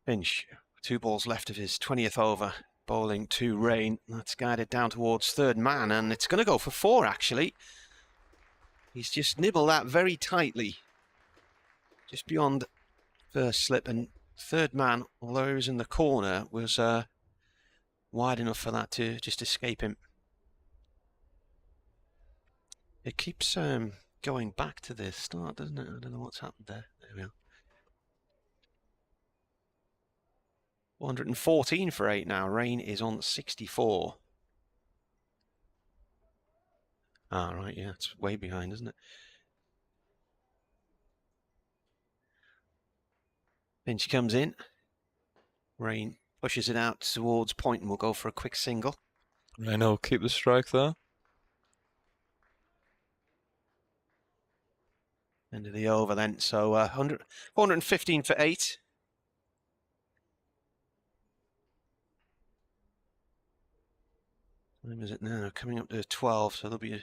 Finch, 2 balls left of his 20th over, bowling to Rain. That's guided down towards third man, and it's going to go for 4, actually. He's just nibbled that very tightly, just beyond first slip, and third man, although he was in the corner, was wide enough for that to just escape him. It keeps going back to the start, doesn't it? I don't know what's happened there. There we are. 114 for 8 now. Rain is on 64. Ah, right, yeah, it's way behind, isn't it? Finch comes in. Rain pushes it out towards point and will go for a quick single. Rain will keep the strike there. End of the over then. So 415 for 8. When is it now? Coming up to 12, so there'll be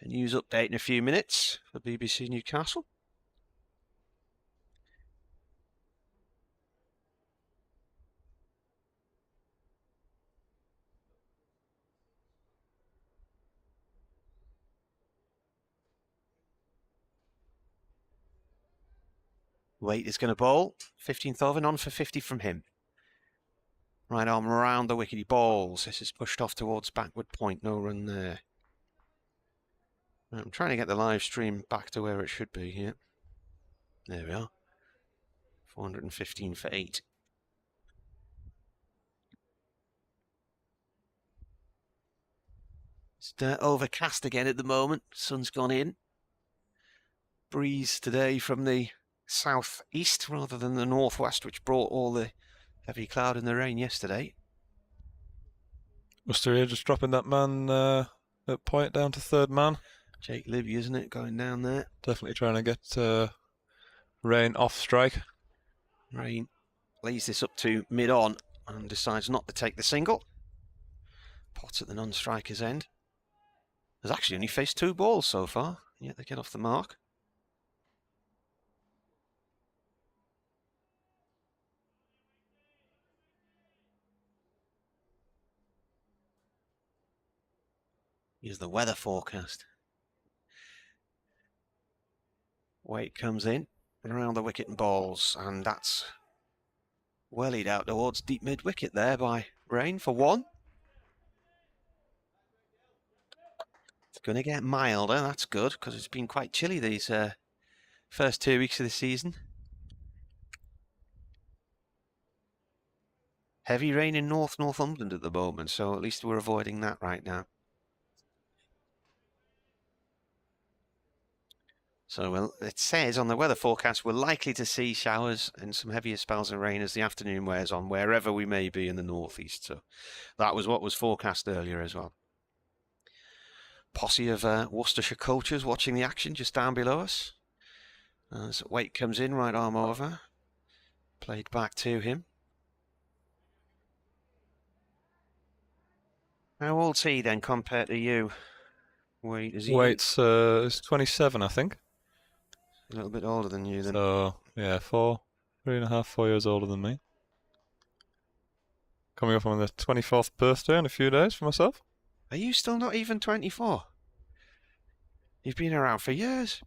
a news update in a few minutes for BBC Newcastle. Waite is going to bowl. 15th over, on for 50 from him. Right arm around the wicket, he bowls. This is pushed off towards backward point, no run there. I'm trying to get the live stream back to where it should be here. There we are. 415 for 8. It's overcast again at the moment. Sun's gone in. Breeze today from the southeast rather than the northwest, which brought all the heavy cloud and the rain yesterday. Worcestershire just dropping that man at point down to third man. Jake Libby, isn't it, going down there? Definitely trying to get Rain off strike. Rain lays this up to mid-on and decides not to take the single. Pot at the non-striker's end. Has actually only faced 2 balls so far, yet they get off the mark. Here's the weather forecast. Waite comes in around the wicket and bowls, and that's wellied out towards deep mid-wicket there by Rain for 1. It's going to get milder, that's good, because it's been quite chilly these first 2 weeks of the season. Heavy rain in Northumberland at the moment, so at least we're avoiding that right now. So well, it says on the weather forecast we're likely to see showers and some heavier spells of rain as the afternoon wears on, wherever we may be in the northeast. So that was what was forecast earlier as well. Posse of Worcestershire coaches watching the action just down below us. As Waite comes in, right arm over. Played back to him. How old's he then compared to you? Waite, is he? Waite's 27, I think. A little bit older than you then. So, yeah, 3.5, 4 years older than me. Coming up on the 24th birthday in a few days for myself. Are you still not even 24? You've been around for years.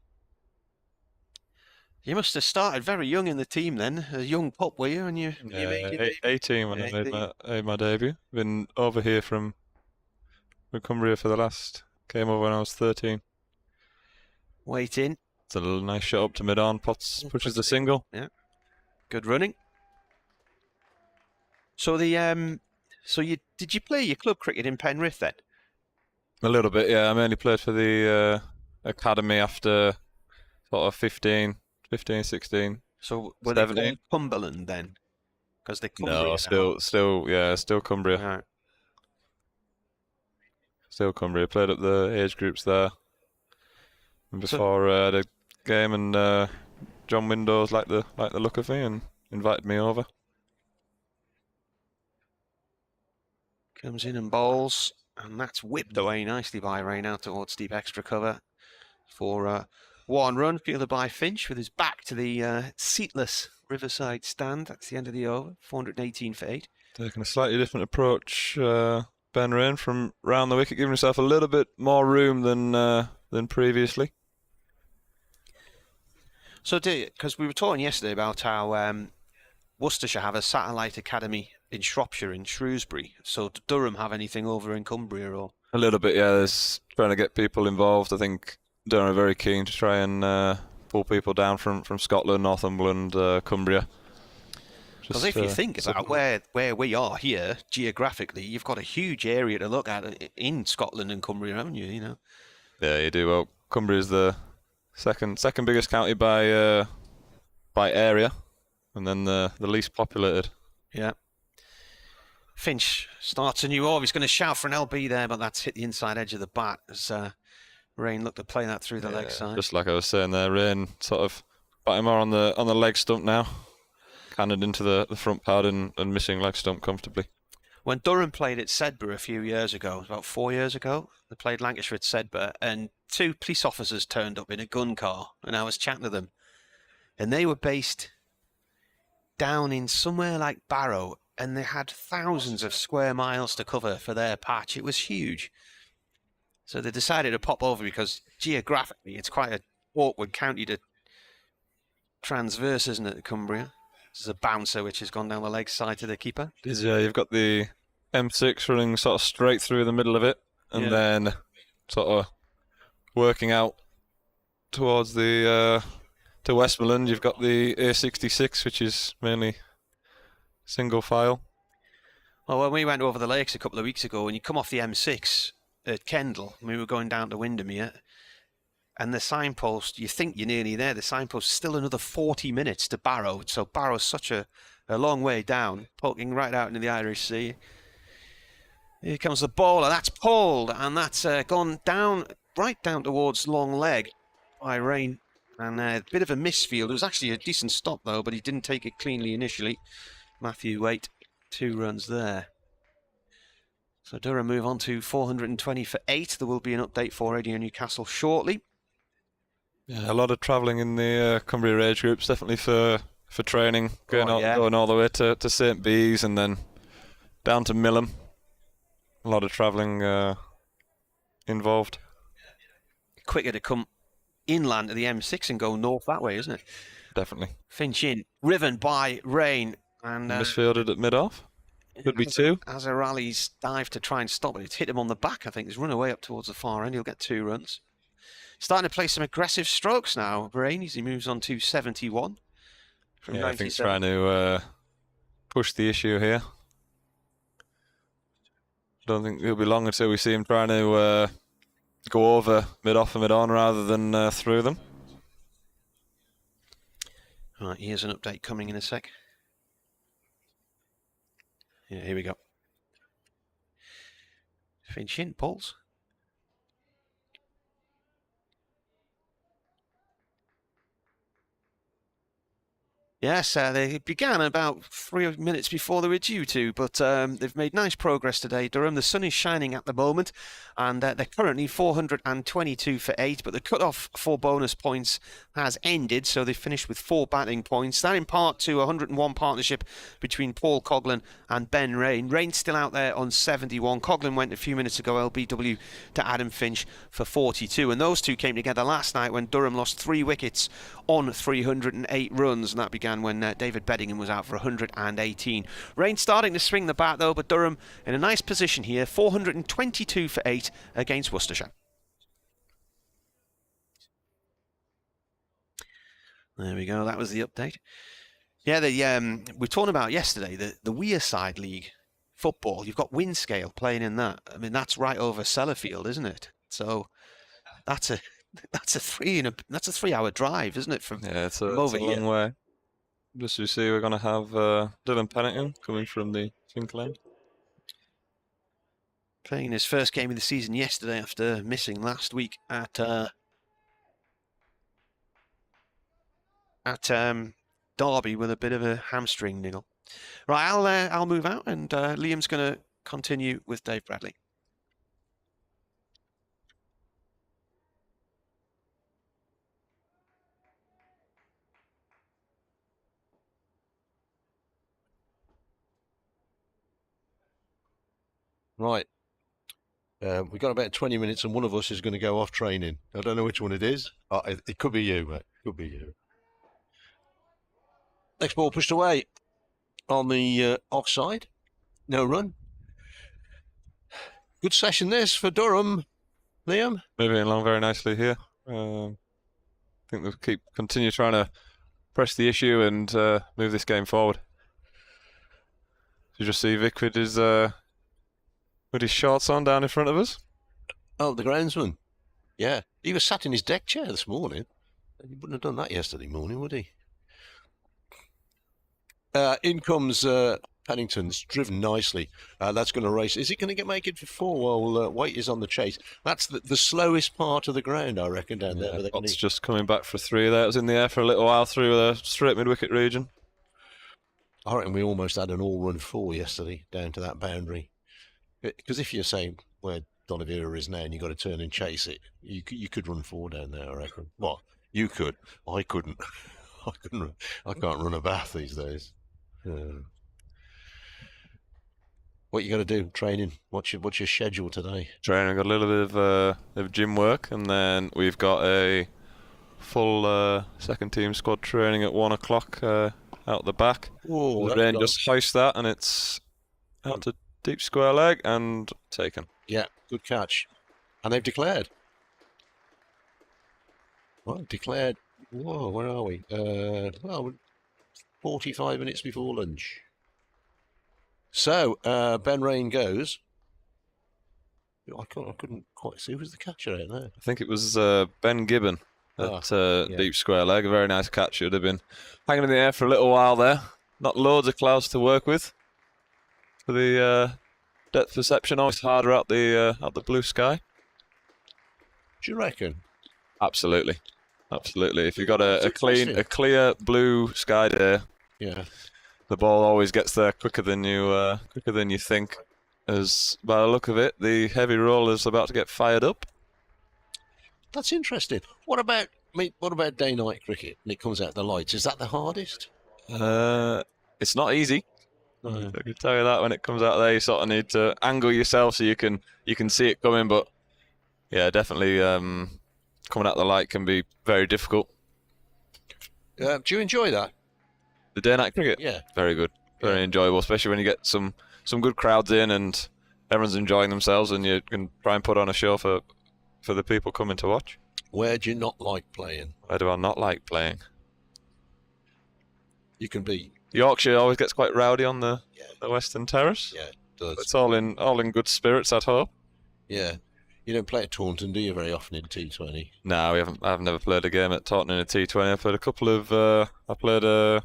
You must have started very young in the team then, a young pup, were you? And you made your 18 when I made my debut. Been over here from Cumbria for the last. Came over when I was 13. Waiting. It's a little nice shot up to mid-on. Potts pushes the single. Yeah. Good running. So did you play your club cricket in Penrith then? A little bit, yeah. I mainly played for the academy after sort of 15, 16. So were 17. they called Cumberland then? Because they Cumbria. No, still Cumbria. Right. Still Cumbria. Played up the age groups there. And before the game, and John Windows liked the look of me and invited me over. Comes in and bowls, and that's whipped away nicely by Rain out towards deep extra cover for 1 run, fielded by Finch with his back to the seatless Riverside stand. That's the end of the over. 418 for 8. Taking a slightly different approach, Ben Rain, from round the wicket, giving himself a little bit more room than previously. So, because we were talking yesterday about how Worcestershire have a satellite academy in Shropshire, in Shrewsbury. So, did Durham have anything over in Cumbria? Or A little bit, yeah. There's trying to get people involved. I think Durham are very keen to try and pull people down from Scotland, Northumberland, Cumbria. Because if you think about where we are here, geographically, you've got a huge area to look at in Scotland and Cumbria, haven't you? You know. Yeah, you do. Well, Cumbria is the second biggest county by area, and then the least populated. Yeah. Finch starts a new over. He's going to shout for an LB there, but that's hit the inside edge of the bat as Rain looked to play that through the leg side. Just like I was saying there, Rain sort of batting more on the leg stump now. Cannoned into the front pad and missing leg stump comfortably. When Durham played at Sedbergh a few years ago, about 4 years ago, they played Lancashire at Sedbergh, and 2 police officers turned up in a gun car, and I was chatting to them. And they were based down in somewhere like Barrow, and they had thousands of square miles to cover for their patch. It was huge. So they decided to pop over because geographically it's quite an awkward county to transverse, isn't it, Cumbria? This is a bouncer which has gone down the leg side to the keeper. You've got the M6 running sort of straight through the middle of it, and then sort of working out towards the to Westmoreland. You've got the A66, which is mainly single file. Well, when we went over the lakes a couple of weeks ago, and you come off the M6 at Kendal, we were going down to Windermere, and the signpost, you think you're nearly there, the signpost is still another 40 minutes to Barrow. So Barrow's such a long way down, poking right out into the Irish Sea. Here comes the bowler, that's pulled, and that's gone down, right down towards long leg by Rain. And a bit of a misfield. It was actually a decent stop though, but he didn't take it cleanly initially. Matthew Waite, 2 runs there. So Durham move on to 420 for 8. There will be an update for Radio Newcastle shortly. Yeah, a lot of travelling in the Cumbria age groups, definitely for training, going all the way to St Bees and then down to Millham. A lot of travelling involved. Quicker to come inland to the M6 and go north that way, isn't it? Definitely. Finch in, riven by Rain. And misfielded at mid-off. Could be 2. As a rally's dive to try and stop it, it's hit him on the back, I think. He's run away up towards the far end. He'll get 2 runs. Starting to play some aggressive strokes now, Rain, as he moves on to 71 from 97. I think he's trying to push the issue here. Don't think it'll be long until we see him trying to go over mid-off and mid-on rather than through them. Right, here's an update coming in a sec. Yeah, here we go. Finch in, pulls. Yes, they began about 3 minutes before they were due to, but they've made nice progress today, Durham. The sun is shining at the moment, and they're currently 422 for 8, but the cut-off for bonus points has ended, so they've finished with 4 batting points. That in part to a 101 partnership between Paul Coghlan and Ben Rain. Rain's still out there on 71. Coghlan went a few minutes ago, LBW, to Adam Finch for 42, and those two came together last night when Durham lost 3 wickets on 308 runs, and that began when David Beddingham was out for 118. Rain starting to swing the bat though, but Durham in a nice position here, 422 for 8 against Worcestershire. There we go, that was the update. Yeah, we were talking about yesterday, the Wearside League football. You've got Windscale playing in that. I mean, that's right over Sellafield, isn't it? So that's a 3-hour drive, isn't it? From it's a long way. Just to see, we're going to have Dylan Pennington coming from the Tinkle end. Playing his first game of the season yesterday after missing last week at Derby with a bit of a hamstring niggle. Right, I'll move out, and Liam's going to continue with Dave Bradley. Right. We've got about 20 minutes and one of us is going to go off training. I don't know which one it is. It could be you, mate. Could be you. Next ball pushed away on the offside. No run. Good session this for Durham, Liam. Moving along very nicely here. I think they'll continue trying to press the issue and move this game forward. You just see Vic with his shorts on down in front of us. Oh, the groundsman. Yeah, he was sat in his deck chair this morning. He wouldn't have done that yesterday morning, would he? In comes Pennington's driven nicely. That's going to race. Is it going to make it for 4 while White is on the chase? That's the slowest part of the ground, I reckon, down there. It's just coming back for 3 there. It was in the air for a little while through the straight mid-wicket region. I reckon we almost had an all-run 4 yesterday down to that boundary. Because if you're saying where Donavira is now and you've got to turn and chase it, you could run 4 down there, I reckon. Well, you could. I couldn't. I couldn't. I can't run a bath these days. What you got to do? Training. What's your schedule today? Training. Got a little bit of gym work, and then we've got a full second team squad training at 1 o'clock out the back. Oh, the rain just hoist that, and it's out to deep square leg and taken. Yeah, good catch. And they've declared. Well, declared. Whoa, where are we? Well, 45 minutes before lunch. So, Ben Rain goes. I couldn't quite see who was the catcher out there. I think it was Ben Gibbon at deep square leg. A very nice catch. Should have been hanging in the air for a little while there. Not loads of clouds to work with. For the depth perception, always harder out the blue sky. Do you reckon? Absolutely. If you've got a clear blue sky day, yeah, the ball always gets there quicker than you think. As by the look of it, the heavy roll is about to get fired up. That's interesting. What about day-night cricket when it comes out the lights? Is that the hardest? It's not easy. No. I can tell you that when it comes out there, you sort of need to angle yourself so you can see it coming. But yeah, definitely coming out the light can be very difficult. Do you enjoy that? The day-night cricket? Yeah. Very good. Very enjoyable, especially when you get some good crowds in and everyone's enjoying themselves and you can try and put on a show for the people coming to watch. Where do you not like playing? Where do I not like playing? You can be... Yorkshire always gets quite rowdy on the Western Terrace. Yeah, it does. It's all in good spirits, I'd hope. Yeah. You don't play at Taunton, do you, very often in T20? No, we haven't. I've never played a game at Taunton in a T20. I played a couple of... I played a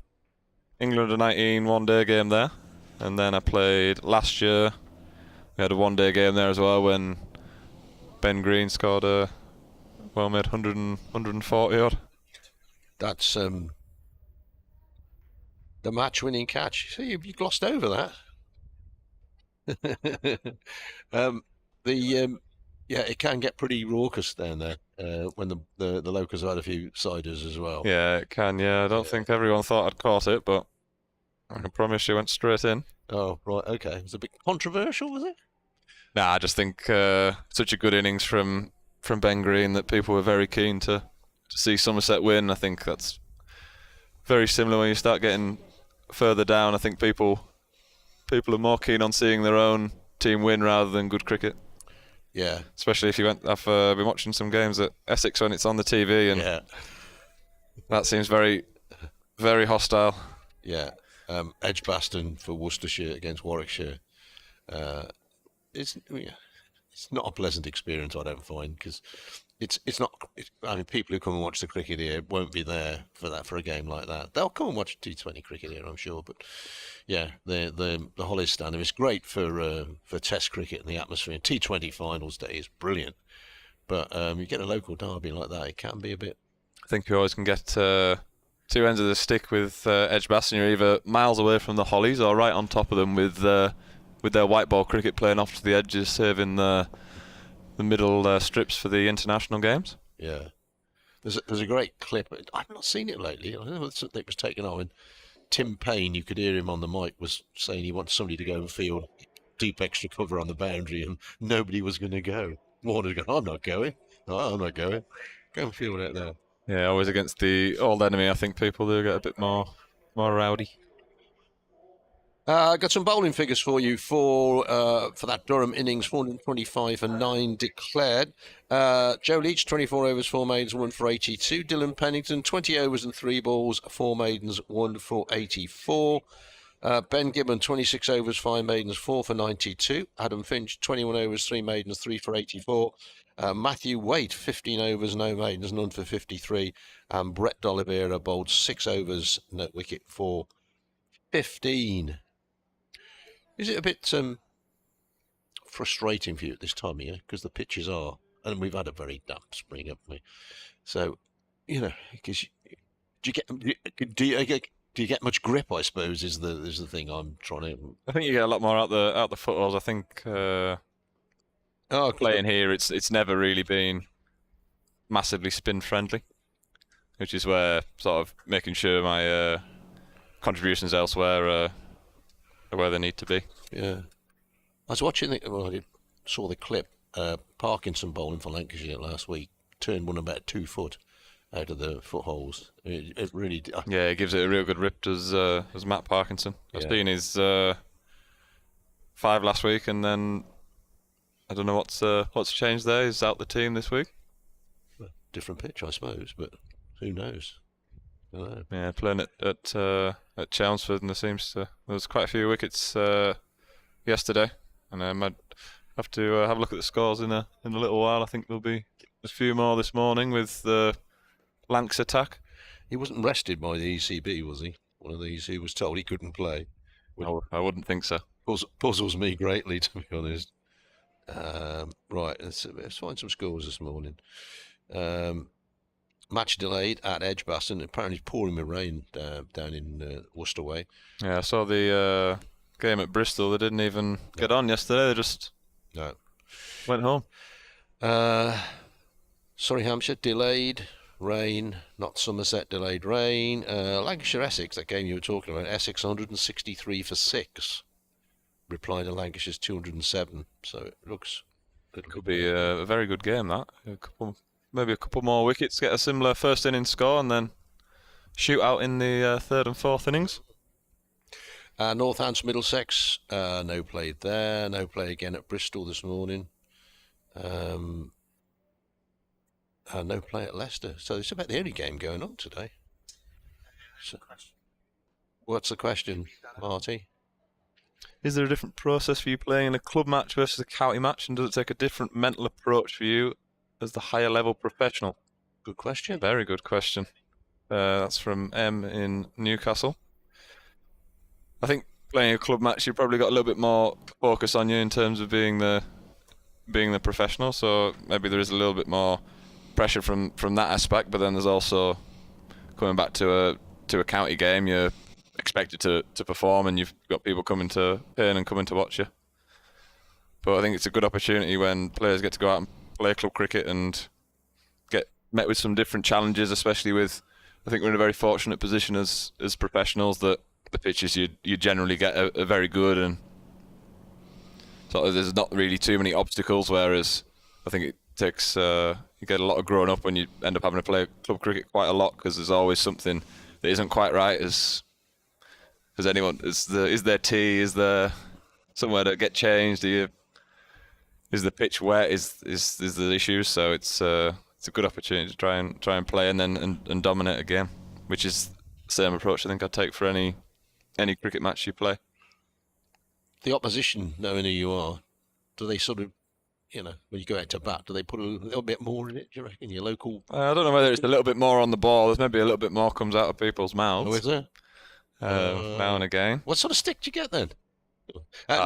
England under-19 one-day game there. And then I played last year. We had a one-day game there as well when Ben Green scored a well-made 140 odd. That's the match-winning catch. See, you glossed over that. It can get pretty raucous down there when the locals have had a few ciders as well. Yeah, it can. Yeah, I don't think everyone thought I'd caught it, but I can promise you went straight in. Oh, right, okay. It was a bit controversial, was it? Nah, I just think such a good innings from Ben Green that people were very keen to see Somerset win. I think that's very similar when you start getting further down. I think people are more keen on seeing their own team win rather than good cricket. Yeah. Especially if I've been watching some games at Essex when it's on the TV, and that seems very, very hostile. Yeah. Edgbaston for Worcestershire against Warwickshire. It's not a pleasant experience, I don't find, because it's not. I mean, people who come and watch the cricket here won't be there for a game like that. They'll come and watch T20 cricket here, I'm sure, but yeah, the Hollies stand. It's great for Test cricket and the atmosphere. T20 finals day is brilliant, but you get a local derby like that, it can be a bit. I think you always can get two ends of the stick with Edgbaston. You're either miles away from the Hollies or right on top of them with their white ball cricket playing off to the edges, serving the middle strips for the international games. Yeah, there's a great clip. I've not seen it lately. I don't know if it was taken on. And Tim Payne, you could hear him on the mic, was saying he wants somebody to go and field deep extra cover on the boundary, and nobody was going to go. Warner's going, I'm not going. Oh, I'm not going. Go and field it there. Yeah, always against the old enemy. I think people do get a bit more rowdy. Got some bowling figures for you for that Durham innings. 425 for 9 declared. Joe Leach, 24 overs, 4 maidens, 1 for 82. Dylan Pennington, 20 overs and 3 balls, 4 maidens, 1 for 84. Ben Gibbon, 26 overs, 5 maidens, 4 for 92. Adam Finch, 21 overs, 3 maidens, 3 for 84. Matthew Waite, 15 overs, no maidens, none for 53. And Brett D'Oliveira bowled 6 overs, no wicket for 15. Is it a bit frustrating for you at this time of year? Because the pitches are, and we've had a very damp spring, haven't we? So, because do you get much grip? I suppose is the thing I'm trying to. I think you get a lot more out the footballs. I think playing here, it's never really been massively spin friendly, which is where sort of making sure my contributions elsewhere are where they need to be. Yeah, I was watching I saw the clip. Parkinson bowling for Lancashire last week turned one about 2 foot out of the footholes. It really. Yeah, it gives it a real good rip. Does Matt Parkinson? I've seen his 5 last week, and then I don't know what's changed there. He's out the team this week. Different pitch, I suppose, but who knows? I don't know. Yeah, playing at Chelmsford, and there was quite a few wickets yesterday, and I might have to have a look at the scores in a little while. I think there'll be a few more this morning with the Lancs attack. He wasn't rested by the ECB, was he? One of these who was told he couldn't play. I wouldn't think so. Puzzles me greatly, to be honest. Right, let's find some scores this morning. Match delayed at Edgbaston. Apparently it's pouring with rain down in Worcester way. Yeah, I saw the game at Bristol. They didn't even get on yesterday. They just went home. Sorry, Hampshire, delayed rain. Not Somerset, delayed rain. Lancashire, Essex, that game you were talking about. Essex 163 for 6. Reply to Lancashire's 207. So it looks... It could be a very good game, that. Maybe a couple more wickets, get a similar first inning score, and then shoot out in the third and fourth innings. Northants, Middlesex, no play there. No play again at Bristol this morning. No play at Leicester. So it's about the only game going on today. So, what's the question, Marty? Is there a different process for you playing in a club match versus a county match, and does it take a different mental approach for you as the higher level professional? Good question. Very good question. That's from M in Newcastle. I think playing a club match, you've probably got a little bit more focus on you in terms of being the professional. So maybe there is a little bit more pressure from that aspect. But then there's also coming back to a county game. You're expected to perform, and you've got people coming to earn and coming to watch you. But I think it's a good opportunity when players get to go out and play club cricket and get met with some different challenges, especially with, I think we're in a very fortunate position as professionals that the pitches you generally get are very good, and sort of there's not really too many obstacles, whereas I think it takes you get a lot of growing up when you end up having to play club cricket quite a lot, because there's always something that isn't quite right. Is there tee? Is there somewhere to get changed? Is the pitch wet? Is the issues? So it's a good opportunity to try and play and dominate a game, which is the same approach I think I'd take for any cricket match you play. The opposition, knowing who you are, do they sort of, when you go out to bat, do they put a little bit more in it, do you reckon, your local... I don't know whether it's a little bit more on the ball. There's maybe a little bit more comes out of people's mouths. Oh, is there? Now and again. What sort of stick do you get then?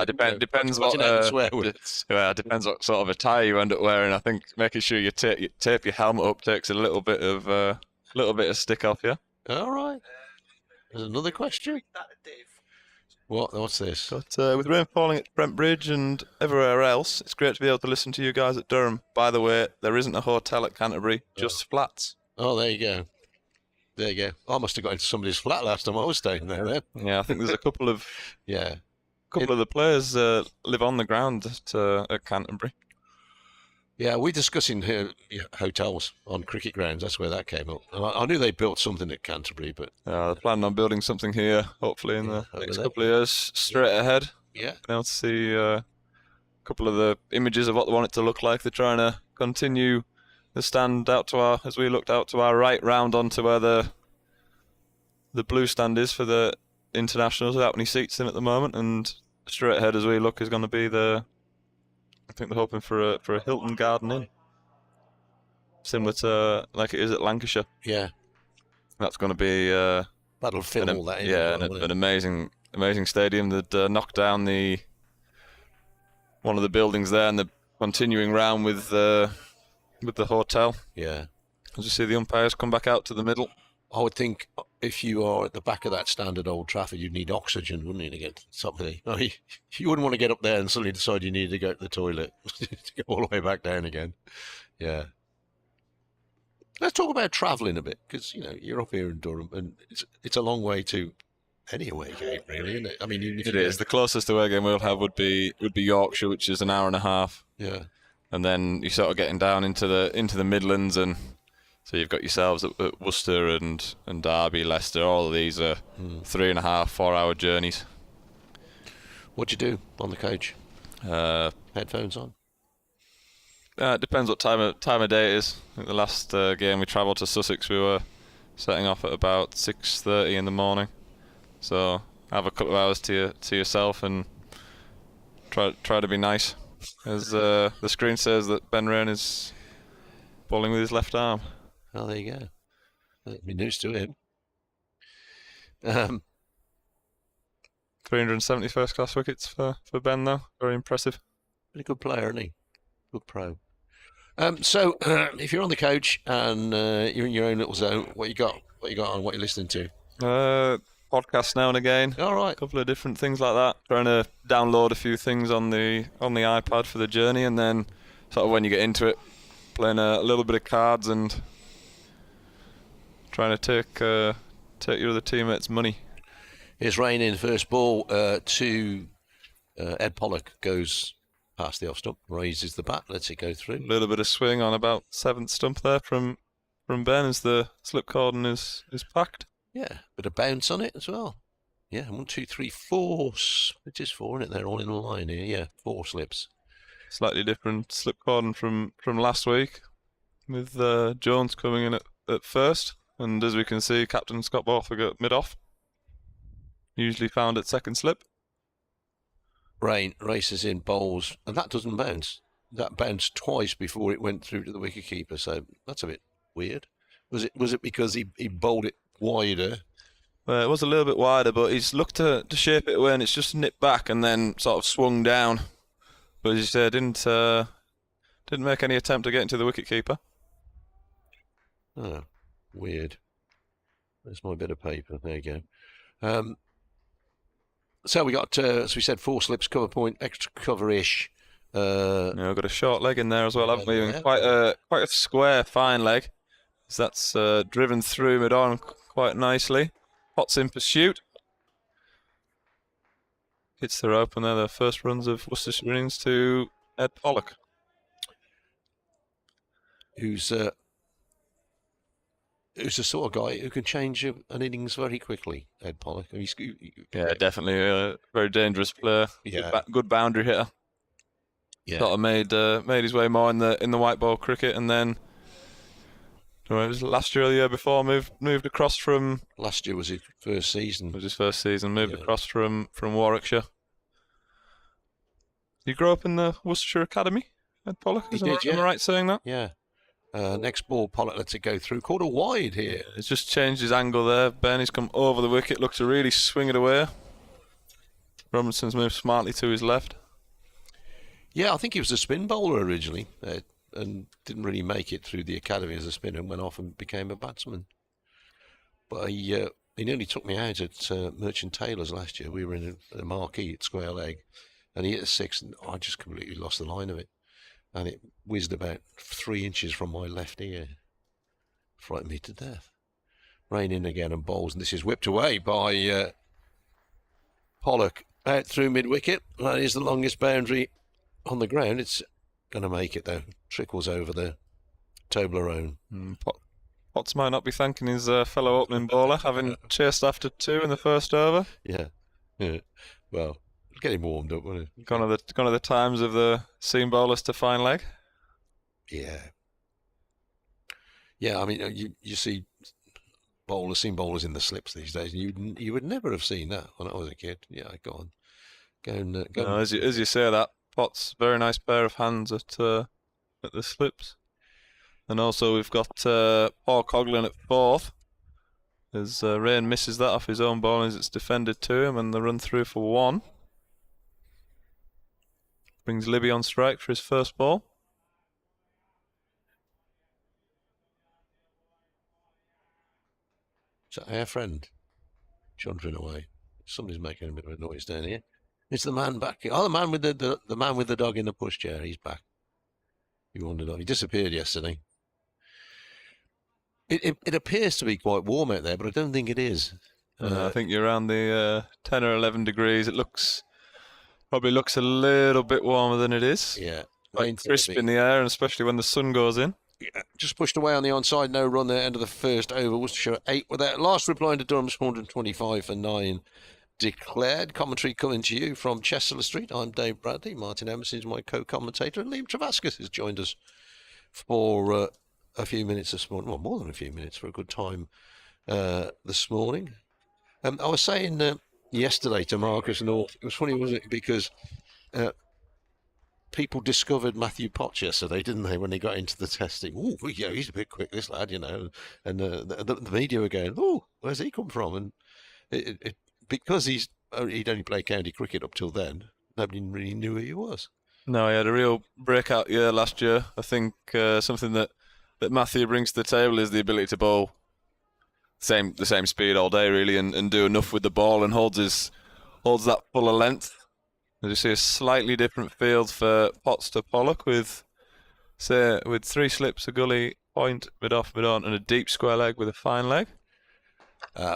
Depends what depends what sort of attire you end up wearing. I think making sure you tape your helmet up takes a little bit of stick off you. All right. There's another question. What's this? But with rain falling at Brent Bridge and everywhere else, it's great to be able to listen to you guys at Durham. By the way, there isn't a hotel at Canterbury, just flats. Oh, there you go. There you go. I must have got into somebody's flat last time I was staying there then. Yeah, I think there's a couple of... Yeah. couple of the players live on the ground at Canterbury. Yeah, we're discussing hotels on cricket grounds. That's where that came up. And I knew they built something at Canterbury, but They're planning on building something here, hopefully in the over next there. couple of years. Straight ahead. Yeah. Been able to see a couple of the images of what they want it to look like. They're trying to continue the stand out to as we looked out to our right, round onto where the blue stand is for the internationals, without any seats in at the moment, and straight ahead as we look is going to be I think they're hoping for a Hilton Garden Inn, similar to like it is at Lancashire. Yeah. That's going to be That'll fill all that in. Yeah, as well, an amazing stadium. That knocked down one of the buildings there, and they're continuing round with the hotel. Yeah. As you see the umpires come back out to the middle. I would think if you are at the back of that stand at Old Trafford, you'd need oxygen, wouldn't you, to get something? I mean, you wouldn't want to get up there and suddenly decide you needed to go to the toilet to go all the way back down again. Yeah. Let's talk about travelling a bit, because you're up here in Durham, and it's a long way to any away game, really, isn't it? I mean, It is. The closest away game we'll have would be Yorkshire, which is an hour and a half. Yeah. And then you're sort of getting down into the Midlands, and so you've got yourselves at Worcester and Derby, Leicester. All of these are 3.5, 4 hour journeys. What'd you do on the coach? Headphones on? It depends what time of day it is. I think the last game we travelled to Sussex, we were setting off at about 6:30 in the morning. So have a couple of hours to yourself and try to be nice. As the screen says that Ben Rain is bowling with his left arm. Oh, there you go. That'd be news to him. 370 first class wickets for Ben though. Very impressive. Been a good player, isn't he? Good pro. So if you're on the coach and you're in your own little zone, what you got? What you got on? What you're listening to? Podcasts now and again. All right. A couple of different things like that. Trying to download a few things on the iPad for the journey, and then sort of when you get into it, playing a little bit of cards and trying to take your other teammates' money. Here's Rain in first ball to Ed Pollock, goes past the off stump, raises the bat, lets it go through. A little bit of swing on about 7th stump there from Ben as the slip cordon is packed. Yeah, bit of bounce on it as well. Yeah, 1, 2, 3, 4. It is 4, isn't it? They're all in a line here. Yeah, 4 slips. Slightly different slip cordon from last week, with Jones coming in at first, and as we can see, Captain Scott Borthwick at mid-off. Usually found at second slip. Rain races in, bowls, and that doesn't bounce. That bounced twice before it went through to the wicketkeeper, so that's a bit weird. Was it because he bowled it wider? Well, it was a little bit wider, but he's looked to shape it away, and it's just nipped back and then sort of swung down. But as you said, didn't make any attempt to get into the wicketkeeper. Oh, weird. There's my bit of paper. There you go. So we got, as we said, 4 slips, cover point, extra cover-ish. We've got a short leg in there as well, haven't we? Yeah. Quite a square, fine leg. So that's driven through mid-on quite nicely. Potts in pursuit. Hits the rope, and they're the first runs of Worcestershire innings to Ed Pollock. Who's the sort of guy who can change an innings very quickly, Ed Pollock. Yeah, definitely a very dangerous player. Yeah. Good boundary hitter. Yeah. Sort of made his way more in the white ball cricket, and then it was last year or the year before moved across from. Last year was his first season. It was his first season. Moved across from Warwickshire. You grew up in the Worcestershire Academy, Ed Pollock? Am I right saying that? Yeah. Next ball, Pollock lets it go through. Caught a wide here. He's just changed his angle there. Bernie's come over the wicket, looks to really swing it away. Robinson's moved smartly to his left. Yeah, I think he was a spin bowler originally, and didn't really make it through the academy as a spinner, and went off and became a batsman. But he nearly took me out at Merchant Taylor's last year. We were in a marquee at Square Leg, and he hit a 6, and I just completely lost the line of it. And it whizzed about 3 inches from my left ear. Frightened me to death. Rain in again and bowls, and this is whipped away by Pollock. out through mid-wicket. That is the longest boundary on the ground. It's going to make it, though. Trickles over the Toblerone. Potts might not be thanking his fellow opening bowler, having chased after 2 in the first over. Yeah. Well, get him warmed up, won't it? Gone are the times of the seam bowlers to fine leg. Yeah. Yeah, I mean, you see seam bowlers in the slips these days, and you would never have seen that when I was a kid. Yeah, go on. Go. As you say that, Potts, very nice pair of hands at the slips. And also we've got Paul Coughlin at 4th. As Rain misses that off his own ball as it's defended to him, and the run through for 1. Brings Libby on strike for his first ball. So our friend chuntering away. Somebody's making a bit of a noise down here. It's the man back. Oh, the man with the man with the dog in the pushchair. He's back. You wondered. He disappeared yesterday. It appears to be quite warm out there, but I don't think it is. I think you're around the 10 or 11 degrees. It probably looks a little bit warmer than it is. Yeah. Quite crisp in the air, and especially when the sun goes in. Yeah, just pushed away on the onside, no run there, end of the first over. Worcestershire 8 with that. Last replying to Durham's 125 for 9 declared. Commentary coming to you from Chester Street. I'm Dave Bradley. Martin Emerson is my co-commentator, and Liam Travascus has joined us for a few minutes this morning. Well, more than a few minutes, for a good time this morning. I was saying yesterday to Marcus North, it was funny, wasn't it? Because people discovered Matthew Potts yesterday, didn't they, when they got into the testing? Oh, yeah, he's a bit quick, this lad, you know. And the media were going, oh, where's he come from? And because he'd only played county cricket up till then, nobody really knew who he was. No, he had a real breakout year last year. I think something that Matthew brings to the table is the ability to bowl the same speed all day, really, and do enough with the ball, and holds that fuller length. As you see, a slightly different field for Potts to Pollock, with 3 slips, a gully, point, mid-off, mid-on, and a deep square leg with a fine leg.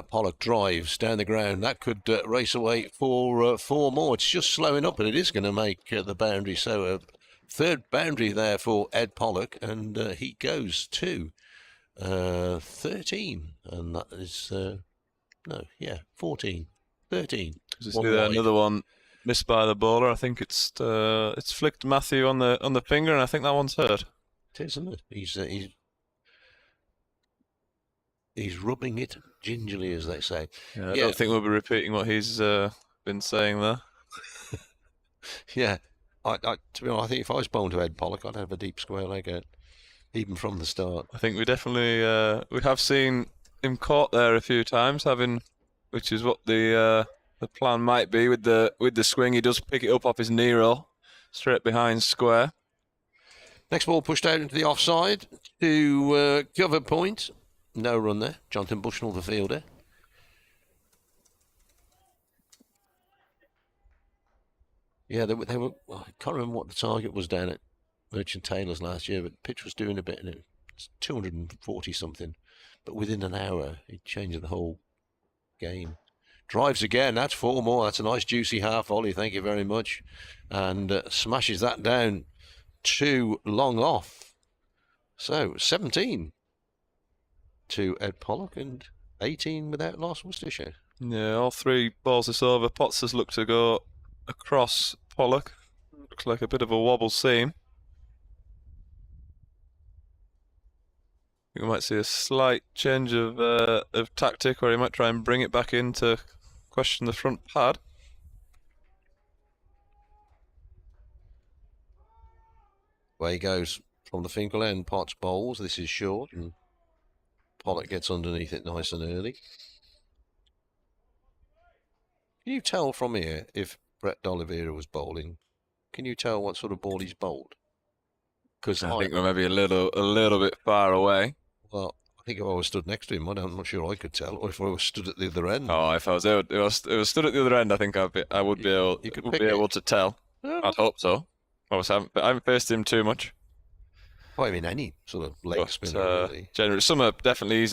Pollock drives down the ground. That could race away for 4 more. It's just slowing up, but it is going to make the boundary. So third boundary there for Ed Pollock, and he goes to 13. And that is, 14. 13. You see there another one missed by the bowler. I think it's flicked Matthew on the finger, and I think that one's hurt. It is, isn't it? He's rubbing it gingerly, as they say. Yeah, I don't think we'll be repeating what he's been saying there. Yeah, to be honest, I think if I was bowling to Ed Pollock, I'd have a deep square leg out, even from the start. I think we definitely we have seen him caught there a few times, which is what the plan might be with the swing. He does pick it up off his knee roll, straight behind square. Next ball pushed out into the offside to cover point. No run there. Jonathan Bushnell, the fielder. Yeah, they were. I can't remember what the target was down at Merchant Taylor's last year, but the pitch was doing a bit, and it's 240 something. But within an hour, it changed the whole game. Drives again. That's 4 more. That's a nice juicy half volley. Thank you very much. And smashes that down too long off. So 17 to Ed Pollock and 18 without loss, Worcestershire. Yeah, all 3 balls this over. Potts has looked to go across Pollock. Looks like a bit of a wobble seam. We might see a slight change of tactic, or he might try and bring it back in to question the front pad. Away he goes from the Finkel end. Potts bowls. This is short, and Pollock gets underneath it nice and early. Can you tell from here if Brett D'Oliveira was bowling? Can you tell what sort of ball he's bowled? Because I think we're maybe a little bit far away. Well, I think if I was stood next to him, I'm not sure I could tell. Or if I was stood at the other end. Oh, if I was stood at the other end, I think I would be able to tell. Yeah. I'd hope so. I haven't faced him too much. Well, I mean, any sort of leg spinner, really. Generally, some are definitely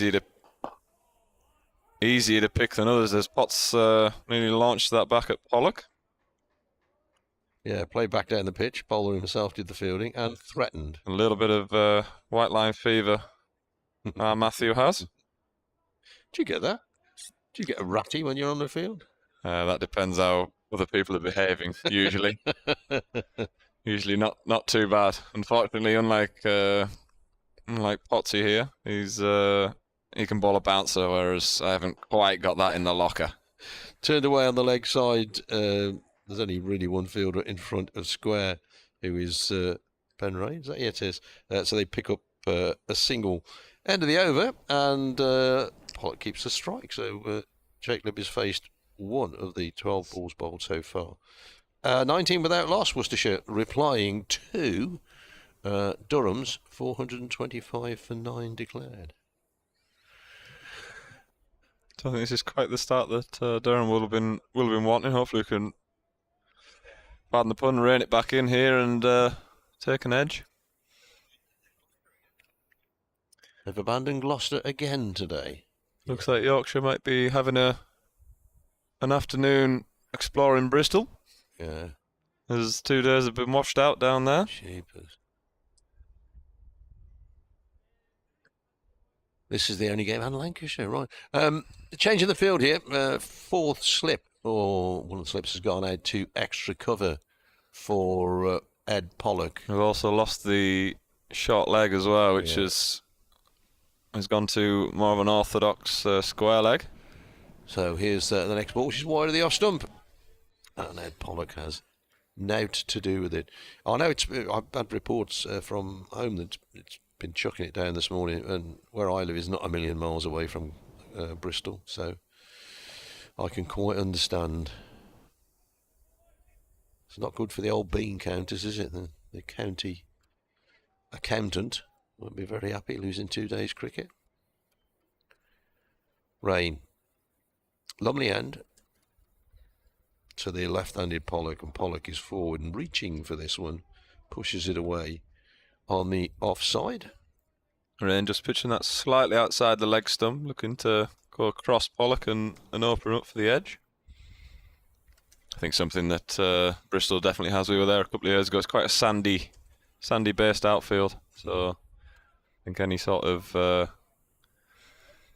easier to pick than others. As Potts nearly launched that back at Pollock. Yeah, played back down the pitch. Bowler himself did the fielding and threatened. A little bit of white line fever. Matthew has. Do you get that? Do you get a ratty when you're on the field? That depends how other people are behaving. Usually, usually not too bad. Unfortunately, unlike Potsy here, he can bowl a bouncer, whereas I haven't quite got that in the locker. Turned away on the leg side. There's only really one fielder in front of square, who is Ben Ray. Is that? Yeah, it is. So they pick up a single end of the over, and Pollock keeps the strike. So Jacob has faced one of the 12 balls bowled so far. 19 without loss, Worcestershire replying to Durham's 425 for 9 declared. So I think this is quite the start that Durham will have been wanting. Hopefully we can, pardon the pun, rein it back in here and take an edge. They've abandoned Gloucester again today. Looks like Yorkshire might be having an afternoon exploring Bristol. Yeah. As 2 days have been washed out down there. Jeepers. This is the only game in Lancashire, right? Change in the field here. Fourth slip, or one of the slips has gone out to extra cover for Ed Pollock. We've also lost the short leg as well, which has gone to more of an orthodox square leg. So here's the next ball, which is wide of the off stump. And Ed Pollock has naught to do with it. I know I've had reports from home that it's been chucking it down this morning, and where I live is not a million miles away from Bristol, so I can quite understand. It's not good for the old bean counters, is it? The county accountant won't be very happy losing 2 days cricket. Rain. Lovely end to the left-handed Pollock, and Pollock is forward and reaching for this one, pushes it away on the offside. Rain just pitching that slightly outside the leg stump, looking to go across Pollock and open up for the edge. I think something that Bristol definitely has. We were there a couple of years ago. It's quite a sandy-based outfield, so I think any sort of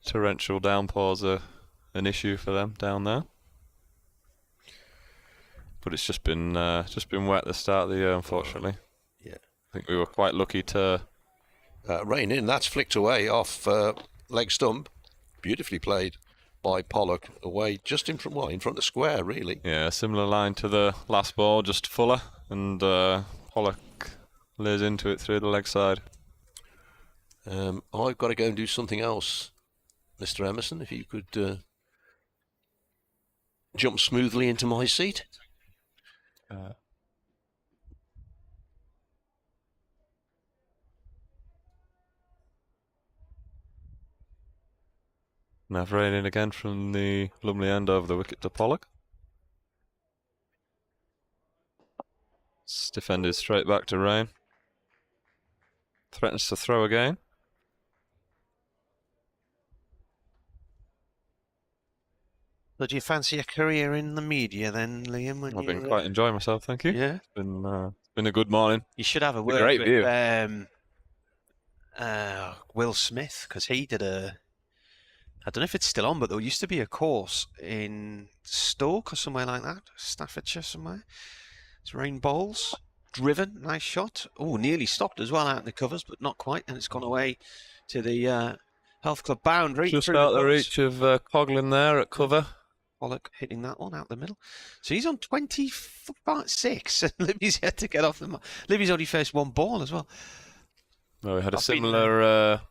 torrential downpours are an issue for them down there. But it's just been wet at the start of the year, unfortunately. Yeah, I think we were quite lucky to rain in. That's flicked away off leg stump. Beautifully played by Pollock, away just in front of the square, really. Yeah, similar line to the last ball, just fuller, and Pollock lays into it through the leg side. I've got to go and do something else, Mr. Emerson. If you could jump smoothly into my seat. Now rain in again from the Lumley end over the wicket to Pollock. It's defended straight back to Rain. Threatens to throw again. So do you fancy a career in the media then, Liam? I've been quite enjoying myself, thank you. Yeah. It's been a good morning. You should have a word great with view. Will Smith, because he did I don't know if it's still on, but there used to be a course in Stoke or somewhere like that, Staffordshire somewhere. It's rain bowls, driven, nice shot. Oh, nearly stopped as well out in the covers, but not quite, and it's gone away to the Health Club boundary. Just out the reach of Coughlin there at cover. Pollock hitting that one out the middle. So he's on 26, and Libby's yet to get off the mark. Libby's only faced one ball as well. Well, we had a similar...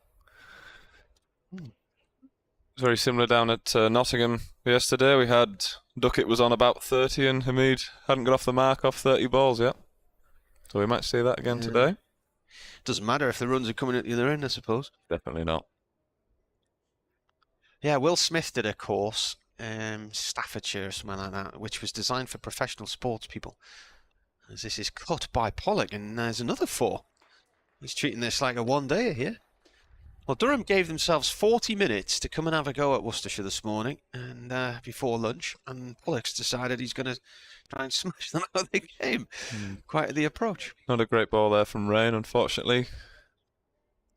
very similar down at Nottingham yesterday. We had Duckett was on about 30 and Hamid hadn't got off the mark off 30 balls yet. So we might see that again today. Doesn't matter if the runs are coming at the other end, I suppose. Definitely not. Yeah, Will Smith did a course, Staffordshire or something like that, which was designed for professional sports people. As this is cut by Pollock, and there's another 4. He's treating this like a one-dayer here. Well, Durham gave themselves 40 minutes to come and have a go at Worcestershire this morning, and before lunch, and Pollock's decided he's going to try and smash them out of the game. Quite the approach. Not a great ball there from Rain, unfortunately.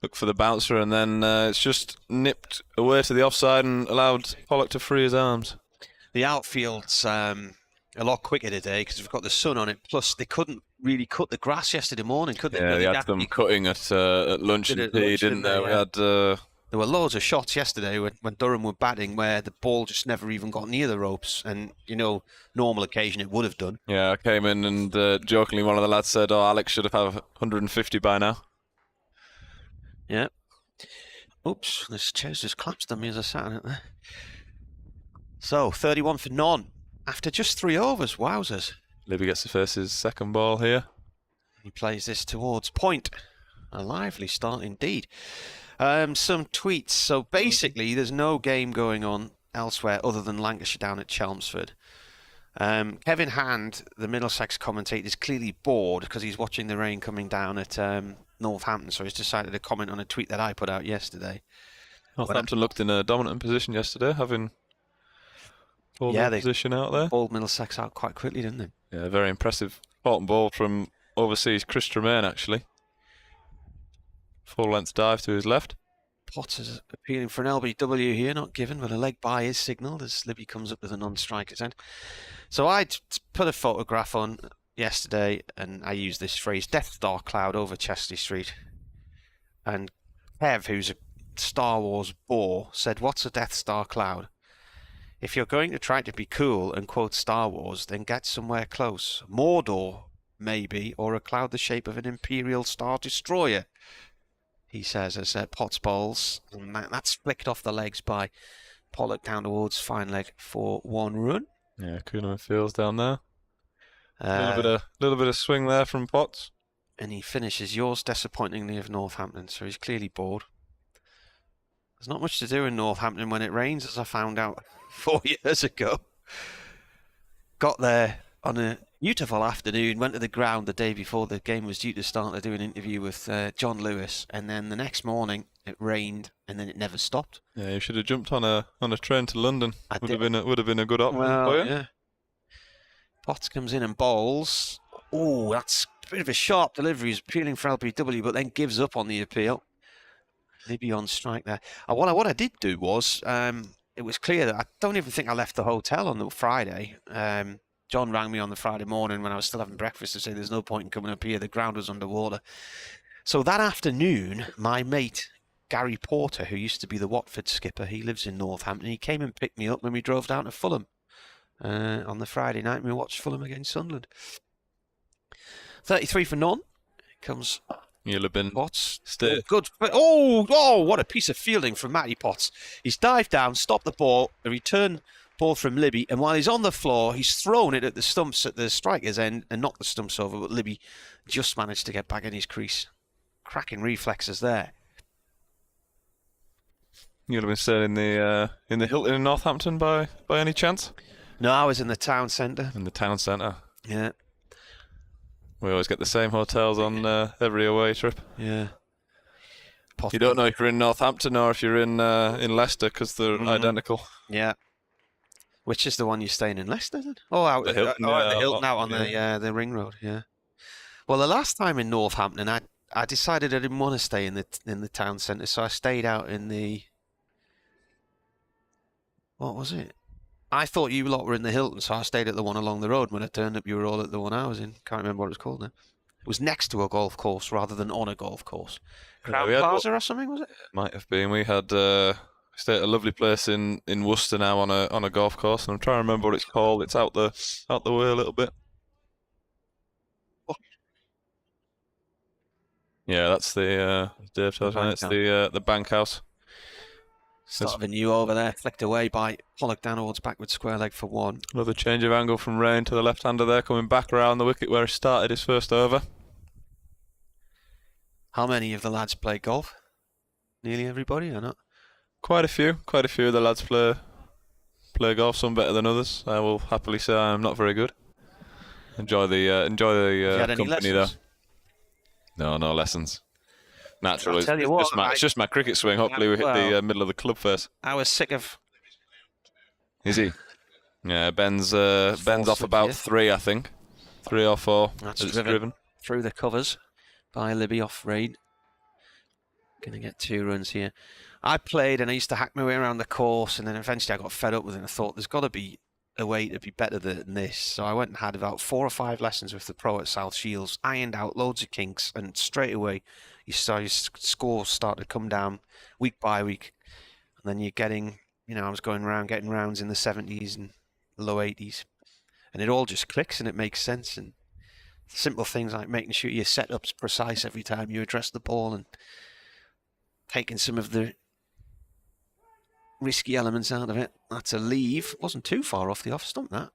Look for the bouncer, and then it's just nipped away to the offside and allowed Pollock to free his arms. The outfield's a lot quicker today because we've got the sun on it. Plus, they couldn't really cut the grass yesterday morning, could they? Yeah, they had them cutting at lunch and tea, didn't they? We had. There were loads of shots yesterday when Durham were batting where the ball just never even got near the ropes, and normal occasion it would have done. Yeah, I came in and jokingly one of the lads said, "Oh, Alex should have had 150 by now." Yeah. Oops, this chair's just collapsed on me as I sat on it there. So, 31 for none after just 3 overs. Wowzers. Libby gets to face his second ball here. He plays this towards point. A lively start indeed. Some tweets. So basically, there's no game going on elsewhere other than Lancashire down at Chelmsford. Kevin Hand, the Middlesex commentator, is clearly bored because he's watching the rain coming down at Northampton, so he's decided to comment on a tweet that I put out yesterday. Northampton looked in a dominant position yesterday, having pulled their position out there. Bowled Middlesex out quite quickly, didn't they? Yeah, very impressive. Important ball from overseas Chris Tremaine, actually. Full-length dive to his left. Potts is appealing for an LBW here, not given, but a leg by is signalled as Libby comes up with a non-striker's end. So I put a photograph on yesterday, and I used this phrase, Death Star cloud over Chesley Street. And Kev, who's a Star Wars bore, said, "What's a Death Star cloud? If you're going to try to be cool and quote Star Wars, then get somewhere close. Mordor, maybe, or a cloud the shape of an Imperial Star Destroyer," he says, as Potts bowls. And that's flicked off the legs by Pollock down towards fine leg for 1 run. Yeah, Kuhneman feels down there. A little bit of swing there from Potts. And he finishes yours disappointingly of Northampton, so he's clearly bored. There's not much to do in Northampton when it rains, as I found out 4 years ago. Got there on a beautiful afternoon, went to the ground the day before the game was due to start to do an interview with John Lewis, and then the next morning it rained, and then it never stopped. Yeah, you should have jumped on a train to London. Would have been a good option for you. Yeah. Potts comes in and bowls. Oh, that's a bit of a sharp delivery. He's appealing for LBW, but then gives up on the appeal. Maybe on strike there. What I did do was, it was clear that I don't even think I left the hotel on the Friday. John rang me on the Friday morning when I was still having breakfast to say there's no point in coming up here. The ground was underwater. So that afternoon, my mate, Gary Porter, who used to be the Watford skipper, he lives in Northampton, he came and picked me up when we drove down to Fulham on the Friday night, and we watched Fulham against Sunderland. 33 for none. Comes You'll have been Potts. stay. Good. Oh, what a piece of fielding from Matty Potts. He's dived down, stopped the ball, a return ball from Libby, and while he's on the floor, he's thrown it at the stumps at the striker's end and knocked the stumps over, but Libby just managed to get back in his crease. Cracking reflexes there. You'll have been staying in the Hilton in Northampton by any chance? No, I was in the town centre. In the town centre. Yeah. We always get the same hotels on every away trip. Yeah. You don't know if you're in Northampton or if you're in Leicester because they're identical. Yeah. Which is the one you're staying in, Leicester? Then? Oh, out the Hilton, the Hilton out on the ring road. Yeah. Well, the last time in Northampton, I decided I didn't want to stay in the town centre, so I stayed out in the. What was it? I thought you lot were in the Hilton, so I stayed at the one along the road. When I turned up, you were all at the one I was in. Can't remember what it was called now. It was next to a golf course rather than on a golf course. Crown Plaza or something, was it? Might have been. We had stayed at a lovely place in Worcester now on a golf course, and I'm trying to remember what it's called. It's out the way a little bit. Oh. Yeah, that's the Dave tells me. It's the Bank House. Start of a new over there, flicked away by Pollock down towards backward square leg for 1. Another change of angle from Rain to the left-hander there, coming back around the wicket where he started his first over. How many of the lads play golf? Nearly everybody, or not? Quite a few of the lads play golf, some better than others. I will happily say I'm not very good. Enjoy the company though. No lessons. natural. I'll tell you what, It's just my cricket swing. Hopefully we hit the middle of the club face. I was sick of... Is he? Yeah, Ben's off about 3, I think. 3 or 4. That's driven through the covers by Libby off Reid. Going to get 2 runs here. I played and I used to hack my way around the course, and then eventually I got fed up with it and I thought there's got to be a way to be better than this. So I went and had about 4 or 5 lessons with the pro at South Shields, ironed out loads of kinks, and straight away you saw your scores start to come down week by week. And then you're getting, I was going around getting rounds in the 70s and low 80s. And it all just clicks and it makes sense. And simple things like making sure your setup's precise every time you address the ball and taking some of the risky elements out of it. That's a leave. Wasn't too far off the off stump, that.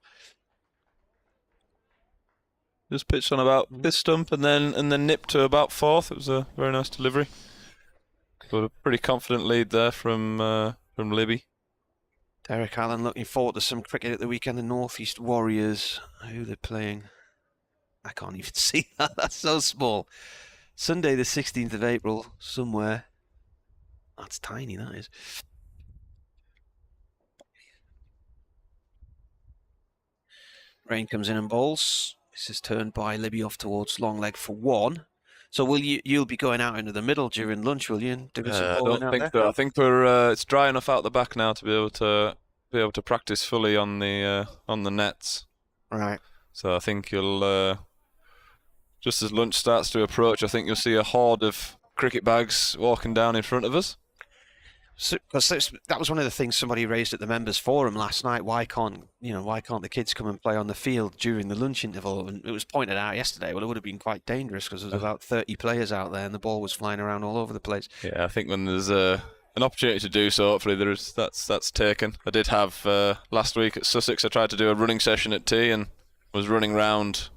Just pitched on about this stump and then nipped to about 4th. It was a very nice delivery. Got a pretty confident lead there from Libby. Derek Allen looking forward to some cricket at the weekend. The North East Warriors. Who they're playing? I can't even see that. That's so small. Sunday the 16th of April, somewhere. That's tiny, that is. Rain comes in and bowls. This is turned by Libby off towards long leg for 1. So will you'll be going out into the middle during lunch, will you? I don't think so. I think it's dry enough out the back now to be able to practice fully on the nets. Right. So I think you'll just as lunch starts to approach, I think you'll see a horde of cricket bags walking down in front of us. So, that was one of the things somebody raised at the members forum last night. Why can't the kids come and play on the field during the lunch interval? And it was pointed out yesterday. Well, it would have been quite dangerous because there was about 30 players out there and the ball was flying around all over the place. Yeah, I think when there's an opportunity to do so, hopefully that's taken. I did have last week at Sussex. I tried to do a running session at tea and was running round.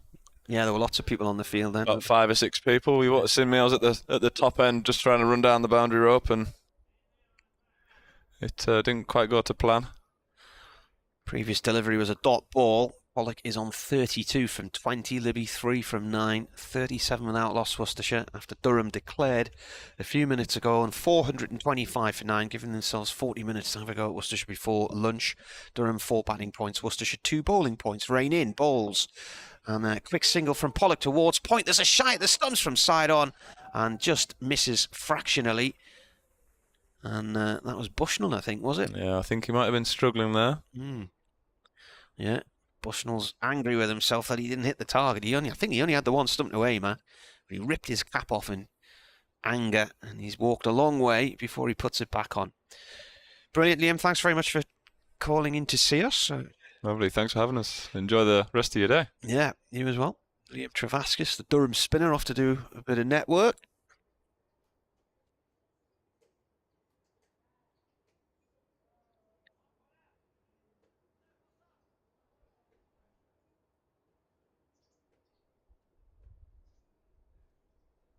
Yeah, there were lots of people on the field then. About 5 or 6 people. You would have seen me. I was at the top end, just trying to run down the boundary rope and. It didn't quite go to plan. Previous delivery was a dot ball. Pollock is on 32 from 20. Libby 3 from 9. 37 without loss, Worcestershire, after Durham declared a few minutes ago, and 425 for 9, giving themselves 40 minutes to have a go at Worcestershire before lunch. Durham 4 batting points, Worcestershire 2 bowling points. Rain in, bowls. And a quick single from Pollock towards point. There's a shy at the stumps from side on and just misses fractionally. And that was Bushnell, I think, was it? Yeah, I think he might have been struggling there. Yeah, Bushnell's angry with himself that he didn't hit the target. I think he only had the one stumped away, man. He ripped his cap off in anger, and he's walked a long way before he puts it back on. Brilliant, Liam. Thanks very much for calling in to see us. Lovely. Thanks for having us. Enjoy the rest of your day. Yeah, you as well. Liam Travaskis, the Durham spinner, off to do a bit of network.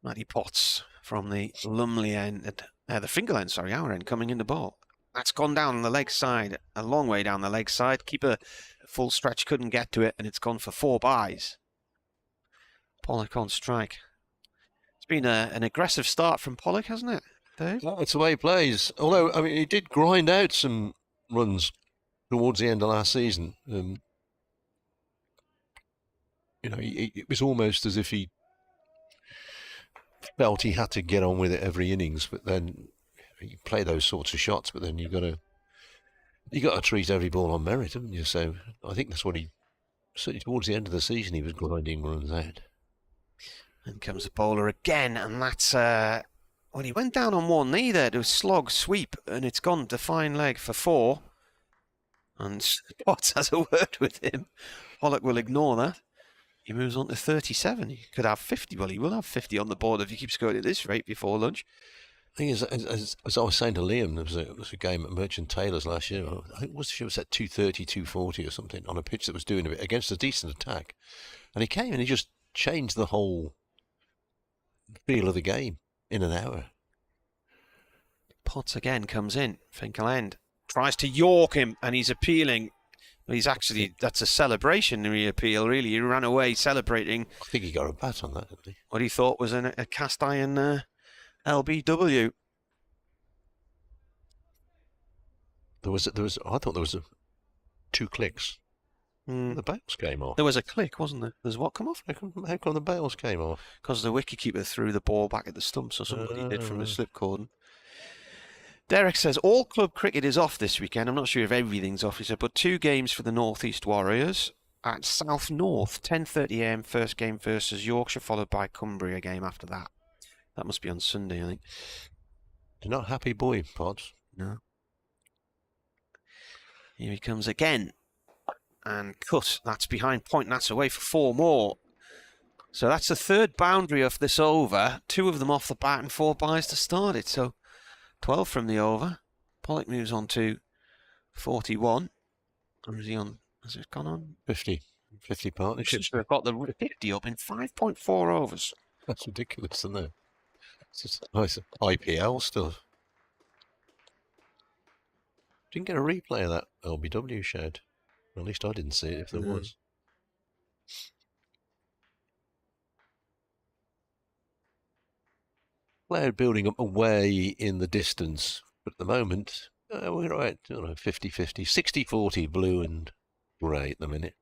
Matty Potts from the Lumley end, the Fingal end, sorry, our end, coming in the ball. That's gone down the leg side, a long way down the leg side. Keeper full stretch couldn't get to it, and it's gone for 4 byes. Pollock on strike. It's been an aggressive start from Pollock, hasn't it, Dave? Well, it's the way he plays. Although, I mean, he did grind out some runs towards the end of last season. It was almost as if he felt he had to get on with it every innings, but then you play those sorts of shots, but then you got to treat every ball on merit, haven't you? So I think that's what certainly towards the end of the season, he was grinding runs out. And comes the bowler again, and that's he went down on one knee there to a slog sweep, and it's gone to fine leg for 4. And Potts has a word with him. Pollock will ignore that. He moves on to 37. He could have 50. Well, he will have 50 on the board if he keeps going at this rate before lunch. I think, as I was saying to Liam, there was a game at Merchant Taylor's last year. I think Worcestershire was at 230, 240 or something on a pitch that was doing a bit against a decent attack. And he came and he just changed the whole feel of the game in an hour. Potts again comes in. Finkel end. Tries to York him, and he's appealing. He's actually, that's a celebrationary appeal, really. He ran away celebrating. I think he got a bat on that, didn't he? What he thought was a cast iron LBW. I thought there was 2 clicks. The bails came off. There was a click, wasn't there? There's what come off? How come the bails came off? Because the wicketkeeper threw the ball back at the stumps, or somebody did from a slip cordon. Derek says, all club cricket is off this weekend. I'm not sure if everything's off, he said, but 2 games for the North East Warriors at South North, 10:30 AM, first game versus Yorkshire, followed by Cumbria game after that. That must be on Sunday, I think. You're not happy boy, Pods. No. Here he comes again. And cut. That's behind point. That's away for 4 more. So that's the 3rd boundary of this over. 2 of them off the bat and 4 byes to start it. So 12 from the over. Pollock moves on to 41. Or is he on? Has it gone on? 50 partnerships. They've got the 50 up in 5.4 overs. That's ridiculous, isn't it? It's just nice IPL stuff. Didn't get a replay of that LBW shed. At least I didn't see it if there was. Cloud building up away in the distance. But at the moment, we're at 50-50, 60-40 blue and grey at the minute.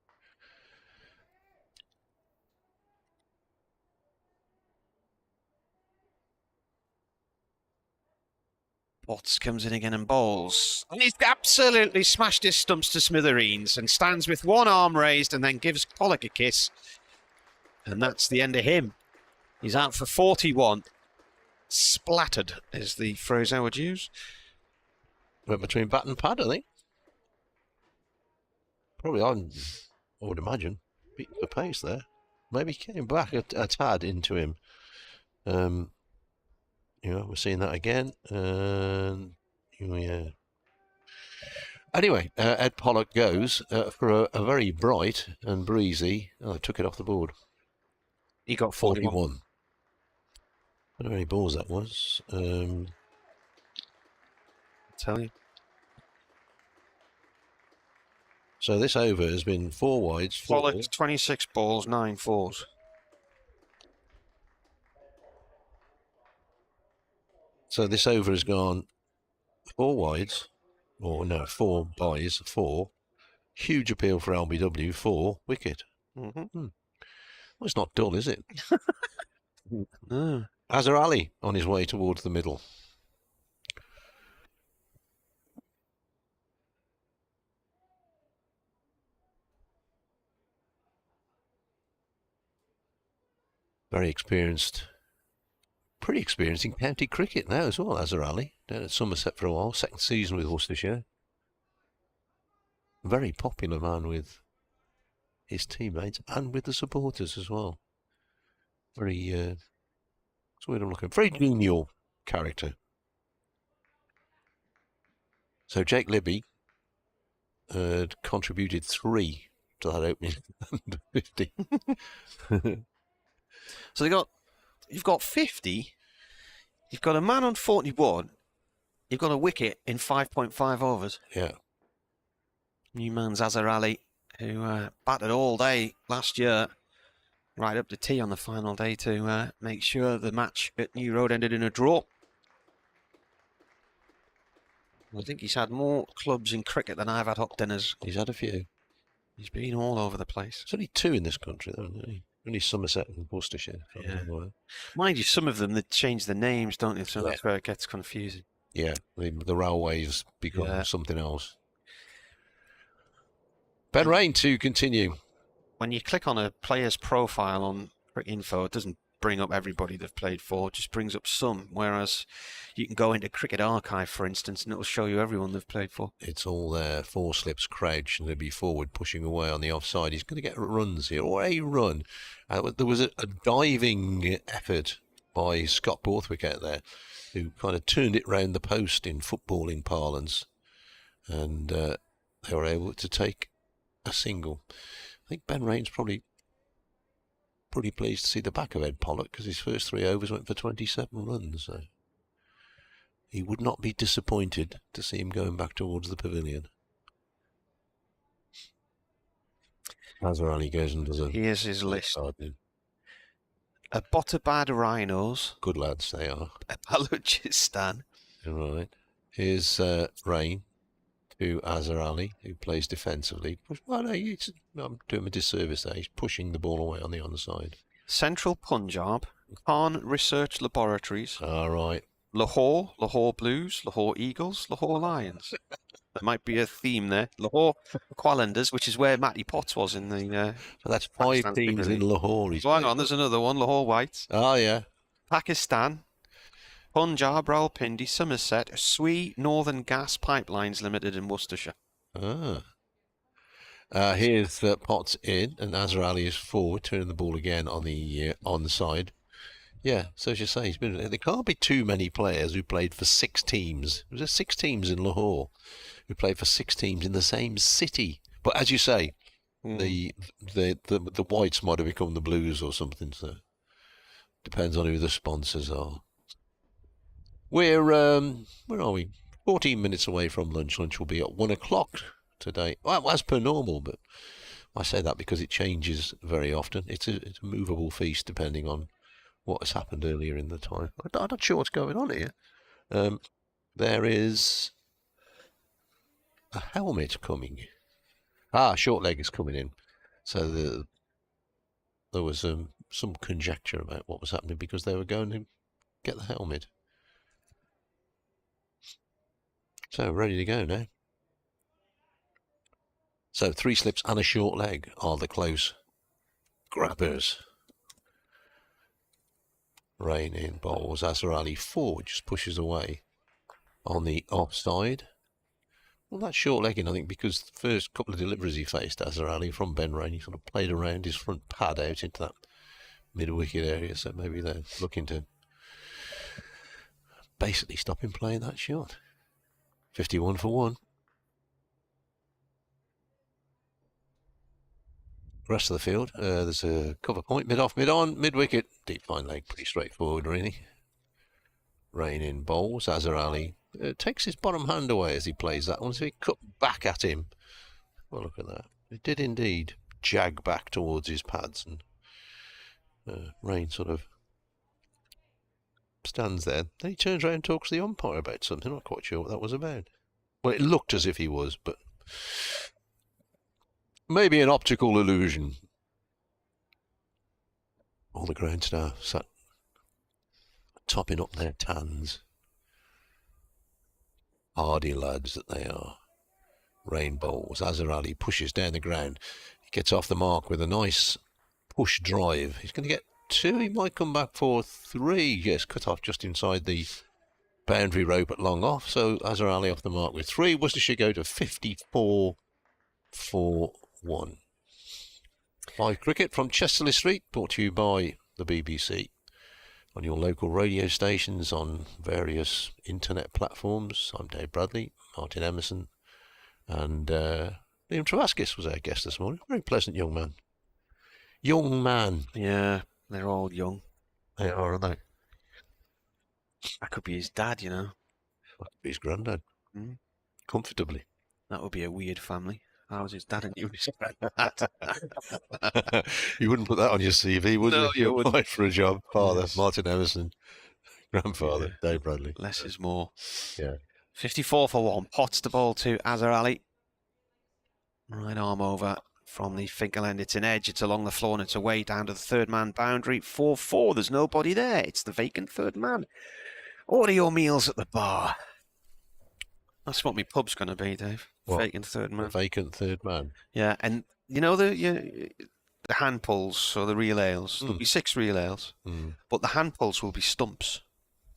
Potts comes in again and bowls. And he's absolutely smashed his stumps to smithereens and stands with one arm raised and then gives Pollock a kiss. And that's the end of him. He's out for 41. Splattered is the phrase I would use. Went between bat and pad, I think. Probably I would imagine. Beat the pace there. Maybe came back a tad into him. We're seeing that again. Yeah. Anyway, Ed Pollock goes for a very bright and breezy. Oh, I took it off the board. He got 41. I don't know how many balls that was. I'll tell you. So this over has been 4 wides. Pollock, 26 balls, 9 fours. So this over has gone 4 wides, or no, 4 byes, 4. Huge appeal for LBW, 4 wicket. Well, it's not dull, is it? No. Azhar Ali on his way towards the middle. Very experienced. Pretty experienced in county cricket now as well, Azhar Ali. Down at Somerset for a while, 2nd season with Worcestershire. Very popular man with his teammates and with the supporters as well. Very, that's what I'm looking for. Very genial character. So Jake Libby had contributed 3 to that opening under 50. So you've got 50, you've got a man on 41, you've got a wicket in 5.5 overs. Yeah. New man's Azhar Ali, who batted all day last year, right up to tea on the final day to make sure the match at New Road ended in a draw. I think he's had more clubs in cricket than I've had hot dinners. He's had a few. He's been all over the place. There's only 2 in this country, though, isn't he? Only Somerset and Worcestershire. Yeah. Mind you, some of them, they change the names, don't they? So that's where it gets confusing. Yeah, the railways become something else. Ben Rain to continue. When you click on a player's profile on Cricket Info, it doesn't bring up everybody they've played for, it just brings up some. Whereas you can go into Cricket Archive, for instance, and it'll show you everyone they've played for. It's all there. 4 slips, crouch, and they'll be forward, pushing away on the offside. He's going to get runs here, or a run. There was a diving effort by Scott Borthwick out there, who kind of turned it round the post in footballing parlance, and they were able to take a single. I think Ben Rain's probably pretty pleased to see the back of Ed Pollock, because his first 3 overs went for 27 runs. So he would not be disappointed to see him going back towards the pavilion. Azhar Ali goes and does a... Here's his list. Abbottabad Rhinos, Good lads, they are. Balochistan. Right. Here's Rain to Azhar Ali, who plays defensively. Well, no, I'm doing him a disservice there. He's pushing the ball away on the onside. Central Punjab, Khan Research Laboratories, All right. Lahore, Lahore Blues, Lahore Eagles, Lahore Lions. There might be a theme there. Lahore Qualanders, which is where Matty Potts was in the... So that's 5 Pakistan's teams in Lahore. Oh, hang on, there's another one, Lahore Whites. Oh, yeah. Pakistan, Punjab, Rawalpindi, Somerset, Swee Northern Gas Pipelines Limited in Worcestershire. Ah. Here's Potts in, and Azhar Ali is forward, turning the ball again on the side. Yeah, so as you say, there can't be too many players who played for 6 teams. There was 6 teams in Lahore who played for 6 teams in the same city. But as you say, the Whites might have become the Blues or something. So depends on who the sponsors are. We're where are we? 14 minutes away from lunch. Lunch will be at 1 o'clock today. Well, as per normal, but I say that because it changes very often. It's a movable feast depending on what has happened earlier in the time. I'm not sure what's going on here. There is a helmet coming. Short leg is coming in. So there was some conjecture about what was happening because they were going to get the helmet. So ready to go now. So 3 slips and a short leg are the close grabbers. Rain in bowls. Azhar Ali forward, just pushes away on the offside. Well, that's short legging, I think, because the first couple of deliveries he faced, Azhar Ali, from Ben Rain, he sort of played around his front pad out into that mid-wicket area, so maybe they're looking to basically stop him playing that shot. 51 for 1. Rest of the field, there's a cover point, mid-off, mid-on, mid-wicket. Deep fine leg, pretty straightforward, really. Rain in bowls. Azhar Ali takes his bottom hand away as he plays that one, so he cut back at him. Well, look at that. It did indeed jag back towards his pads, and Rain sort of stands there. Then he turns around and talks to the umpire about something. I'm not quite sure what that was about. Well, it looked as if he was, but maybe an optical illusion. All the ground staff sat topping up their tans. Hardy lads that they are. Rain bowls. Azhar Ali pushes down the ground. He gets off the mark with a nice push drive. He's going to get 2. He might come back for 3. Yes, cut off just inside the boundary rope at long off. So Azhar Ali off the mark with 3. Worcestershire go to 54 for 1. Live cricket from Chesterley Street, brought to you by the BBC. On your local radio stations, on various internet platforms. I'm Dave Bradley, Martin Emerson, and Liam Travaskis was our guest this morning. Very pleasant young man. Young man. Yeah, they're all young. They are, aren't they? That could be his dad, you know. His granddad. Mm. Comfortably. That would be a weird family. I was his dad and you was You wouldn't put that on your CV, would No, you? you wouldn't. Applied for a job. Father, Yes. Martin Emerson. Grandfather, Yeah. Dave Bradley. Less is more. Yeah. 54 for 1. Potts the ball to Azhar Ali. Right arm over from the finger end. It's an edge. It's along the floor and it's away down to the third man boundary. 4-4. There's nobody there. It's the vacant third man. Order your meals at the bar. That's what my pub's going to be, Dave. What? Vacant third The man. vacant third man. Yeah, and you know the hand pulls or the real ales. There'll be 6 real ales, but the hand pulls will be stumps.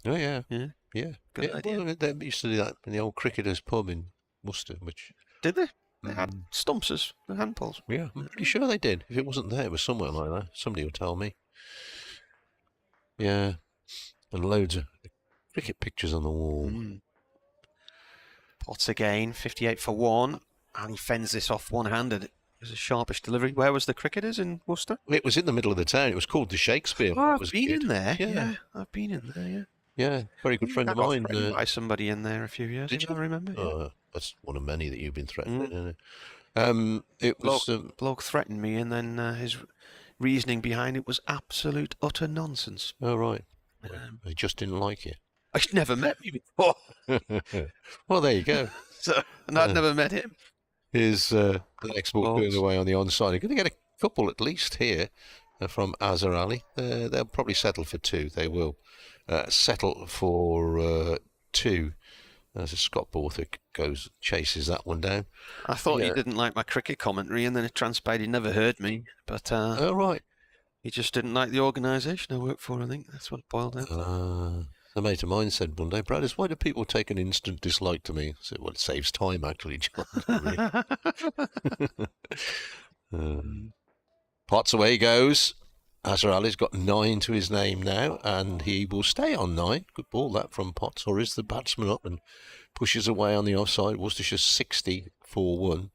Oh, yeah. Yeah. Yeah. Good idea. Well, they used to do that in the old cricketers' pub in Worcester, which... Did they? They had stumps as the hand pulls. Yeah, I'm pretty sure they did. If it wasn't there, it was somewhere like that. Somebody will tell me. Yeah. And loads of cricket pictures on the wall. Potts again, 58 for 1, and he fends this off one-handed. It was a sharpish delivery. Where was the cricketers in Worcester? It was in the middle of the town. It was called the Shakespeare. Oh, I've was a been kid. in there. Yeah. Yeah, I've been in there, yeah. Yeah, very good friend of I got mine. threatened by somebody in there a few years Did ago, you? I remember. Yeah. That's one of many that you've been threatened. It was Bloke threatened me, and then reasoning behind it was absolute utter nonsense. Oh, right. They just didn't like you. I'd never met me before, Well, there you go. and I'd never met him. Here's the next ball turned away on the onside. You're going to get a couple at least here from Azhar Ali. They'll probably settle for 2. They will settle for 2. As Scott Borthwick chases that one down. I thought he didn't like my cricket commentary, and then it transpired he never heard me. But oh, right. He just didn't like the organisation I work for, I think. That's what it boiled down to. A mate of mine said one day, Bradders, why do people take an instant dislike to me? I said, well, it saves time, actually, John. Potts away he goes. Azhar Ali's got 9 to his name now, and he will stay on 9. Good ball that from Potts, or is the batsman up and pushes away on the offside. Worcestershire 60 4-1.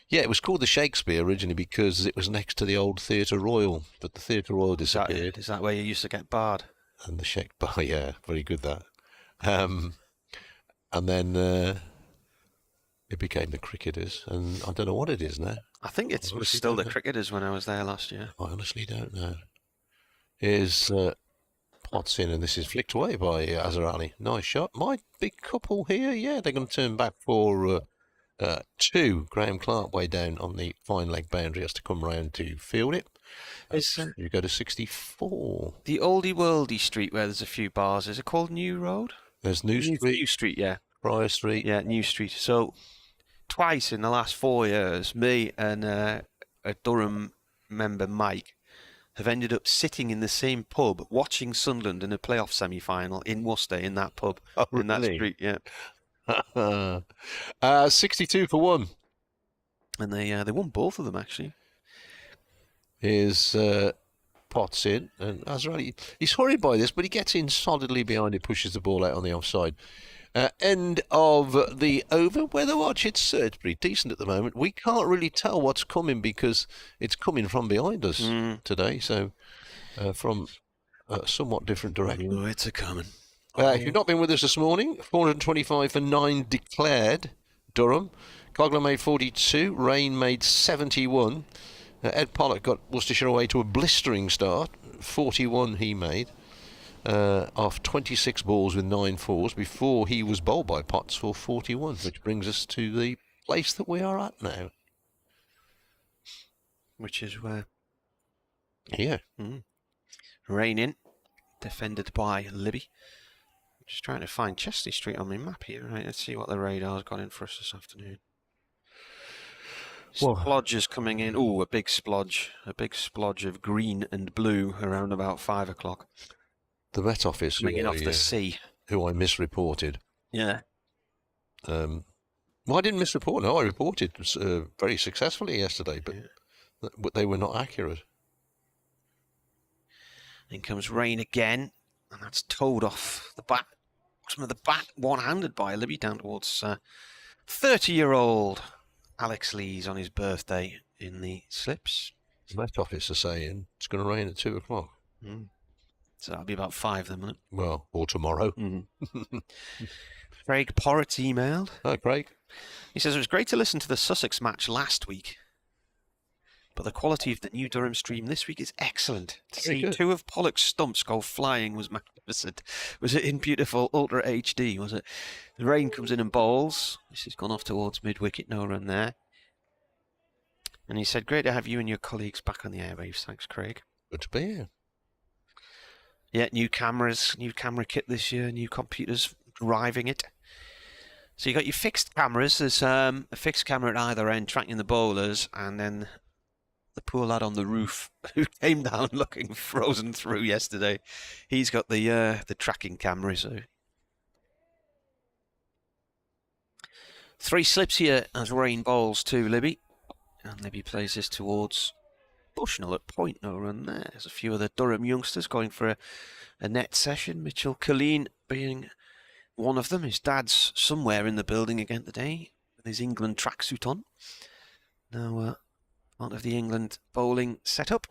Yeah, it was called the Shakespeare originally because it was next to the old Theatre Royal, but the Theatre Royal disappeared. Is that where you used to get barred? And the Shakespeare, yeah, very good that. And then it became the Cricketers, and I don't know what it is now. I think it was still the Cricketers when I was there last year. I honestly don't know. Here's Potts in, and this is flicked away by Azhar Ali. Nice shot. My big couple here, yeah, they're going to turn back for 2. Graham Clark way down on the fine leg boundary has to come round to field it. You go to 64. The oldie worldy street where there's a few bars, is it called New Road? There's New Street. New Street, yeah. Prior Street. Yeah, New Street. So twice in the last 4 years, me and a Durham member, Mike, have ended up sitting in the same pub watching Sunderland in a playoff semi-final in Worcester in that pub, in that street, yeah. 62 for 1. And they won both of them, actually. Here's Potts in, and Azhar Ali, he's hurried by this, but he gets in solidly behind it, pushes the ball out on the offside. End of the over. Weather watch, it's pretty decent at the moment. We can't really tell what's coming because it's coming from behind us today, so from a somewhat different direction. Oh, it's a coming. If you've not been with us this morning, 425 for 9 declared, Durham. Cogler made 42, Rain made 71. Ed Pollock got Worcestershire away to a blistering start, 41 he made. Off 26 balls with 9 fours before he was bowled by Potts for 41, which brings us to the place that we are at now. Which is where? Here. Rain in, defended by Libby. Just trying to find Chesley Street on my map here. Right, let's see what the radar's got in for us this afternoon. Splodges coming in. Oh, a big splodge. A big splodge of green and blue around about 5 o'clock. The Met Office, coming in off the sea. Who I misreported. Yeah. Well, I didn't misreport. No, I reported very successfully yesterday, but they were not accurate. In comes Rain again, and that's towed off the bat. Some of the bat one-handed by Libby down towards 30-year-old Alex Lees on his birthday in the slips. The Met Office are saying it's going to rain at 2 o'clock. So that'll be about 5 then, won't it? Well, or tomorrow. Craig Porritt emailed. Hi, Craig. He says, it was great to listen to the Sussex match last week, but the quality of the new Durham stream this week is excellent. To see 2 of Pollock's stumps go flying was magnificent. Was it in beautiful Ultra HD, was it? The Rain comes in and bowls. This has gone off towards mid-wicket, no run there. And he said, great to have you and your colleagues back on the airwaves. Thanks, Craig. Good to be here. Yeah, new cameras, new camera kit this year, new computers driving it. So you got your fixed cameras. There's a fixed camera at either end tracking the bowlers, and then the poor lad on the roof who came down looking frozen through yesterday. He's got the tracking camera. So 3 slips here as Rain bowls to Libby, and Libby plays this towards Bushnell at point, no run there. There's a few of the Durham youngsters going for a net session. Mitchell Colleen being one of them. His dad's somewhere in the building again today with his England tracksuit on. Now part of the England bowling setup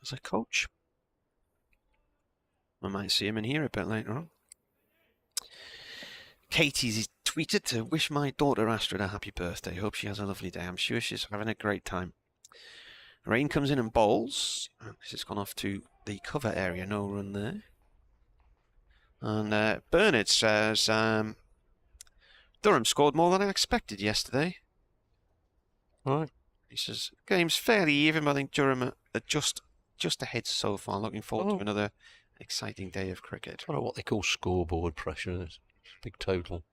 as a coach. I might see him in here a bit later on. Katie's tweeted to wish my daughter Astrid a happy birthday. Hope she has a lovely day. I'm sure she's having a great time. Rain comes in and bowls. This has gone off to the cover area. No run there. And Bernard says Durham scored more than I expected yesterday. Right. He says game's fairly even, but I think Durham are just ahead so far. Looking forward to another exciting day of cricket. I don't know what they call scoreboard pressure. It's a big total.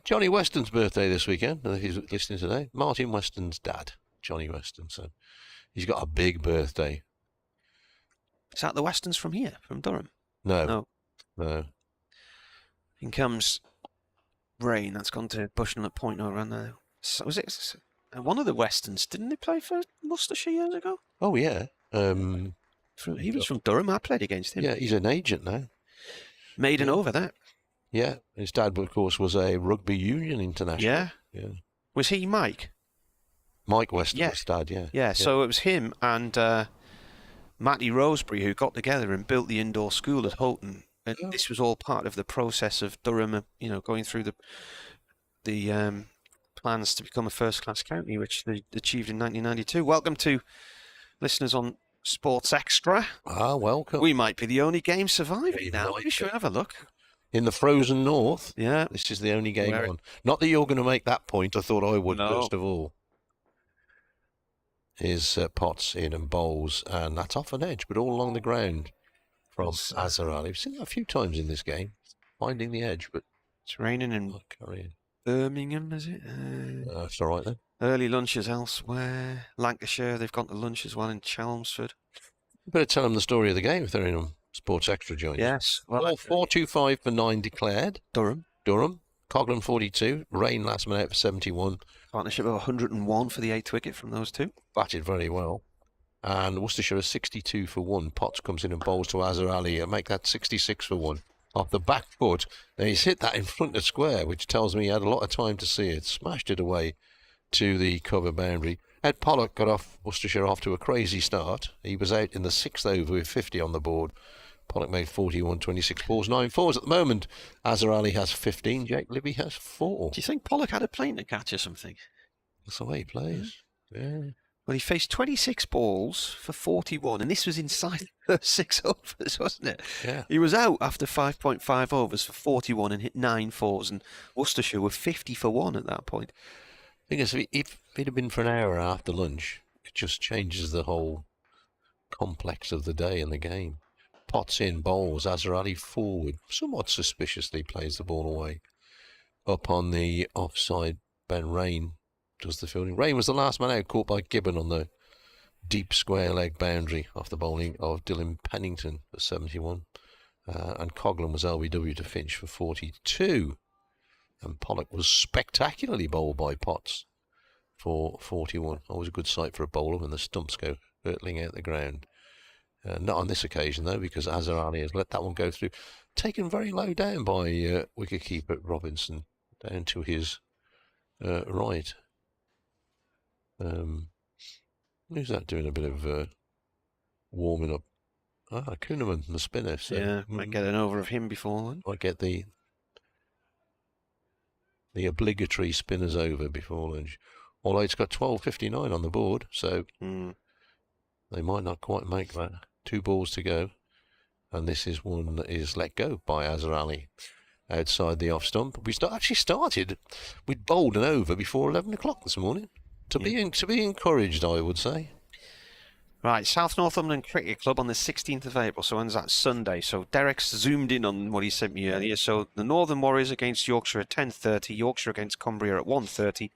Johnny Weston's birthday this weekend. I think he's listening today. Martin Weston's dad, Johnny Weston. So he's got a big birthday. Is that the Westons from here, from Durham? No. In comes Rain. That's gone to Bushnell at point over on there. So was it one of the Westons? Didn't they play for Worcestershire years ago? Oh yeah. He was from Durham. I played against him. Yeah, he's an agent now. Maiden over that. Yeah, his dad, of course, was a rugby union international. Yeah. Was he Mike? Mike Weston's dad, yeah. Yeah, so it was him and Matty Rosebery who got together and built the indoor school at Houghton. And this was all part of the process of Durham, going through the plans to become a first-class county, which they achieved in 1992. Welcome to listeners on Sports Extra. Welcome. We might be the only game surviving now. We should have a look. In the frozen north, yeah, this is the only game on. Not that you're going to make that point. I thought I would first of all. Is Potts in and bowls, and that's off an edge, but all along the ground from Azhar Ali. We've seen that a few times in this game, finding the edge, but it's raining in Birmingham, is it? That's all right then. Early lunches elsewhere. Lancashire, they've gone to lunch as well in Chelmsford. You better tell them the story of the game if they're in on Sports Extra joining. Yes. Well, 4-2-5 for 9 declared. Durham. Coghlan 42. Rain last man out for 71. Partnership of 101 for the 8th wicket from those two. Batted very well. And Worcestershire is 62 for 1. Potts comes in and bowls to Azhar Ali and make that 66 for 1. Off the back foot. Now he's hit that in front of square, which tells me he had a lot of time to see it. Smashed it away to the cover boundary. Ed Pollock got off Worcestershire off to a crazy start. He was out in the 6th over with 50 on the board. Pollock made 41, 26 balls, 9 fours. At the moment, Azhar Ali has 15. Jake Libby has 4. Do you think Pollock had a plane to catch or something? That's the way he plays. Yeah. Well, he faced 26 balls for 41, and this was inside the 6 overs, wasn't it? Yeah. He was out after 5.5 overs for 41 and hit 9 fours, and Worcestershire were 50 for 1 at that point. Thing is, if it had been for an hour after lunch, it just changes the whole complex of the day and the game. Potts in, bowls, Azhar Ali forward, somewhat suspiciously plays the ball away. Up on the offside, Ben Rain does the fielding. Rain was the last man out, caught by Gibbon on the deep square leg boundary off the bowling of Dylan Pennington for 71. And Coghlan was LBW to Finch for 42. And Pollock was spectacularly bowled by Potts for 41. Always a good sight for a bowler when the stumps go hurtling out the ground. Not on this occasion, though, because Azhar Ali has let that one go through. Taken very low down by wicketkeeper Robinson, down to his right. Who's that doing a bit of warming up? Kuhneman, the spinner. So, yeah, might get an over of him before then. Might get the obligatory spinners over before lunch. Although it's got 12.59 on the board, so they might not quite make that. 2 balls to go, and this is one that is let go by Azhar Ali outside the off stump. We actually started. We'd bowled an over before 11 o'clock this morning. To be encouraged, I would say. Right, South Northumberland Cricket Club on the 16th of April. So when's that? Sunday. So Derek's zoomed in on what he sent me earlier. So the Northern Warriors against Yorkshire at 10:30, Yorkshire against Cumbria at 1:30,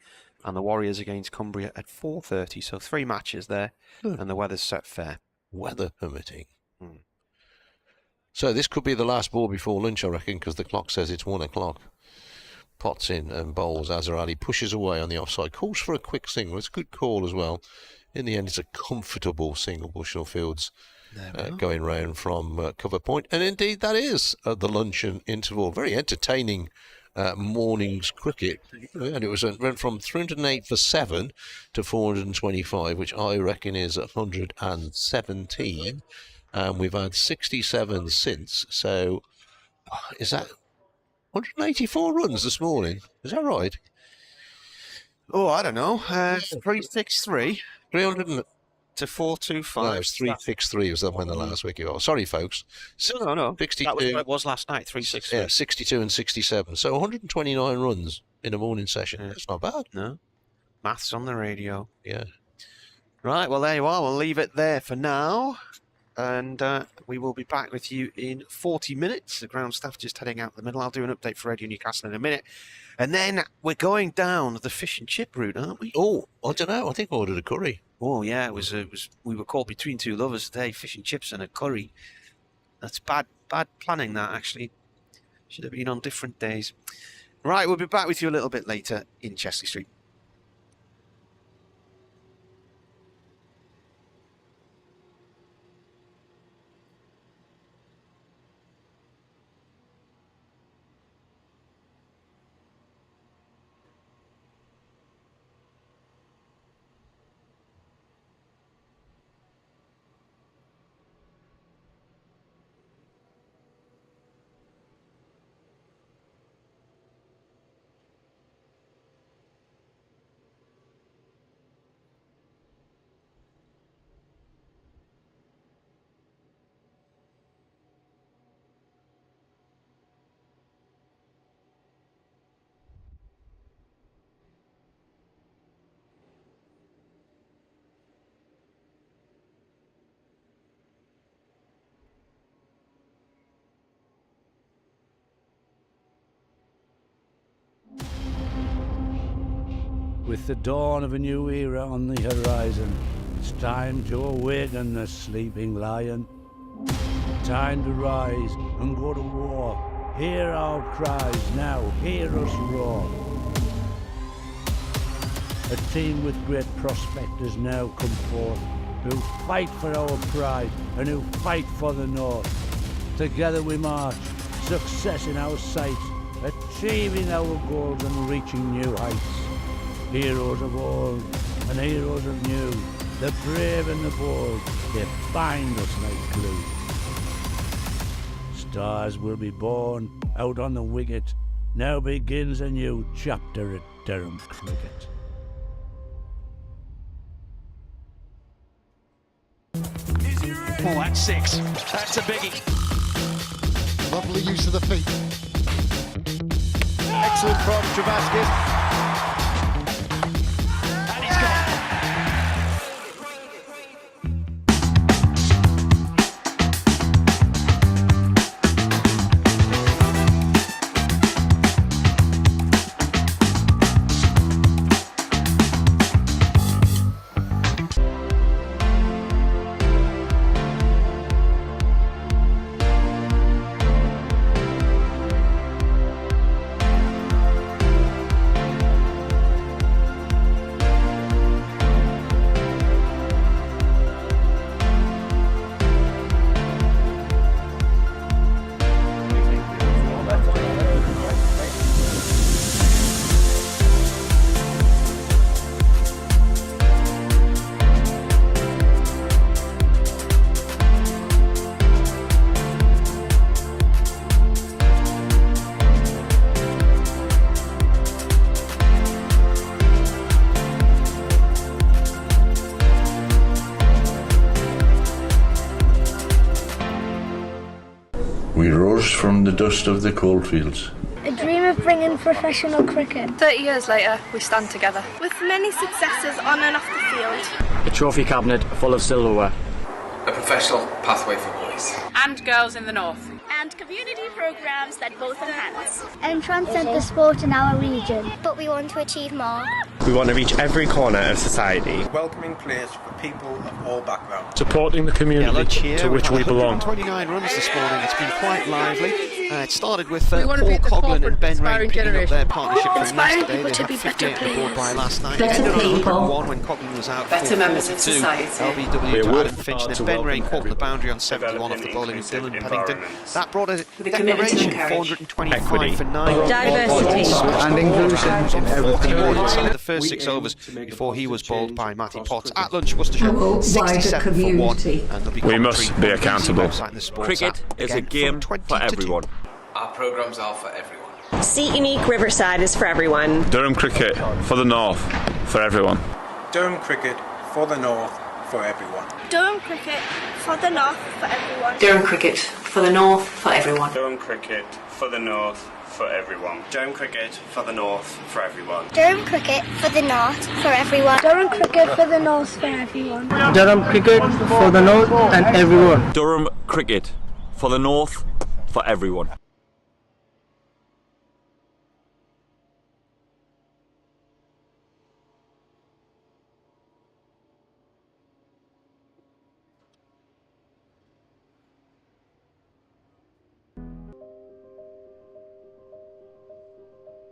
and the Warriors against Cumbria at 4:30. So 3 matches there, and the weather's set fair. Weather permitting. So this could be the last ball before lunch, I reckon, because the clock says it's 1 o'clock. Potts in and bowls. Azhar Ali pushes away on the offside. Calls for a quick single. It's a good call as well. In the end, it's a comfortable single. Bushnell Fields going round from cover point. And indeed, that is the luncheon interval. Very entertaining morning's cricket. And it went from 308 for 7 to 425, which I reckon is 117. And we've had 67 since. So is that 184 runs this morning? Is that right? Oh, I don't know. 363. 300 and... to 4-2-5. No, it was 3-6-3 was when the last wicket was. Sorry, folks. No. 62. That was what it was last night, 3-6. Yeah, 62 and 67. So 129 runs in a morning session. That's not bad. No. Maths on the radio. Yeah. Right, well, there you are. We'll leave it there for now. And we will be back with you in 40 minutes. The ground staff just heading out the middle. I'll do an update for Radio Newcastle in a minute. And then we're going down the fish and chip route, aren't we? Oh, I don't know. I think I ordered a curry. Oh, yeah. It was. We were caught between two lovers today, fish and chips and a curry. That's bad planning, that, actually. Should have been on different days. Right, we'll be back with you a little bit later in Chesley Street. With the dawn of a new era on the horizon, it's time to awaken the sleeping lion. Time to rise and go to war. Hear our cries now, hear us roar. A team with great prospectors now come forth, who fight for our pride and who fight for the North. Together we march, success in our sights, achieving our goals and reaching new heights. Heroes of old and heroes of new, the brave and the bold, they bind us like glue. Stars will be born out on the wicket. Now begins a new chapter at Durham Cricket. Oh, that's 6. That's a biggie. Lovely use of the feet. Excellent from Travaskis. And he's gone. We rose from the dust of the coalfields. A dream of bringing professional cricket. 30 years later, we stand together. With many successes on and off the field. A trophy cabinet full of silverware. A professional pathway for boys. And girls in the north. And community programmes that both enhance. And transcend the sport in our region. But we want to achieve more. We want to reach every corner of society. Welcoming players for people of all backgrounds. Supporting the community to which we belong. 29 runs this morning. It's been quite lively. It started with Paul Coughlin and Ben Rain picking up their partnership from yesterday. They had 58 on the board by last night. It ended on 101 when Coughlin was out. Better members of society. LBW to Adam Finch, and then Ben Rain caught the boundary on 71 off the bowling of Dylan Pennington. That brought a declaration, 425 for 9. Diversity. And inclusion in everything. The first 6 overs before he was bowled by Matty Potts. At lunch, Worcestershire 67 for 1. And We must be accountable. Cricket is a game for everyone. Our programmes are for everyone. Seat Unique Riverside is for everyone. Durham Cricket for the North, for everyone. Durham Cricket for the North, for everyone. Durham Cricket for the North for everyone. Durham Cricket for the North for everyone. Durham Cricket for the North for everyone. Durham Cricket for the North for everyone. Durham Cricket for the North for everyone. Durham Cricket for the North for everyone. Durham Cricket for the North and everyone. Durham Cricket for the North for everyone.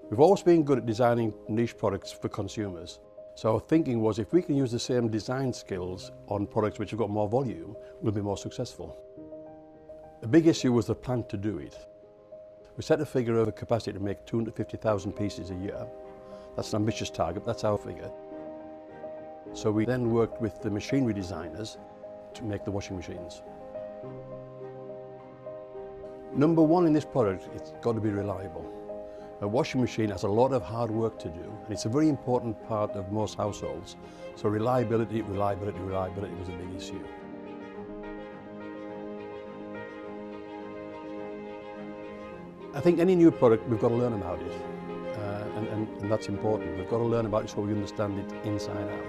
We've always been good at designing niche products for consumers. So our thinking was if we can use the same design skills on products which have got more volume, we'll be more successful. The big issue was the plan to do it. We set a figure of a capacity to make 250,000 pieces a year. That's an ambitious target, that's our figure. So we then worked with the machinery designers to make the washing machines. Number one in this product, it's got to be reliable. A washing machine has a lot of hard work to do, and it's a very important part of most households. So reliability was a big issue. I think any new product, we've got to learn about it, and that's important. We've got to learn about it so we understand it inside out.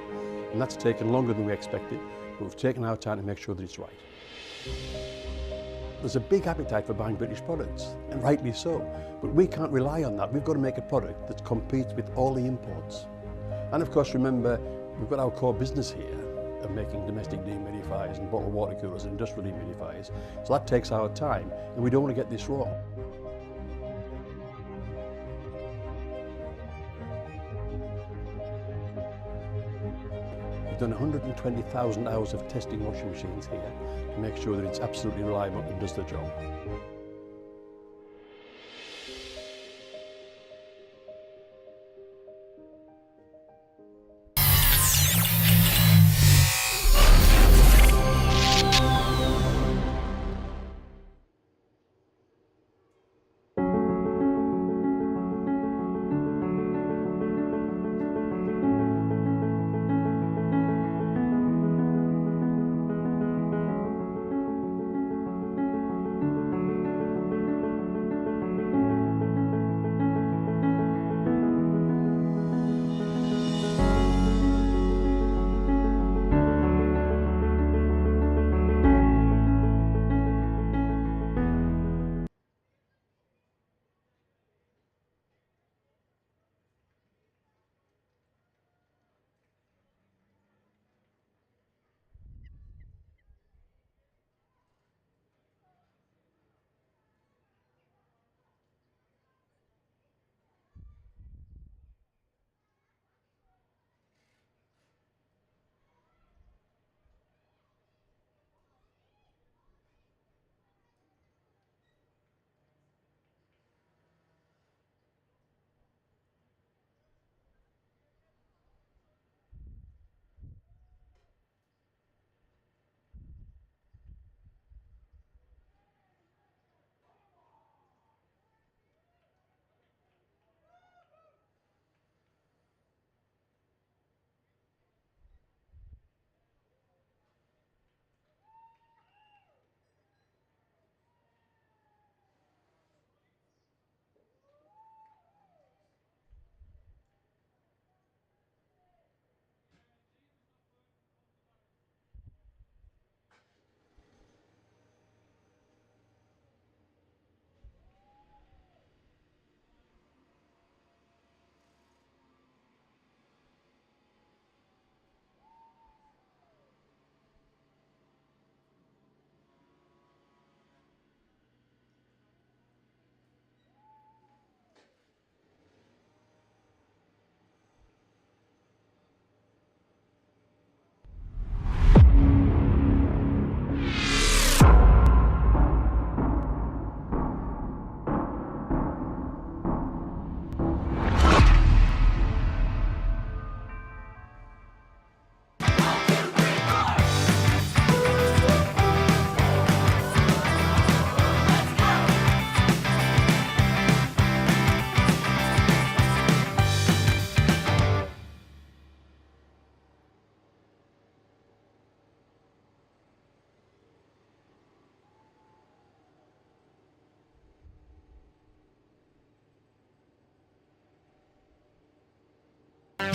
And that's taken longer than we expected, but we've taken our time to make sure that it's right. There's a big appetite for buying British products, and rightly so. But we can't rely on that. We've got to make a product that competes with all the imports. And of course, remember, we've got our core business here of making domestic dehumidifiers and bottled water coolers and industrial dehumidifiers. So that takes our time, and we don't want to get this wrong. We've done 120,000 hours of testing washing machines here to make sure that it's absolutely reliable and does the job.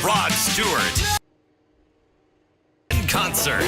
Rod Stewart. In concert.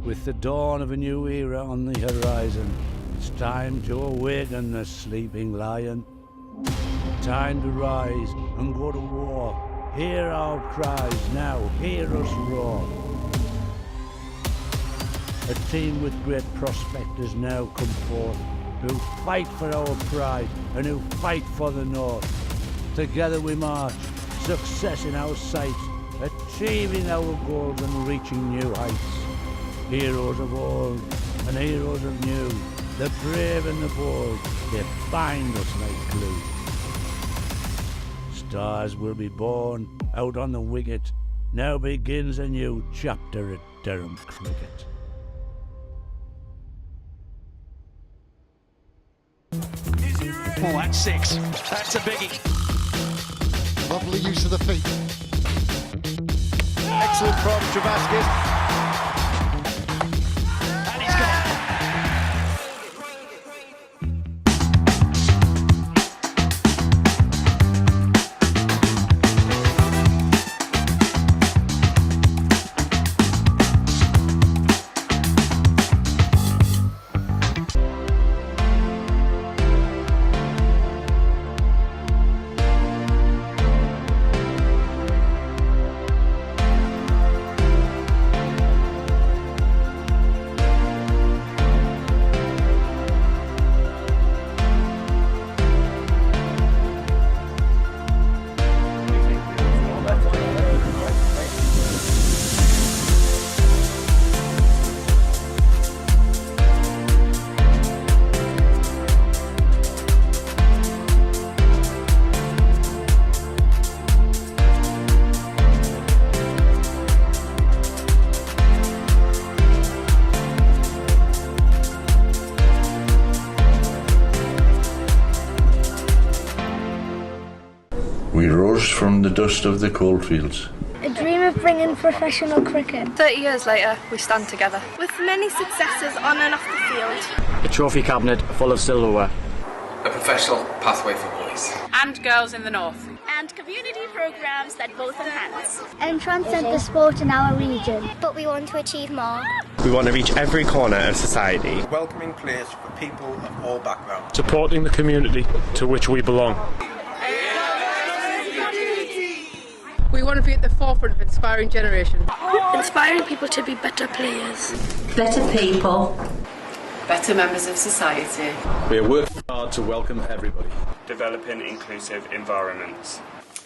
With the dawn of a new era on the horizon, it's time to awaken the sleeping lion. Time to rise and go to war. Hear our cries now, hear us roar. A team with great prospect has now come forth, who fight for our pride and who fight for the North. Together we march, success in our sights, achieving our goals and reaching new heights. Heroes of old and heroes of new, the brave and the bold, they bind us like glue. Stars will be born out on the wicket. Now begins a new chapter at Durham Cricket. Oh, that's 6. That's a biggie. Lovely use of the feet. Excellent from Geographic. We rose from the dust of the coalfields. A dream of bringing professional cricket. 30 years later, we stand together. With many successes on and off the field. A trophy cabinet full of silverware. A professional pathway for boys. And girls in the north. And community programmes that both enhance and transcend the sport in our region. But we want to achieve more. We want to reach every corner of society. A welcoming place for people of all backgrounds. Supporting the community to which we belong. We want to be at the forefront of inspiring generation. Inspiring people to be better players. Better people. Better members of society. We are working hard to welcome everybody. Developing inclusive environments.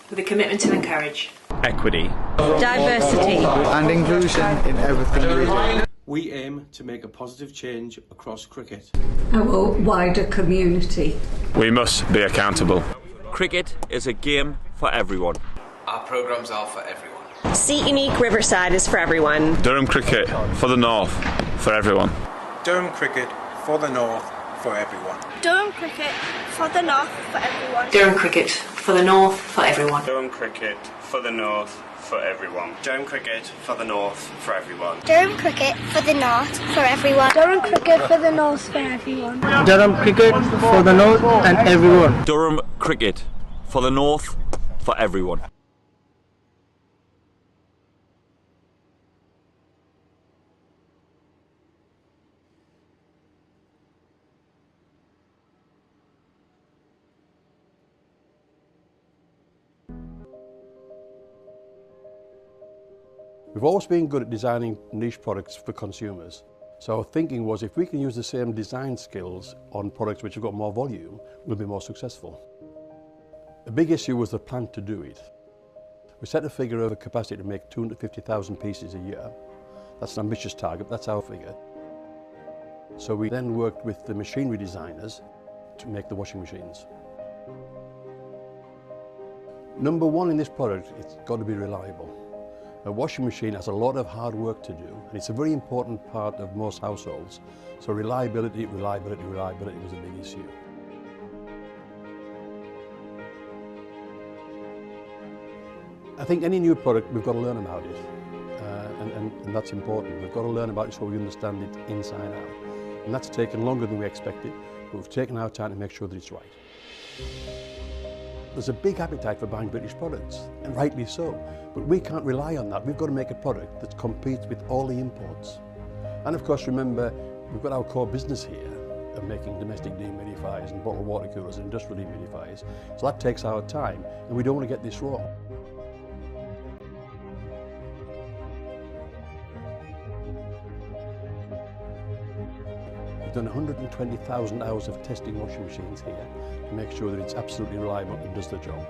With a commitment to encourage Equity. diversity And inclusion in everything we do. We aim to make a positive change across cricket. our wider community. We must be accountable. Cricket is a game for everyone. Our programmes are for everyone. Seat Unique Riverside is for everyone. Durham Cricket for the North, for everyone. Durham Cricket for the North, for everyone. Durham Cricket for the North for everyone. Durham Cricket for the North, for everyone. Durham Cricket for the North, for everyone. Durham Cricket for the North, for everyone. Durham Cricket for the North for everyone. Durham Cricket for the North for everyone. Durham Cricket for the North and everyone. Durham Cricket for the North, for everyone. We've always been good at designing niche products for consumers. So our thinking was if we can use the same design skills on products which have got more volume, we'll be more successful. The big issue was the plan to do it. We set a figure of a capacity to make 250,000 pieces a year. That's an ambitious target, that's our figure. So we then worked with the machinery designers to make the washing machines. Number one in this product, it's got to be reliable. A washing machine has a lot of hard work to do, and it's a very important part of most households. So reliability was a big issue. I think any new product, we've got to learn about it, and that's important. We've got to learn about it so we understand it inside out. And that's taken longer than we expected, but we've taken our time to make sure that it's right. There's a big appetite for buying British products, and rightly so. But we can't rely on that. We've got to make a product that competes with all the imports. And of course, remember, we've got our core business here of making domestic dehumidifiers and bottled water coolers and industrial dehumidifiers. So that takes our time, and we don't want to get this wrong. We've done 120,000 hours of testing washing machines here to make sure that it's absolutely reliable and does the job.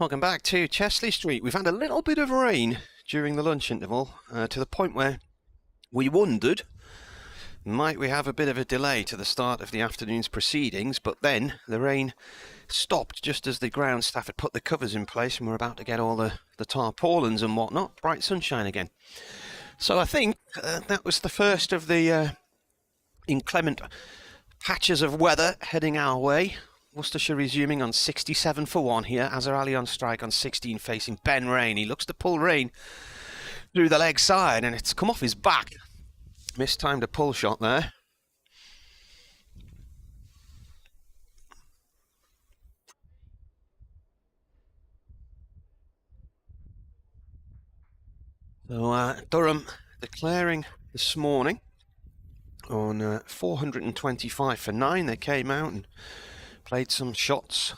Welcome back to Chesley Street. We've had a little bit of rain during the lunch interval, to the point where we wondered, might we have a bit of a delay to the start of the afternoon's proceedings, but then the rain stopped just as the ground staff had put the covers in place and we're about to get all the tarpaulins and whatnot. Bright sunshine again. So I think that was the first of the inclement patches of weather heading our way. Worcestershire resuming on 67 for 1 here. Azhar Ali on strike on 16 facing Ben Rain. He looks to pull Rain through the leg side and it's come off his back. Mistimed a pull shot there. So Durham declaring this morning on 425 for 9. They came out and played some shots.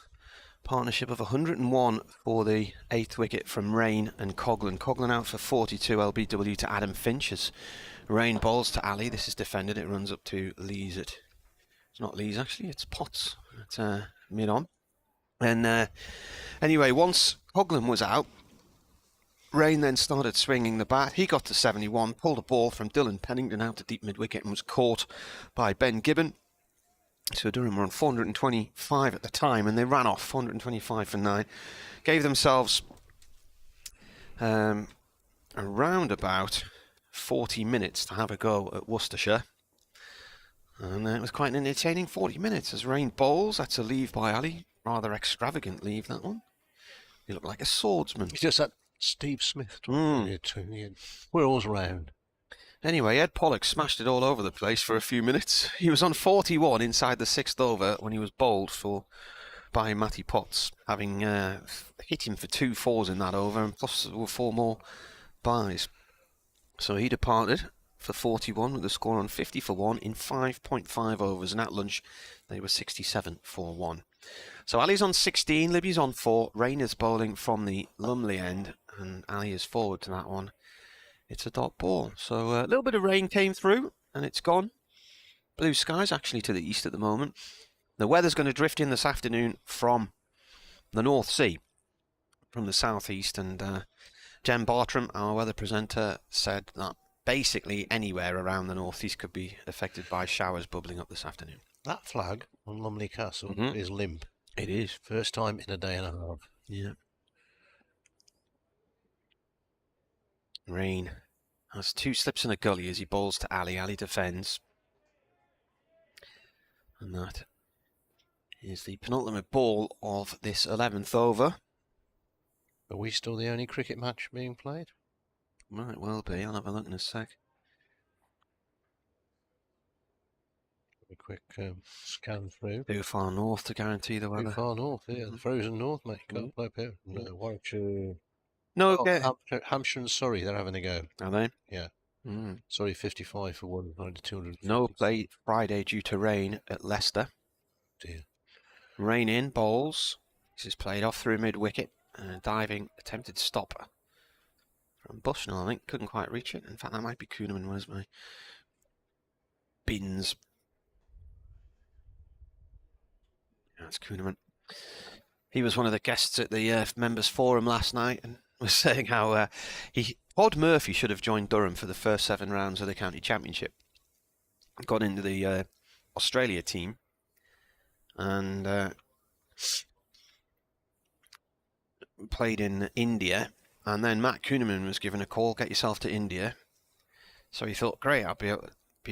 Partnership of 101 for the 8th wicket from Rain and Coghlan. Coghlan out for 42 LBW to Adam Finch as Rain bowls to Ali. This is defended. It runs up to Lees. It's not Lees actually, it's Potts at mid-on. And anyway, once Coghlan was out, Rain then started swinging the bat. He got to 71, pulled a ball from Dylan Pennington out to deep mid-wicket and was caught by Ben Gibbon. So Durham were on 425 at the time and they ran off 425 for 9. Gave themselves around about 40 minutes to have a go at Worcestershire. And it was quite an entertaining 40 minutes as Rain bowls. That's a leave by Ali. Rather extravagant leave, that one. He looked like a swordsman. It's just that Steve Smith. We're always round. Anyway, Ed Pollock smashed it all over the place for a few minutes. He was on 41 inside the 6th over when he was bowled by Matty Potts, having hit him for 2 fours in that over, and plus there were 4 more byes. So he departed for 41 with a score on 50 for 1 in 5.5 overs, and at lunch they were 67 for 1. So Ali's on 16, Libby's on 4, Rain is bowling from the Lumley end, and Ali is forward to that one. It's a dot ball. So a little bit of rain came through and it's gone. Blue skies actually to the east at the moment. The weather's going to drift in this afternoon from the North Sea, from the southeast, and Jen Bartram, our weather presenter, said that basically anywhere around the northeast could be affected by showers bubbling up this afternoon. That flag on Lumley Castle is limp. It is. First time in a day and a half. Yeah. Rain has 2 slips in a gully as he bowls to Ali. Ali defends. And that is the penultimate ball of this 11th over. Are we still the only cricket match being played? Might well be. I'll have a look in a sec. A quick scan through. Too far north to guarantee the weather. Too far north, yeah. The frozen north, mate. Can't play up here. No, Warwickshire. No, Hampshire and Surrey, they're having a go. Are they? Yeah. Surrey 55 for 1, 200. No play Friday due to rain at Leicester. Dear. Rain in, bowls. This is played off through mid-wicket. Diving, attempted stop from Bushnell, I think. Couldn't quite reach it. In fact, that might be Kuhneman. Where's my bins? That's Kuhneman. He was one of the guests at the members forum last night and was saying how Todd Murphy should have joined Durham for the first 7 rounds of the county championship. Got into the Australia team and played in India, and then Matt Kuhneman was given a call, get yourself to India. So he thought, great, I'll be a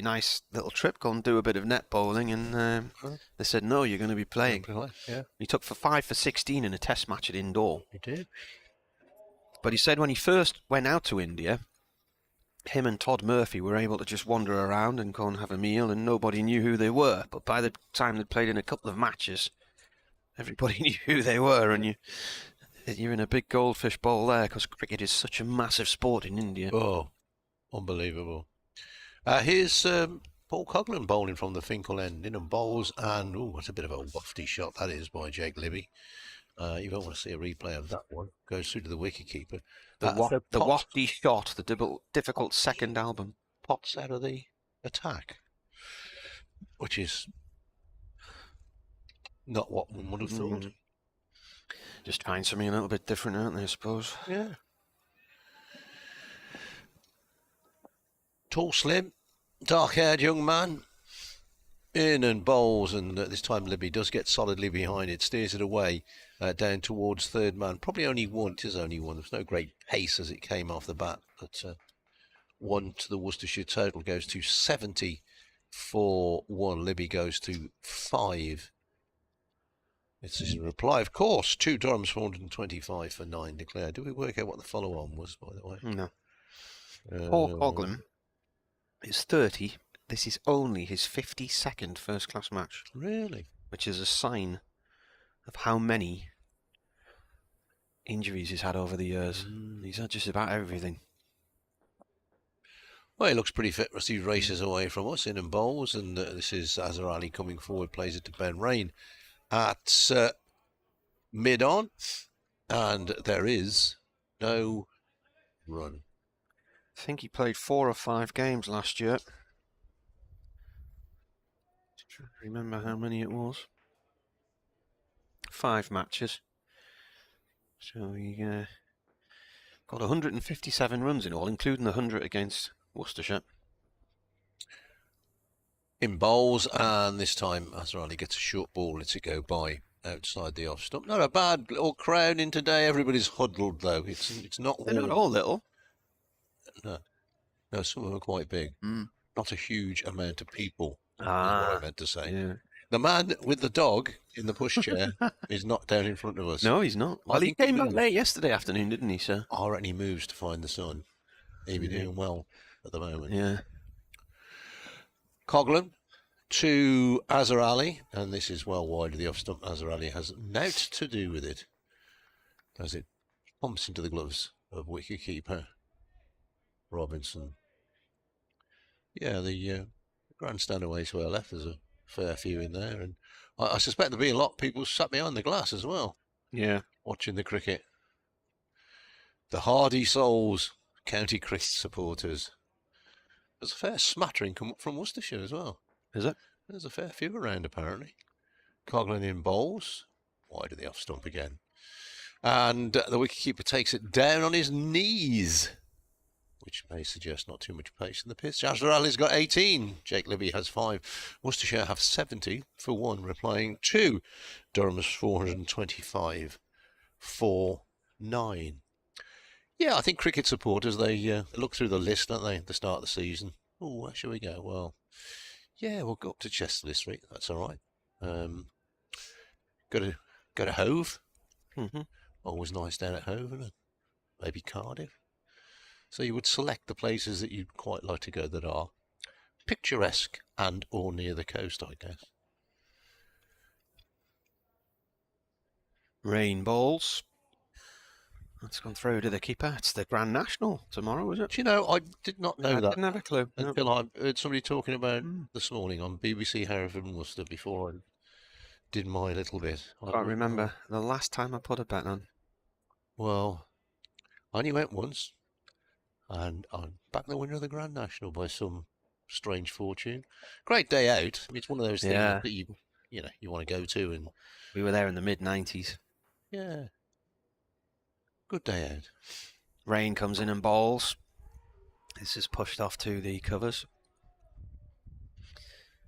nice little trip, go and do a bit of net bowling, and they said, no, you're going to be playing. Yeah. He took for 5 for 16 in a test match at Indore. He did. But he said when he first went out to India, him and Todd Murphy were able to just wander around and go and have a meal, and nobody knew who they were. But by the time they'd played in a couple of matches, everybody knew who they were, and you're in a big goldfish bowl there, because cricket is such a massive sport in India. Oh, unbelievable. Here's Paul Coghlan bowling from the Finkel end, in and bowls, and that's a bit of a wafty shot that is by Jake Libby. You don't want to see a replay of that one. Goes through to the wicketkeeper. The wafty shot, the difficult second album. Potts out of the attack, which is not what one would have thought. Just find something a little bit different, aren't they, I suppose? Yeah. Tall, slim, dark-haired young man. In and bowls, and this time Libby does get solidly behind it, steers it away down towards third man. Probably only one, it is only one. There's no great pace as it came off the bat, but one to the Worcestershire total goes to 70 for one. Libby goes to 5. It's a reply, of course, to Durham's 425 for 9 declared. Did we work out what the follow-on was, by the way? No. Paul Coughlin is 30. This is only his 52nd first-class match. Really? Which is a sign of how many injuries he's had over the years. He's had just about everything. Well, he looks pretty fit as he races away from us, in and bowls, and this is Azhar Ali coming forward, plays it to Ben Rain at mid-on, and there is no run. I think he played 4 or 5 games last year. Remember how many it was? 5 matches. So he got 157 runs in all, including the 100 against Worcestershire. In bowls, and this time Azhar Ali gets a short ball, lets it go by outside the off stump. Not a bad little crowd in today. Everybody's huddled though. It's not. They're not all little. No, some of them are quite big. Not a huge amount of people. Is what I meant to say. Yeah. The man with the dog in the pushchair is not down in front of us. No, he's not. Well, he came back late yesterday afternoon, didn't he, sir? I reckon he moves to find the sun. He'd be doing well at the moment. Yeah. Coughlin to Azhar Ali, and this is well wide of the off stump. Azhar Ali has naught to do with it as it pumps into the gloves of wicketkeeper Robinson. Yeah, the grandstand away to our left, there's a fair few in there, and I suspect there'll be a lot of people sat behind the glass as well. Yeah. Watching the cricket. The hardy souls, county cricket supporters. There's a fair smattering come up from Worcestershire as well. Is it? There's a fair few around apparently. Coughlin in bowls, wide of the off stump again. And the wicketkeeper takes it down on his knees, which may suggest not too much pace in the pitch. Azhar Ali's got 18. Jake Libby has 5. Worcestershire have 70 for 1, replying to Durham's 425 for 9. Yeah, I think cricket supporters, they look through the list, don't they, at the start of the season. Oh, where shall we go? Well, yeah, we'll go up to Chester this week. That's all right. Go to Hove. Always nice down at Hove, isn't it? Maybe Cardiff. So you would select the places that you'd quite like to go that are picturesque and or near the coast, I guess. Rain bowls. That's gone through to the keeper. It's the Grand National tomorrow, is it? Do you know, I did not know that. I didn't have a clue. Until I heard somebody talking about this morning on BBC Hereford and Worcester before I did my little bit. I can't remember the last time I put a bet on. Well, I only went once. And I'm back the winner of the Grand National by some strange fortune. Great day out. I mean, it's one of those things that you want to go to, and we were there in the mid-90s. Yeah, good day out. Rain comes in and bowls. This is pushed off to the covers.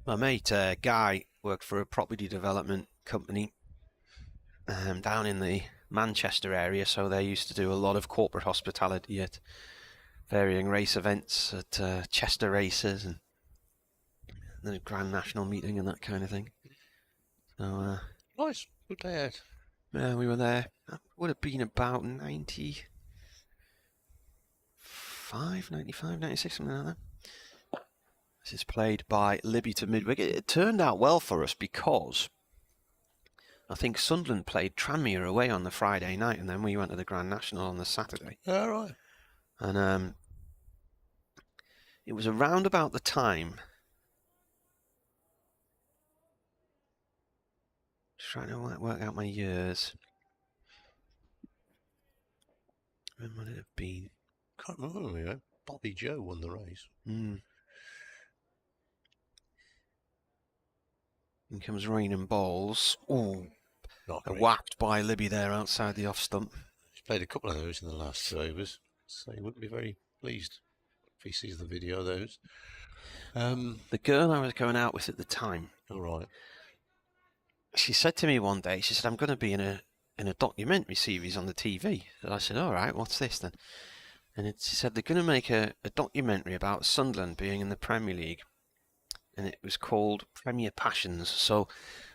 My mate Guy worked for a property development company down in the Manchester area, so they used to do a lot of corporate hospitality at varying race events, at Chester races and the Grand National meeting and that kind of thing. So nice, good day out. Yeah, we were there. That would have been about 95, 96, something like that. This is played by Libby to mid-wicket. It turned out well for us because I think Sunderland played Tranmere away on the Friday night, and then we went to the Grand National on the Saturday. All right. And it was around about the time, just trying to work out my years. When would it have been? Can't remember, you know. Bobby Joe won the race. In comes Rain and bowls. Oh, Not great. Whacked by Libby there outside the off stump. He's played a couple of those in the last 2 overs, so he wouldn't be very pleased if he sees the video of those. The girl I was going out with at the time, all right, she said to me one day, she said, I'm going to be in a documentary series on the TV. And I said, all right, what's this then? And she said, they're going to make a documentary about Sunderland being in the Premier League. And it was called Premier Passions. So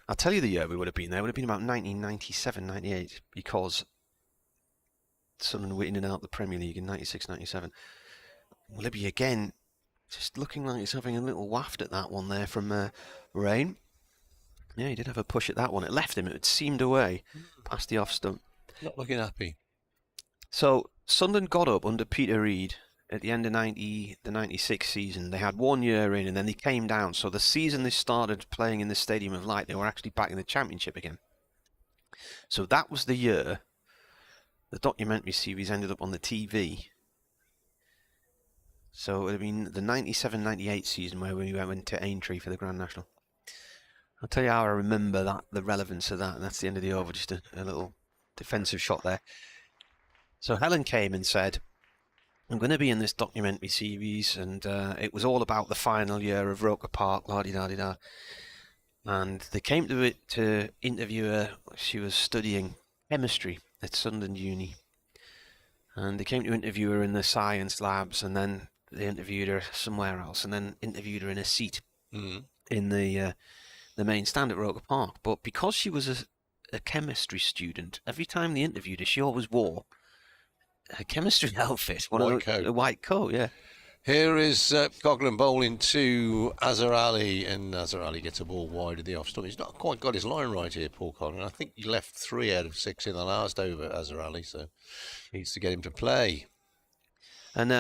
I'll tell you the year we would have been there. It would have been about 1997, 98, because Sunderland were in and out the Premier League in 96, 97. Libby again, just looking like he's having a little waft at that one there from Rain. Yeah, he did have a push at that one. It left him. It seemed away past the off stump. not looking happy. So Sunderland got up under Peter Reid at the end of the 96 season. They had 1 year in and then they came down. So the season they started playing in the Stadium of Light, they were actually back in the Championship again. So that was the year the documentary series ended up on the TV. So it would have been the 97-98 season where we went to Aintree for the Grand National. I'll tell you how I remember that, the relevance of that, and that's the end of the over, just a little defensive shot there. So Helen came and said, I'm going to be in this documentary series, and it was all about the final year of Roker Park, la-di-da-di-da. And they came to it to interview her. She was studying chemistry at Sunderland Uni. And they came to interview her in the science labs, and then they interviewed her somewhere else, and then interviewed her in a seat in the main stand at Roker Park. But because she was a chemistry student, every time they interviewed her, she always wore a chemistry outfit. A white coat, yeah. Here is Coghlan bowling to Azhar Ali, and Azhar Ali gets a ball wide of the off stump. He's not quite got his line right here, Paul Coghlan. I think he left 3 out of 6 in the last over, Azhar Ali, so needs to get him to play. And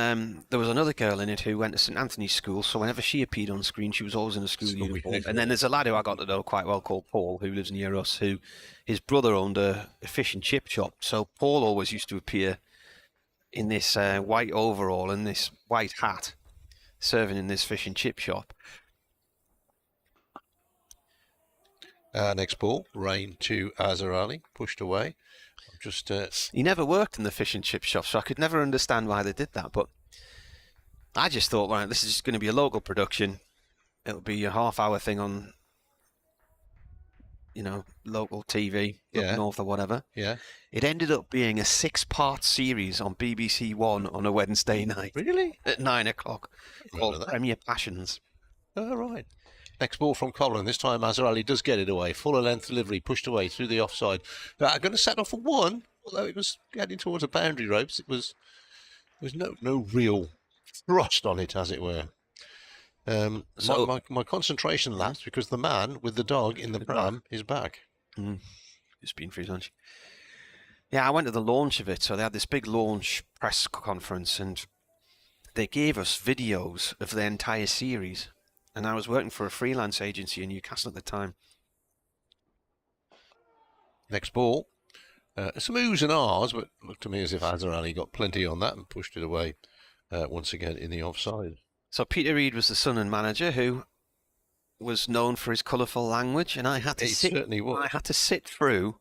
there was another girl in it who went to St Anthony's School, so whenever she appeared on screen, she was always in a school uniform. And then there's a lad who I got to know quite well called Paul, who lives near us, who his brother owned a fish and chip shop. So Paul always used to appear in this white overall and this white hat, serving in this fish and chip shop. Next ball, Rain to Azhar Ali, pushed away. Just he never worked in the fish and chip shop, so I could never understand why they did that. But I just thought, right, this is just going to be a local production. It'll be a half-hour thing on, local TV, up north or whatever. Yeah. It ended up being a 6-part series on BBC One on a Wednesday night. Really? At 9 o'clock, called Premier Passions. Oh, right. Next ball from Coghlan. This time Azhar Ali does get it away. Fuller length delivery, pushed away through the offside. But I'm going to set off for 1, although it was heading towards the boundary ropes. There was no real thrust on it, as it were. So my concentration lapsed because the man with the dog in the pram is back. It's been for his lunch. Yeah, I went to the launch of it. So they had this big launch press conference, and they gave us videos of the entire series. And I was working for a freelance agency in Newcastle at the time. Next ball. Some oohs and ahs, but looked to me as if Azhar Ali got plenty on that and pushed it away once again in the offside. So Peter Reid was the Sunderland manager who was known for his colourful language, and I had to sit through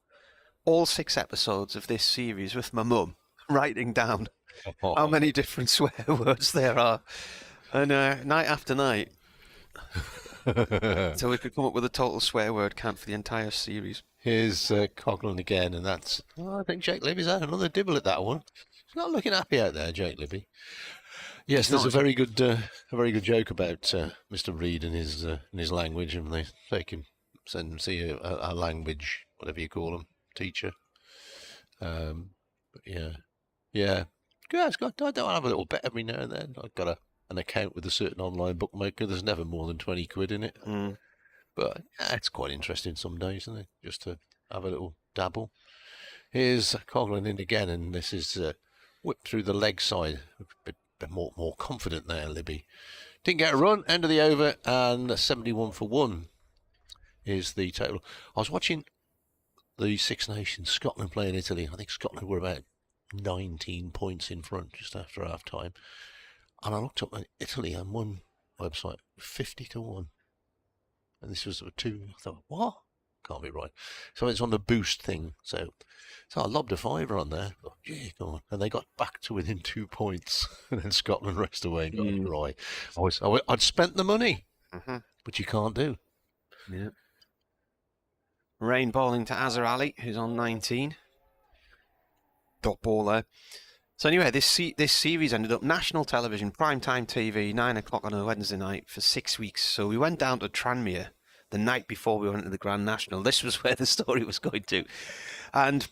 all 6 episodes of this series with my mum, writing down how many different swear words there are, and night after night. So we could come up with a total swear word count for the entire series. Here's Coghlan again, and that's... I think Jake Libby's had another dibble at that one. He's not looking happy out there, Jake Libby. Yes, there's a very good joke about Mr. Reid and his language, and they take him, send him see a language, whatever you call him, teacher. But yeah. I don't have a little bet every now and then. I've got an account with a certain online bookmaker. There's never more than 20 quid in it. But it's quite interesting some days, isn't it? Just to have a little dabble. Here's Coghlan in again, and this is whipped through the leg side. A bit more confident there, Libby. Didn't get a run, end of the over, and 71 for 1 is the total. I was watching the Six Nations, Scotland playing Italy. I think Scotland were about 19 points in front just after half time. And I looked up at Italy on one website, 50 to 1. And this was 2. I thought, what? can't be right. So it's on the boost thing. So I lobbed a fiver on there. Thought, yeah, go on. And they got back to within 2 points. And then Scotland raced away and got a try. I'd spent the money, but you can't do. Yeah. Rain bowling to Azhar Ali, who's on 19. Dot ball there. So anyway, this series ended up national television, primetime TV, 9 o'clock on a Wednesday night for 6 weeks. So we went down to Tranmere the night before we went to the Grand National. This was where the story was going to. And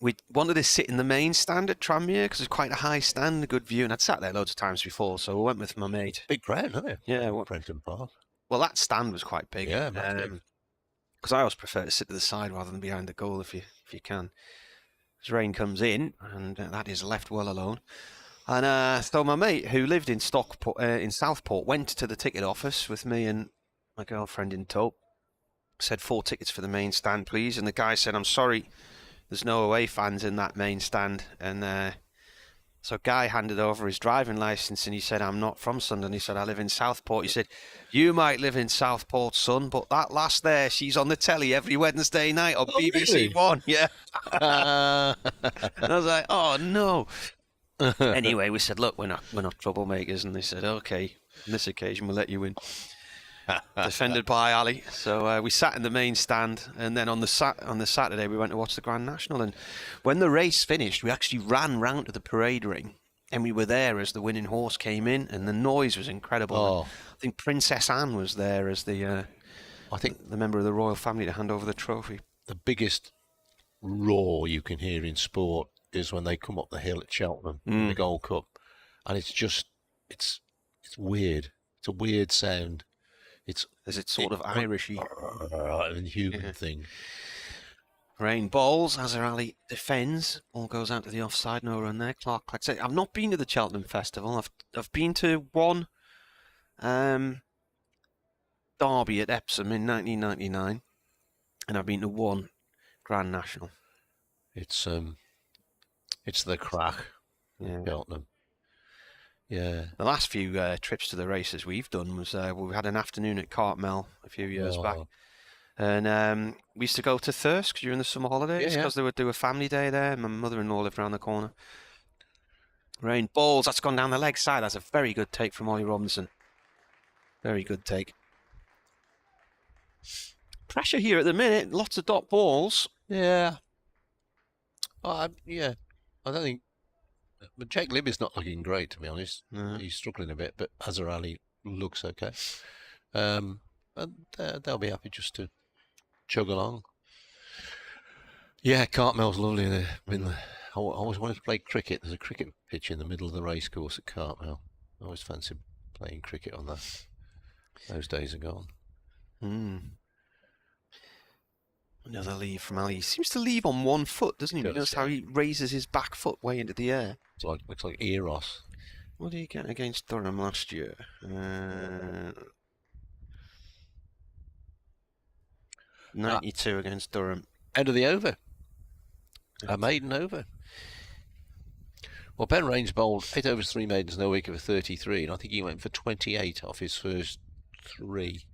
we wanted to sit in the main stand at Tranmere because it's quite a high stand, a good view. And I'd sat there loads of times before, so we went with my mate. Big crowd, isn't it? Yeah. Prenton Park. Well, that stand was quite big. Yeah, because I always prefer to sit to the side rather than behind the goal if you can. As rain comes in, and that is left well alone. And so my mate, who lived in Stockport, in Southport, went to the ticket office with me and my girlfriend in tow. Said 4 tickets for the main stand, please. And the guy said, "I'm sorry, there's no away fans in that main stand." And so Guy handed over his driving licence and he said, "I'm not from Sunderland." He said, "I live in Southport." He said, "You might live in Southport, son, but that lass there, she's on the telly every Wednesday night on BBC really? One." Yeah. And I was like, "Oh no." Anyway, we said, "Look, we're not troublemakers," and they said, "Okay, on this occasion we'll let you in." Defended by Ali. So we sat in the main stand, and then on the Saturday we went to watch the Grand National. And when the race finished, we actually ran round to the parade ring, and we were there as the winning horse came in, and the noise was incredible. Oh. I think Princess Anne was there as the member of the royal family to hand over the trophy. The biggest roar you can hear in sport is when they come up the hill at Cheltenham in the Gold Cup, and it's weird. It's a weird sound. Is it sort of Irishy? And human thing. Rain bowls, Azhar Ali defends, all goes out to the offside, no run there. Clark, I'd say I've not been to the Cheltenham Festival. I've been to one derby at Epsom in 1999, and I've been to one Grand National. It's the crack, Cheltenham. Yeah. The last few trips to the races we've done was we had an afternoon at Cartmel a few years back. And we used to go to Thirsk during the summer holidays because they would do a family day there. My mother-in-law lived around the corner. Rain balls, that's gone down the leg side. That's a very good take from Ollie Robinson. Very good take. Pressure here at the minute, lots of dot balls. Yeah. I don't think. But Jake Libby's not looking great, to be honest. No. He's struggling a bit, but Azhar Ali looks okay. And they'll be happy just to chug along. Yeah, Cartmel's lovely. I always wanted to play cricket. There's a cricket pitch in the middle of the racecourse at Cartmel. I always fancied playing cricket on that. Those days are gone. Another leave from Ali. He seems to leave on one foot, doesn't he? You notice how he raises his back foot way into the air. Looks like Eros. What did he get against Durham last year? 92 against Durham. End of the over. A maiden over. Well, Ben Raines bowled 8 overs, 3 maidens, no wicket for 33, and I think he went for 28 off his first 3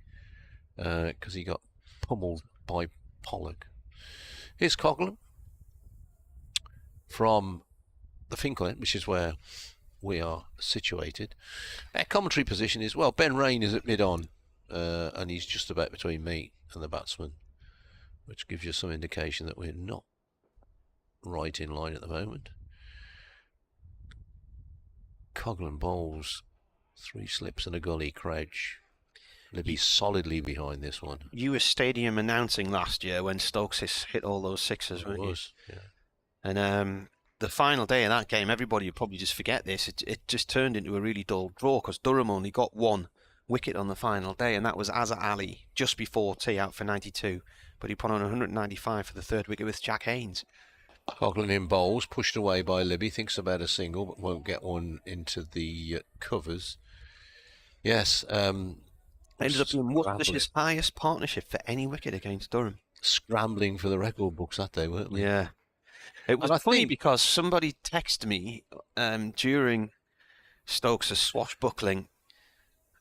because he got pummeled by Pollock. Here's Coghlan from the Finkel end, which is where we are situated. Our commentary position is, well, Ben Raine is at mid-on, and he's just about between me and the batsman, which gives you some indication that we're not right in line at the moment. Coghlan bowls 3 slips and a gully crouch. Libby's solidly behind this one. You were stadium announcing last year when Stokes hit all those sixes, weren't you? Yeah. And the final day of that game, everybody would probably just forget this. It just turned into a really dull draw because Durham only got 1 wicket on the final day, and that was Azhar Ali just before tea out for 92. But he put on 195 for the 3rd wicket with Jack Haynes. Coghlan in bowls, pushed away by Libby, thinks about a single, but won't get one into the covers. Yes. Ended up being Worcestershire's highest partnership for any wicket against Durham. Scrambling for the record books that day, weren't we? Yeah. It was funny because somebody texted me during Stokes' swashbuckling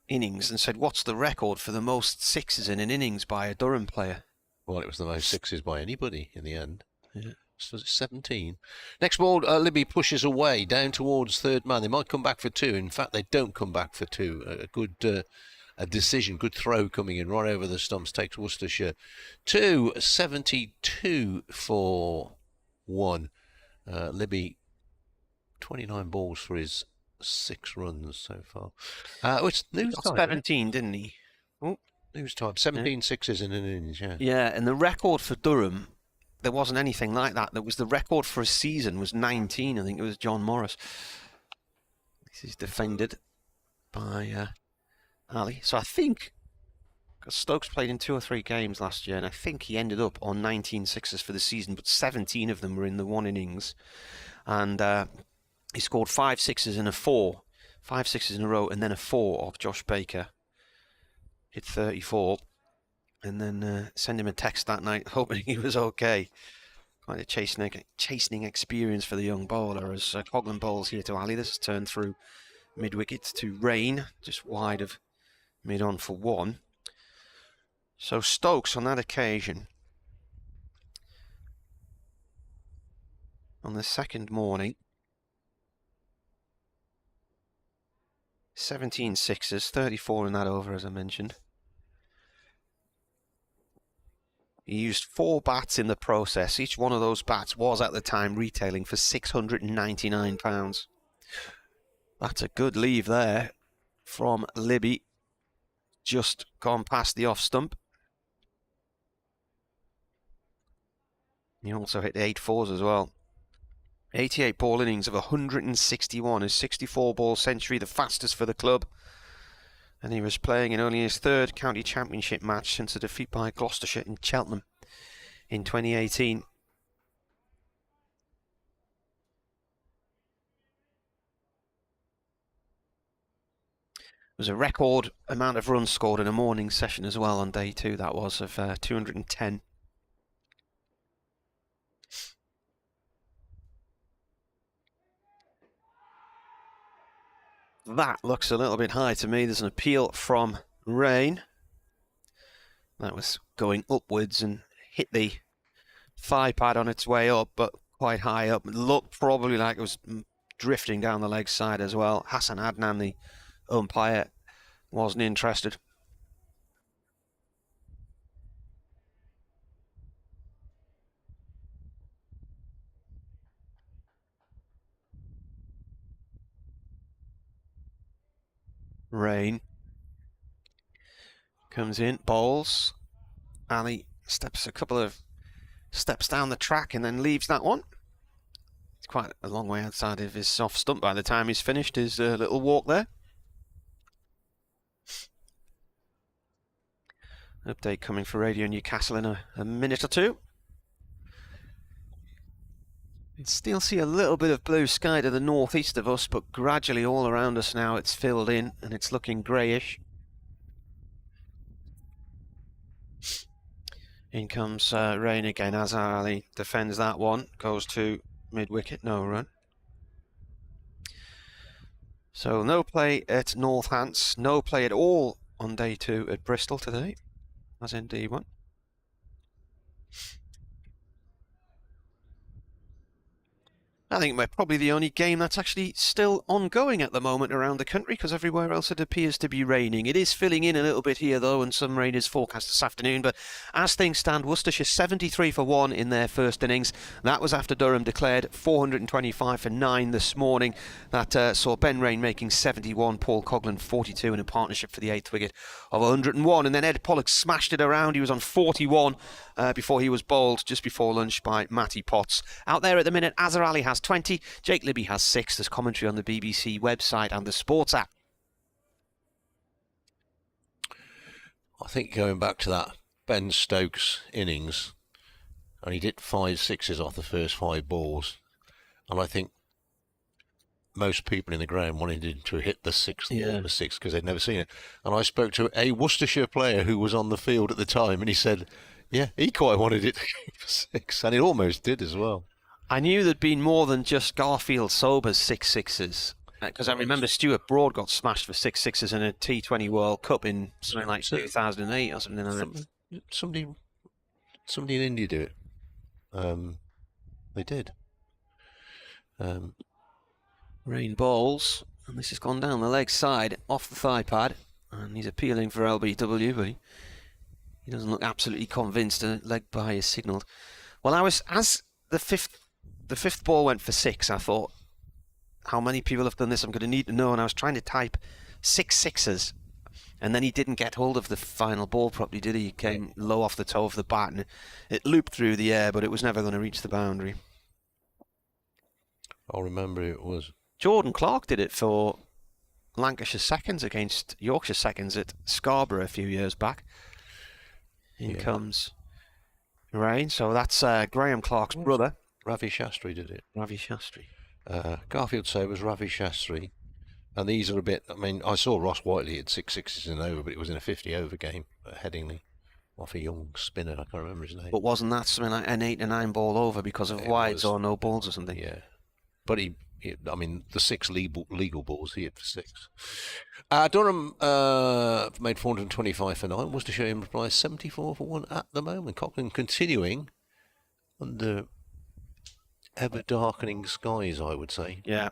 innings and said, "What's the record for the most sixes in an innings by a Durham player?" Well, it was the most sixes by anybody in the end. Yeah. So it's 17. Next ball, Libby pushes away down towards third man. They might come back for 2. In fact, they don't come back for 2. A good a decision, good throw coming in right over the stumps, takes Worcestershire 272 for 1. Libby, 29 balls for his 6 runs so far. It's news time. 17, didn't he? Oh, news time. 17 sixes in an innings, yeah. Yeah, and the record for Durham, there wasn't anything like that. There was the record for a season was 19. I think it was John Morris. This is defended by Ali. So I think, because Stokes played in 2 or 3 games last year, and I think he ended up on 19 sixes for the season, but 17 of them were in the 1 innings. And he scored 5 sixes and a 4. 5 sixes in a row, and then a 4 off Josh Baker. Hit 34. And then send him a text that night, hoping he was okay. Quite a chastening experience for the young bowler, as Coglan bowls here to Ali. This has turned through mid-wicket to Rain, just wide of mid-on for 1. So Stokes on that occasion, on the second morning, 17 sixes, 34 in that over, as I mentioned. He used 4 bats in the process. Each one of those bats was at the time retailing for £699. That's a good leave there from Libby. Just gone past the off stump. He also hit 8 fours as well. 88 ball innings of 161. His 64 ball century, the fastest for the club. And he was playing in only his 3rd county championship match since a defeat by Gloucestershire in Cheltenham in 2018. It was a record amount of runs scored in a morning session as well on day 2, that was, of 210. That looks a little bit high to me. There's an appeal from Rain. That was going upwards and hit the thigh pad on its way up, but quite high up. It looked probably like it was drifting down the leg side as well. Hassan Adnan, the umpire, wasn't interested. Rain comes in, bowls. Ali steps a couple of steps down the track and then leaves that one. It's quite a long way outside of his off stump by the time he's finished his little walk there. Update coming for Radio Newcastle in a minute or 2. You can still see a little bit of blue sky to the northeast of us, but gradually all around us now it's filled in and it's looking greyish. In comes Rain again. Azhar Ali defends that one, goes to mid-wicket, no run. So no play at Northants, no play at all on day 2 at Bristol today, as in D1. I think we're probably the only game that's actually still ongoing at the moment around the country, because everywhere else it appears to be raining. It is filling in a little bit here though, and some rain is forecast this afternoon, but as things stand, Worcestershire 73 for 1 in their first innings. That was after Durham declared 425 for 9 this morning. That saw Ben Rain making 71, Paul Coglan 42 in a partnership for the 8th wicket of 101, and then Ed Pollock smashed it around. He was on 41 before he was bowled just before lunch by Matty Potts. Out there at the minute, Azhar Ali has 20, Jake Libby has 6. There's commentary on the BBC website and the sports app. I think going back to that Ben Stokes innings, and he did 5 sixes off the first 5 balls, and I think most people in the ground wanted him to hit the 6th ball, the 6th, because they'd never seen it. And I spoke to a Worcestershire player who was on the field at the time, and he said, yeah, he quite wanted it to go for 6, and it almost did as well. I knew there'd been more than just Garfield Sober's 6 sixes, because I remember Stuart Broad got smashed for 6 sixes in a T20 World Cup in something like 2008 or something like that. Somebody somebody in India do it. They did. Rain bowls, and this has gone down the leg side, off the thigh pad, and he's appealing for LBW, but he doesn't look absolutely convinced. A leg bye is signalled. Well, as the fifth ball went for 6, I thought, how many people have done this? I'm going to need to know. And I was trying to type 6 sixes, and then he didn't get hold of the final ball properly, did he? He came low off the toe of the bat, and it looped through the air, but it was never going to reach the boundary. I'll remember who it was. Jordan Clark did it for Lancashire Seconds against Yorkshire Seconds at Scarborough a few years back. In comes Rain. So that's Graham Clark's brother. Ravi Shastri did it. Ravi Shastri. Garfield Sabres, Ravi Shastri. And these are a bit, I mean, I saw Ross Whiteley at 6 sixes in over, but it was in a 50-over game at Headingley off a young spinner. I can't remember his name. But wasn't that something like an 8 or 9 ball over because of wides or no balls or something? Yeah. But I mean, the 6 legal balls, he hit for 6. Durham made 425 for 9. Worcestershire in reply 74 for 1 at the moment. Cochrane continuing under ever-darkening skies, I would say. Yeah.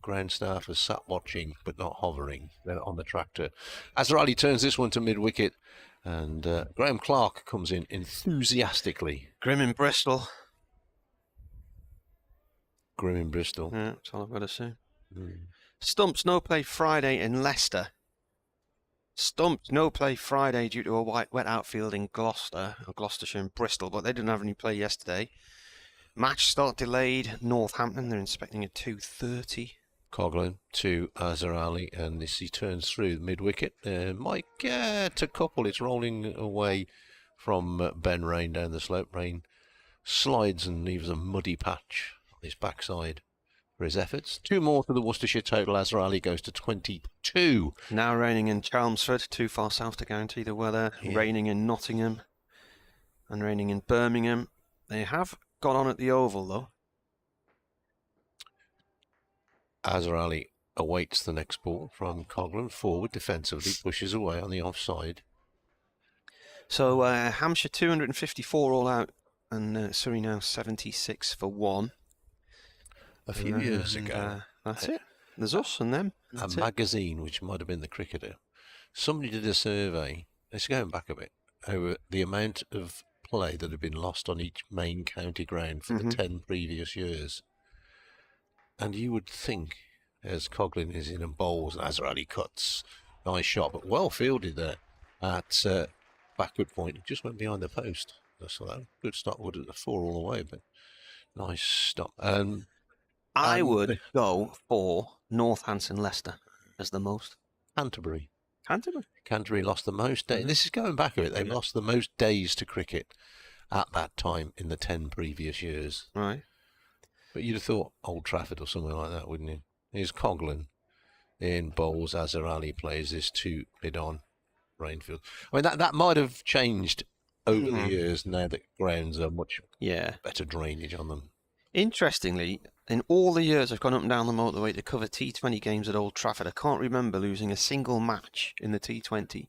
Ground staff has sat watching, but not hovering. They're on the tractor. Azarali turns this one to mid-wicket, and Graham Clark comes in enthusiastically. Grim in Bristol. Grim in Bristol. Yeah, that's all I've got to say. Stumps no play Friday in Leicester. Stumps no play Friday due to a wet outfield in Gloucestershire and Bristol, but they didn't have any play yesterday. Match start delayed. Northampton, they're inspecting at 2:30. Coghlan to Azhar Ali, and this he turns through mid-wicket. Might get a couple. It's rolling away from Ben Rain down the slope. Rain slides and leaves a muddy patch on his backside for his efforts. 2 more to the Worcestershire total. Azhar Ali goes to 22. Now raining in Chelmsford, too far south to guarantee the weather. Yeah. Raining in Nottingham and raining in Birmingham. They have got on at the Oval, though. Azhar Ali awaits the next ball from Coghlan. Forward defensively, pushes away on the offside. So Hampshire 254 all out, and Surrey now 76 for 1. A few years ago. That's it. There's us and them. That's a magazine, which might have been the Cricketer. Somebody did a survey, it's going back a bit, over the amount of play that had been lost on each main county ground for the 10 previous years. And you would think, as Coghlan is in and bowls, and Azhar Ali cuts, nice shot, but well fielded there at backward point. It just went behind the post. So that good stop would have 4 all the way, but nice stop. I would go for Northampton Leicester as the most. Canterbury. Canterbury lost the most days. This is going back a bit. They've lost the most days to cricket at that time in the 10 previous years. Right. But you'd have thought Old Trafford or something like that, wouldn't you? Here's Coghlan in bowls. Azhar Ali plays this to mid-on Rainfield. I mean, that might have changed over the years now that grounds are much better drainage on them. Interestingly, in all the years I've gone up and down the motorway to cover T20 games at Old Trafford, I can't remember losing a single match in the T20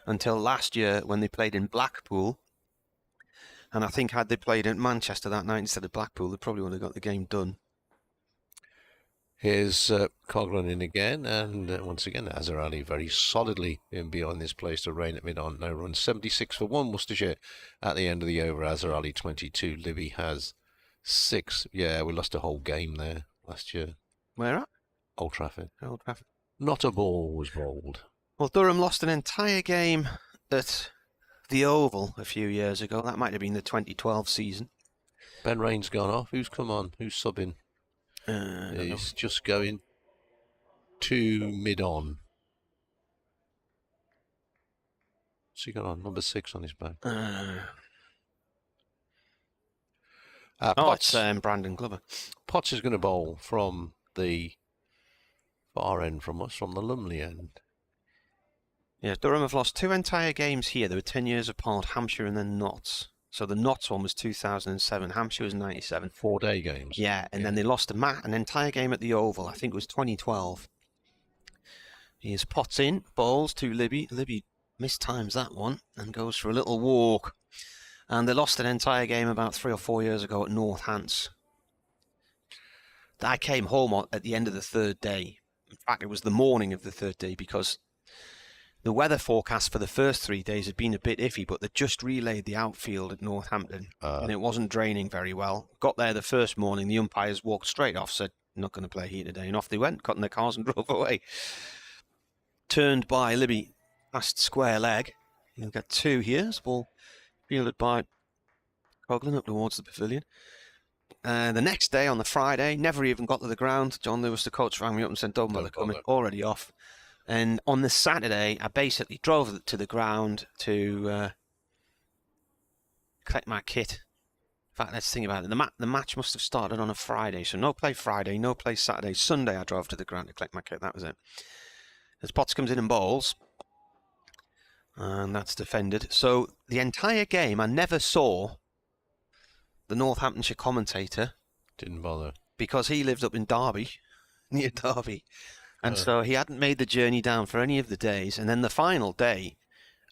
until last year when they played in Blackpool. And I think had they played at Manchester that night instead of Blackpool, they probably would have got the game done. Here's Coghlan in again, and once again, Azhar Ali very solidly in behind this place to Rain at mid-on. No run, 76 for 1 Worcestershire at the end of the over. Azhar Ali 22, Libby has 6. Yeah, we lost a whole game there last year. Where at? Old Trafford. Old Trafford. Not a ball was bowled. Well, Durham lost an entire game at the Oval a few years ago. That might have been the 2012 season. Ben Rain's gone off. Who's come on? Who's subbing? He's just going to mid-on. What's he got on? Number 6 on his back. Potts. It's Brandon Glover. Potts is going to bowl from the far end from us, from the Lumley end. Yeah, Durham have lost 2 entire games here. They were 10 years apart, Hampshire and then Notts. So the Notts one was 2007, Hampshire was 97. 4-day games. Yeah, and then they lost an entire game at the Oval. I think it was 2012. Here's Potts in, bowls to Libby. Libby mistimes that one and goes for a little walk. And they lost an entire game about 3 or 4 years ago at Northants. I came home at the end of the third day. In fact, it was the morning of the third day, because the weather forecast for the first 3 days had been a bit iffy, but they just relayed the outfield at Northampton, and it wasn't draining very well. Got there the first morning, the umpires walked straight off, said, not going to play here today, and off they went, got in their cars and drove away. Turned by Libby past square leg. You'll get 2 here. This ball fielded by Coughlin up towards the pavilion. The next day, on the Friday, never even got to the ground. John Lewis, the coach, rang me up and said, don't bother coming, already off. And on the Saturday, I basically drove to the ground to collect my kit. In fact, let's think about it. The match must have started on a Friday, so no play Friday, no play Saturday. Sunday, I drove to the ground to collect my kit. That was it. As Potts comes in and bowls, and that's defended. So the entire game, I never saw the Northamptonshire commentator. Didn't bother. Because he lived up in Derby, near Derby. And so he hadn't made the journey down for any of the days. And then the final day,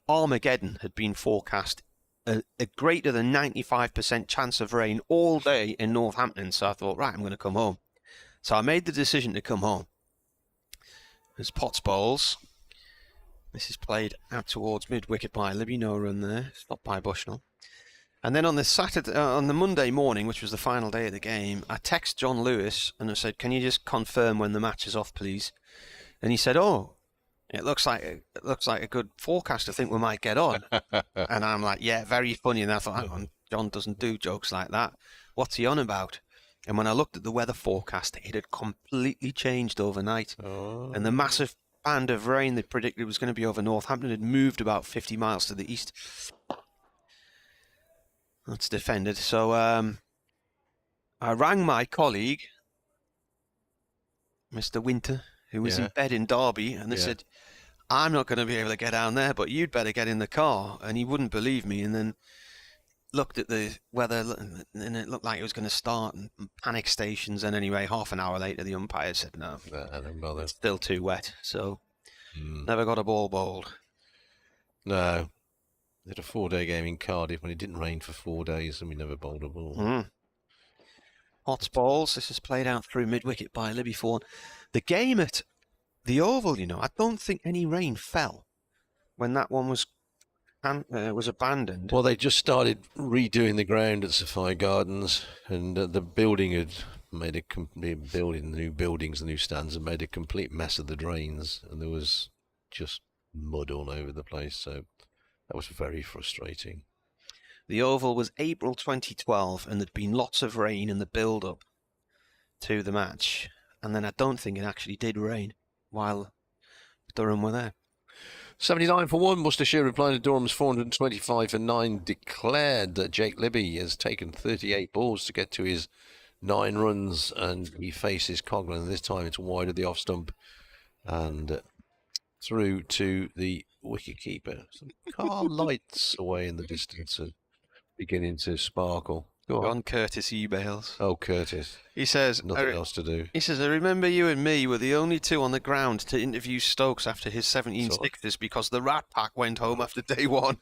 Armageddon had been forecast, a greater than 95% chance of rain all day in Northampton. So I thought, right, I'm going to come home. So I made the decision to come home. As Potts bowls. This is played out towards mid-wicket by Libby. No run there. Stopped by Bushnell. And then on the Monday morning, which was the final day of the game, I text John Lewis and I said, can you just confirm when the match is off, please? And he said, oh, it looks like a good forecast. I think we might get on. And I'm like, yeah, very funny. And I thought, hang on, John doesn't do jokes like that. What's he on about? And when I looked at the weather forecast, it had completely changed overnight. And the massive band of rain they predicted was going to be over Northampton had moved about 50 miles to the east. That's defended. So I rang my colleague, Mr. Winter, who was in bed in Derby, and they said, I'm not going to be able to get down there, but you'd better get in the car. And he wouldn't believe me, and then looked at the weather, and it looked like it was going to start, and panic stations. And anyway, half an hour later, the umpire said, no, it's still too wet. So never got a ball bowled. No. They had a 4-day game in Cardiff when it didn't rain for 4 days, and we never bowled a ball. Potts balls. This is played out through mid-wicket by Libby Fawn. The game at the Oval, I don't think any rain fell when that one was abandoned. Well, they just started redoing the ground at Sophia Gardens, and the building had made new buildings, the new stands, and made a complete mess of the drains, and there was just mud all over the place. So that was very frustrating. The Oval was April 2012, and there'd been lots of rain in the build-up to the match. And then I don't think it actually did rain while Durham were there. 79 for 1, Worcestershire replying to Durham's 425 for 9, declared that Jake Libby has taken 38 balls to get to his 9 runs, and he faces Coughlin. This time it's wide of the off stump and through to the wicketkeeper. Some car lights away in the distance are beginning to sparkle. Go on. Curtis emails. Oh, Curtis. He says, nothing else to do. He says, I remember you and me were the only two on the ground to interview Stokes after his 17 sixes because the Rat Pack went home after day one.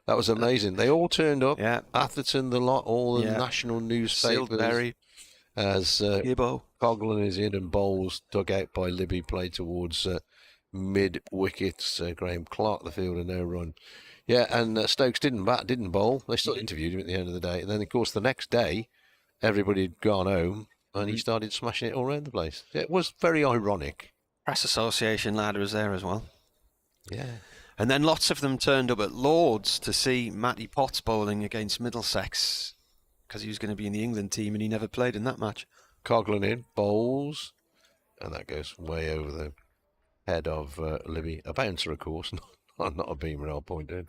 That was amazing. They all turned up. Yeah. Atherton, the lot, all the national newspapers. Sildbury. As Coughlin is in and bowls dug out by Libby, played towards mid-wicket. Graham Clark, the fielder, no run. Yeah, and Stokes didn't bowl. They still interviewed him at the end of the day. And then, of course, the next day, everybody had gone home, and he started smashing it all around the place. It was very ironic. Press Association lad was there as well. Yeah. And then lots of them turned up at Lord's to see Matty Potts bowling against Middlesex because he was going to be in the England team, and he never played in that match. Coughlin in, bowls, and that goes way over the head of Libby. A bouncer, of course, not a beamer, I'll point out.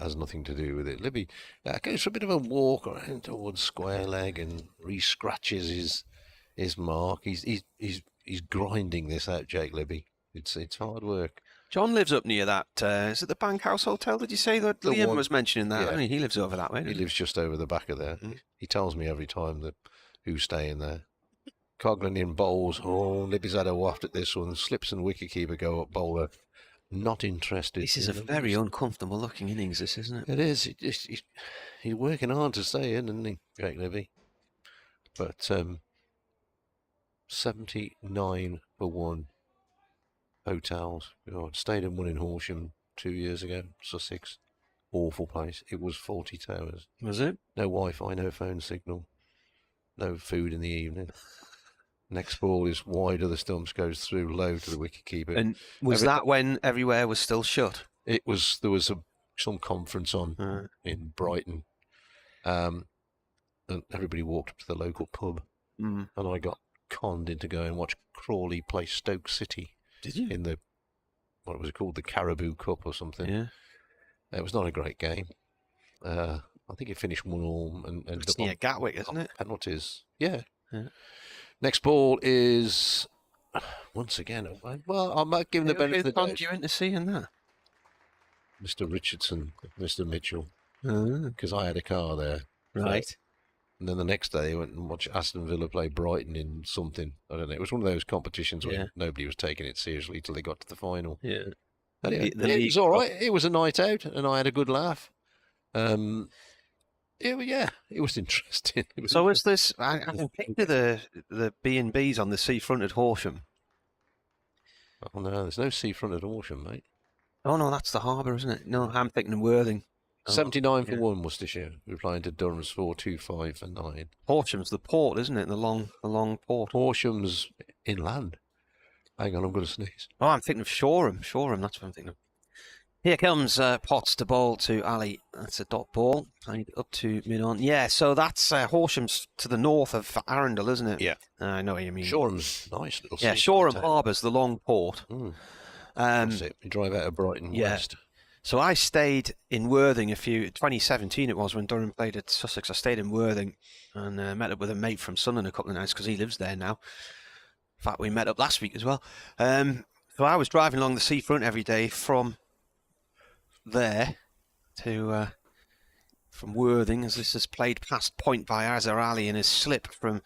Has nothing to do with it. Libby goes for a bit of a walk around towards square leg and re-scratches his mark. He's grinding this out, Jake Libby. It's hard work. John lives up near that. Is it the Bankhouse Hotel? Did you say that Liam was mentioning that? Yeah. He lives over that way. He lives just over the back of there. He tells me every time that who's staying there. Coughlin in bowls. Oh, Libby's had a waft at this one. Slips and wicketkeeper go up bowler. not interested. This is a very uncomfortable looking innings, this, isn't it? It is. He's working hard to stay in, isn't he, Jake Levy? But 79 for 1 hotels. God, stayed in one in Horsham 2 years ago, Sussex. Awful place. It was 40 towers. Was it? No Wi-Fi, no phone signal, no food in the evening. Next ball is wide of the stumps, goes through low to the wicketkeeper. And was that when everywhere was still shut? It was. There was some conference on in Brighton, and everybody walked up to the local pub, and I got conned into going and watch Crawley play Stoke City. Did you? In the, what was it called, the Caribou Cup or something? Yeah. It was not a great game. I think it finished 1-1 and It's near Gatwick, isn't it? Penalties. Yeah. Yeah. Next ball is once again. Well, I might give him the benefit of the doubt. Did you into seeing that? Mr. Richardson, Mr. Mitchell, because I had a car there. Right. And then the next day, I went and watched Aston Villa play Brighton in something. I don't know. It was one of those competitions where nobody was taking it seriously till they got to the final. Yeah. Anyway, it was all right. It was a night out, and I had a good laugh. It was interesting. Was this? I picture the B&Bs on the seafront at Horsham. Oh no, there's no seafront at Horsham, mate. Oh no, that's the harbour, isn't it? No, I'm thinking of Worthing. 79 for 1, Worcestershire, replying to Durham's 425 for 9. Horsham's the port, isn't it? The long port. Horsham's inland. Hang on, I'm going to sneeze. Oh, I'm thinking of Shoreham. Shoreham, that's what I'm thinking of. Here comes Potts to bowl to Ali. That's a dot ball. Played up to mid-on. Yeah, so that's Horsham's to the north of Arundel, isn't it? Yeah. I know what you mean. Shoreham's nice little Yeah, Shoreham Harbour's the long port. That's it. You drive out of Brighton West. So I stayed in Worthing 2017 it was, when Durham played at Sussex. I stayed in Worthing and met up with a mate from Sunderland a couple of nights because he lives there now. In fact, we met up last week as well. So I was driving along the seafront every day from there to from Worthing, as this is played past point by Azhar Ali in his slip from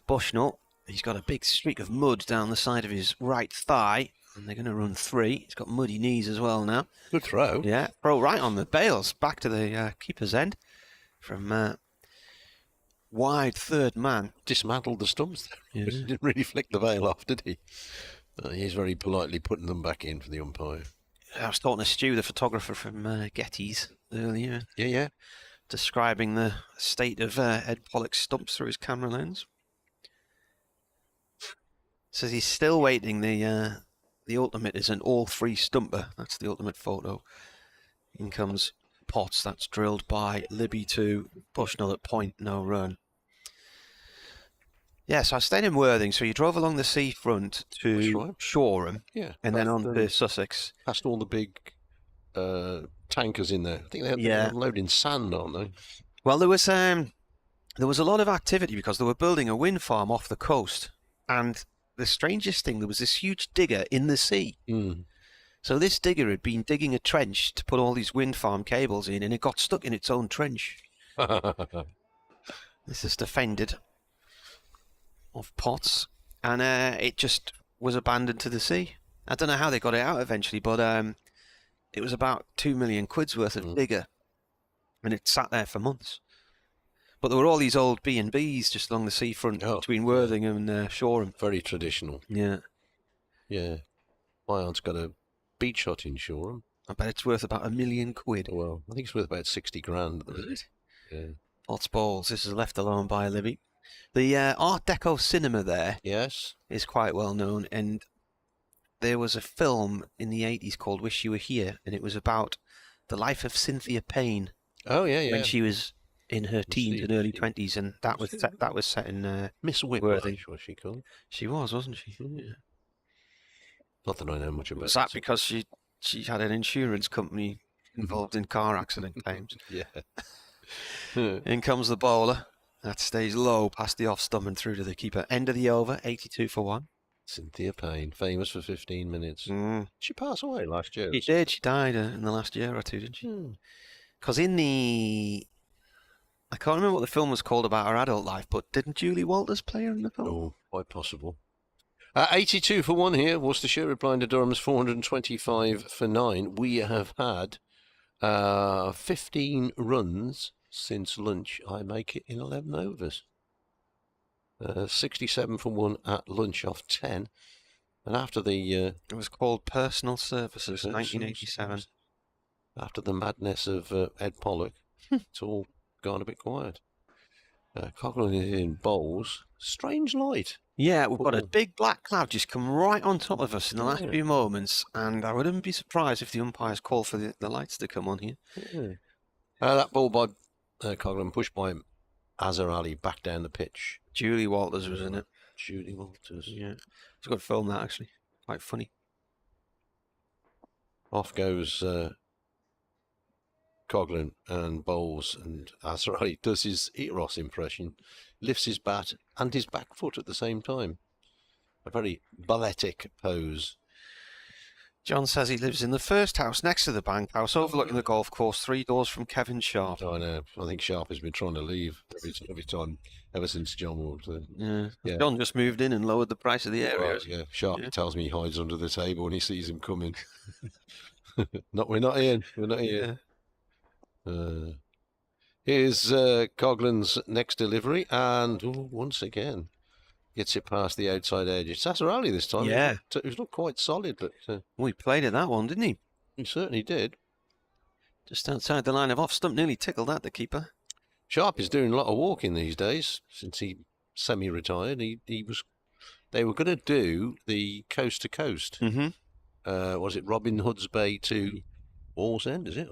Bushnell. He's got a big streak of mud down the side of his right thigh, and they're going to run 3. He's got muddy knees as well now. Good throw. Yeah, throw right on the bails, back to the keeper's end from wide third man. Dismantled the stumps there. Yeah. He didn't really flick the veil off, did he? He's very politely putting them back in for the umpire. I was talking to Stu, the photographer from Getty's earlier. Yeah. Describing the state of Ed Pollock's stumps through his camera lens. Says he's still waiting. The ultimate is an all-free stumper. That's the ultimate photo. In comes Potts. That's drilled by Libby to Bushnell at point, no run. Yeah, so I stayed in Worthing. So you drove along the seafront to Shoreham, and then on to Sussex. Past all the big tankers in there. I think they're loading sand, aren't they? Well, there was a lot of activity because they were building a wind farm off the coast, and the strangest thing, there was this huge digger in the sea. So this digger had been digging a trench to put all these wind farm cables in, and it got stuck in its own trench. This is defended of Potts, and it just was abandoned to the sea. I don't know how they got it out eventually, but it was about 2 million quid's worth of digger, and it sat there for months. But there were all these old B&Bs just along the seafront between Worthing and Shoreham. Very traditional. Yeah. Yeah. My aunt's got a beach hut in Shoreham. I bet it's worth about £1 million. Well, I think it's worth about 60 grand. Yeah. Potts balls. This is left alone by Libby. The Art Deco cinema there is quite well known, and there was a film in the 80s called Wish You Were Here, and it was about the life of Cynthia Payne. Oh, yeah. When she was in her teens and early 20s, and that was set in Miss Whitworth, was she called? She was, wasn't she? Yeah. Not that I know much about Was that because she had an insurance company involved in car accident claims? Yeah. In comes the bowler. That stays low past the off stump and through to the keeper. End of the over, 82 for 1. Cynthia Payne, famous for 15 minutes. She passed away last year. She did. She died in the last year or two, didn't she? Because in the... I can't remember what the film was called about her adult life, but didn't Julie Walters play her in the film? Oh, quite possible. 82 for 1 here. Worcestershire replying to Durham's 425 for 9. We have had 15 runs since lunch. I make it in 11 overs. 67 for 1 at lunch off 10. And after the... it was called Personal Services, 1987. After the madness of Ed Pollock, it's all gone a bit quiet. Coughlin is in bowls. Strange light. Yeah, we've got a big black cloud just come right on top of us in the last few moments, and I wouldn't be surprised if the umpires call for the lights to come on here. Yeah. That ball by Coughlin, pushed by Azhar Ali back down the pitch. Julie Walters was in it. Julie Walters. Yeah. It's a good film, that, actually. Quite funny. Off goes Coughlin and bowls, and Azhar Ali does his Eros impression, lifts his bat and his back foot at the same time. A very balletic pose. John says he lives in the first house next to the bank house, overlooking the golf course, 3 doors from Kevin Sharp. I know. I think Sharp has been trying to leave every time, ever since John walked in. Yeah. John just moved in and lowered the price of the area. Right, yeah. Sharp tells me he hides under the table when he sees him coming. We're not in. We're not here. Here's Coughlin's next delivery, and once again gets it past the outside edge. It's Azhar Ali this time. Yeah. He's looked quite solid. But, he played at that one, didn't he? He certainly did. Just outside the line of off stump, nearly tickled at the keeper. Sharp is doing a lot of walking these days since he semi-retired. They were going to do the coast to coast. Was it Robin Hood's Bay to Wall's End? Is it?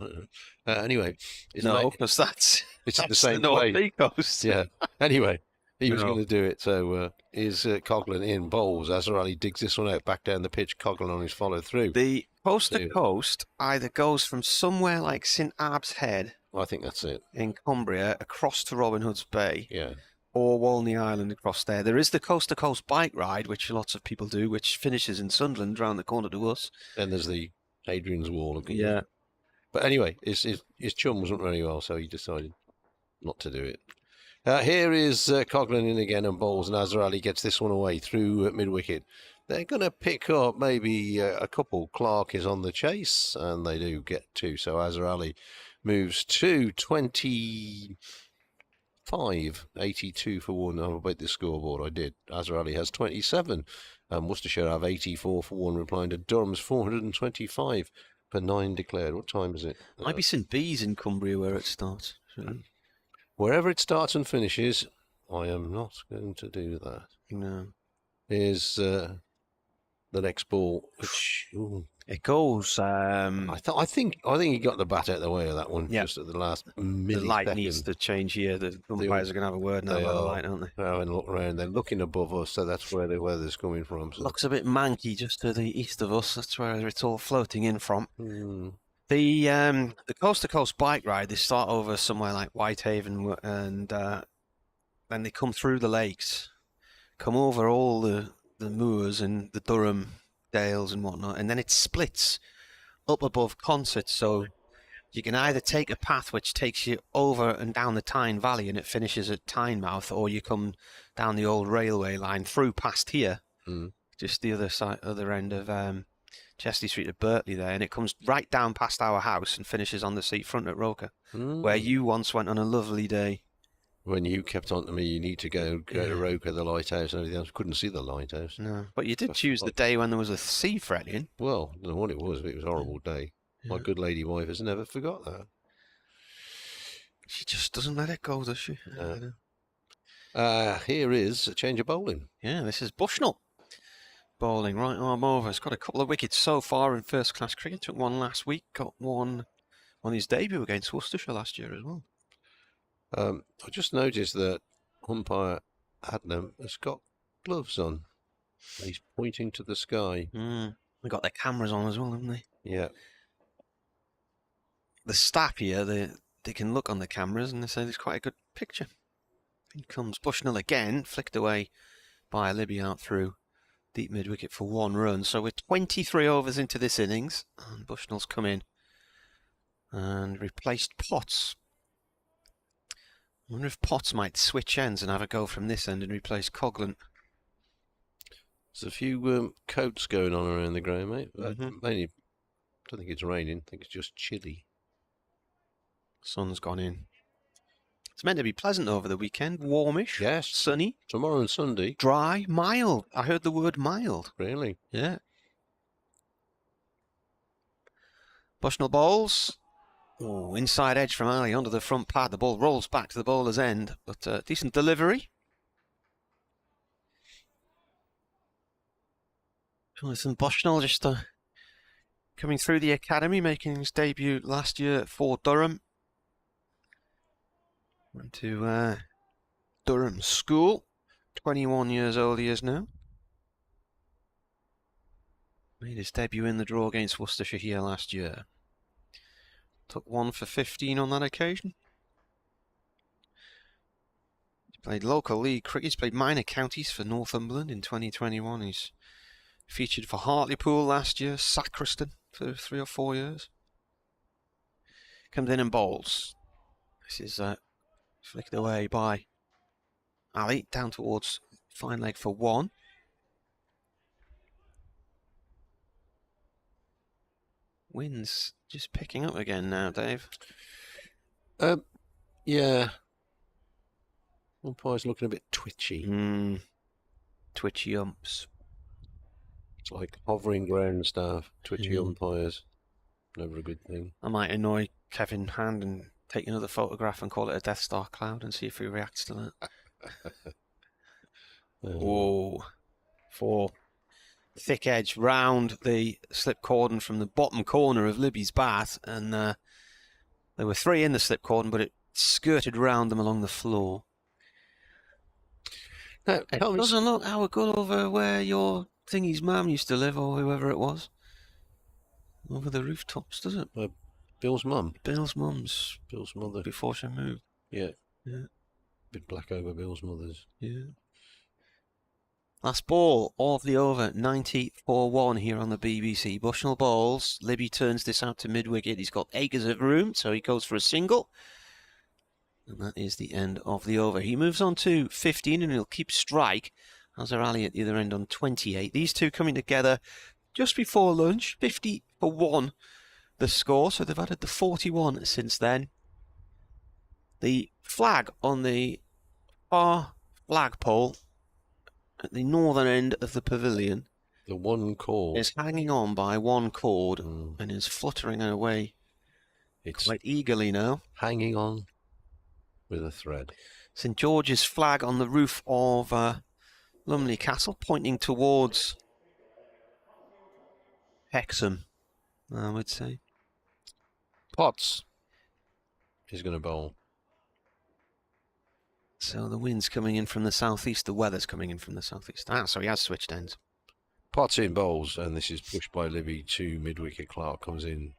Anyway, no, because that's the same the North way. Coast. Yeah. Anyway. He was going to do it, so is Coughlin in bowls. Azhar Ali digs this one out, back down the pitch. Coughlin on his follow through. The coast to coast either goes from somewhere like St Abb's Head, I think that's it, in Cumbria, across to Robin Hood's Bay, yeah, or Walney Island across there. There is the coast to coast bike ride, which lots of people do, which finishes in Sunderland, round the corner to us. Then there's the Hadrian's Wall. Yeah. But anyway, his chum wasn't very well, so he decided not to do it. Here is Coughlin in again and bowls, and Azhar Ali gets this one away through mid-wicket. They're going to pick up maybe a couple. Clark is on the chase, and they do get 2. So Azhar Ali moves to 25, 82 for 1. I bet the scoreboard. I did. Azhar Ali has 27, and Worcestershire have 84 for 1, replying to Durham's 425 for 9 declared. What time is it? Might be St Bees in Cumbria where it starts. Wherever it starts and finishes, I am not going to do that. No. Here's the next ball, which it goes. I think he got the bat out of the way of that one just at the last millisecond. The light needs to change here. The umpires are going to have a word now about the light, aren't they? They're having a look around. They're looking above us, so that's where the weather's coming from. So. Looks a bit manky just to the east of us. That's where it's all floating in from. The coast to coast bike ride, they start over somewhere like Whitehaven, and then they come through the lakes, come over all the moors and the Durham dales and whatnot, and then it splits up above Concert. So you can either take a path which takes you over and down the Tyne Valley and it finishes at Tynemouth, or you come down the old railway line through past here, just the other end of Chesty Street at Berkeley there, and it comes right down past our house and finishes on the seafront at Roker, where you once went on a lovely day. When you kept on to me, you need to go to Roker, the lighthouse and everything else. Couldn't see the lighthouse. No, but you did choose the day when there was a sea threatening. Well, I don't know what it was, but it was a horrible day. My good lady wife has never forgot that. She just doesn't let it go, does she? Here is a change of bowling. Yeah, this is Bushnell. Bowling, right arm over. He's got a couple of wickets so far in first-class cricket. Took one last week, got one on his debut against Worcestershire last year as well. I just noticed that umpire Adnam has got gloves on. He's pointing to the sky. They've got their cameras on as well, haven't they? Yeah. The staff here, they can look on the cameras and they say there's quite a good picture. In comes Bushnell again, flicked away by Libby out through deep mid-wicket for 1 run. So we're 23 overs into this innings, and Bushnell's come in and replaced Potts. I wonder if Potts might switch ends and have a go from this end and replace Coughlin. There's a few coats going on around the ground, mate. Mainly, I don't think it's raining. I think it's just chilly. Sun's gone in. It's meant to be pleasant over the weekend. Warmish. Yes. Sunny. Tomorrow and Sunday. Dry. Mild. I heard the word mild. Really? Yeah. Bushnell bowls. Oh, inside edge from Ali onto the front pad. The ball rolls back to the bowler's end, but decent delivery. Jonathan Bushnell just coming through the academy, making his debut last year for Durham. Went to Durham School. 21 years old he is now. Made his debut in the draw against Worcestershire here last year. Took 1 for 15 on that occasion. He played local league cricket. He's played minor counties for Northumberland in 2021. He's featured for Hartlepool last year, Sacriston for 3 or 4 years. Comes in and bowls. This is flicked away by Ali, down towards fine leg for 1. Wind's just picking up again now, Dave. Yeah. Umpire's looking a bit twitchy. Twitchy umps. It's like hovering ground staff, twitchy umpires. Never a good thing. I might annoy Kevin Hand and take another photograph and call it a Death Star cloud and see if he reacts to that. Whoa. 4. Thick edge round the slip cordon from the bottom corner of Libby's bat, and there were 3 in the slip cordon, but it skirted round them along the floor. Now, it doesn't look how good over where your thingy's mum used to live, or whoever it was. Over the rooftops, does it? Bill's mum. Bill's mum's. Bill's mother. Before she moved. Yeah. Yeah. Bit black over Bill's mother's. Yeah. Last ball of the over, 90 for 1 here on the BBC. Bushnell bowls. Libby turns this out to mid-wicket. He's got acres of room, so he goes for a single. And that is the end of the over. He moves on to 15 and he'll keep strike. Azhar Ali at the other end on 28. These two coming together just before lunch. 50 for 1 the score, so they've added the 41 since then. The flag on the far flagpole at the northern end of the pavilion, the one cord, is hanging on by one cord and is fluttering away quite eagerly now. Hanging on with a thread. St George's flag on the roof of Lumley Castle, pointing towards Hexham, I would say. Potts is going to bowl. So the wind's coming in from the southeast, the weather's coming in from the southeast. So he has switched ends. Potts in bowls, and this is pushed by Libby to mid-wicket. Clark comes in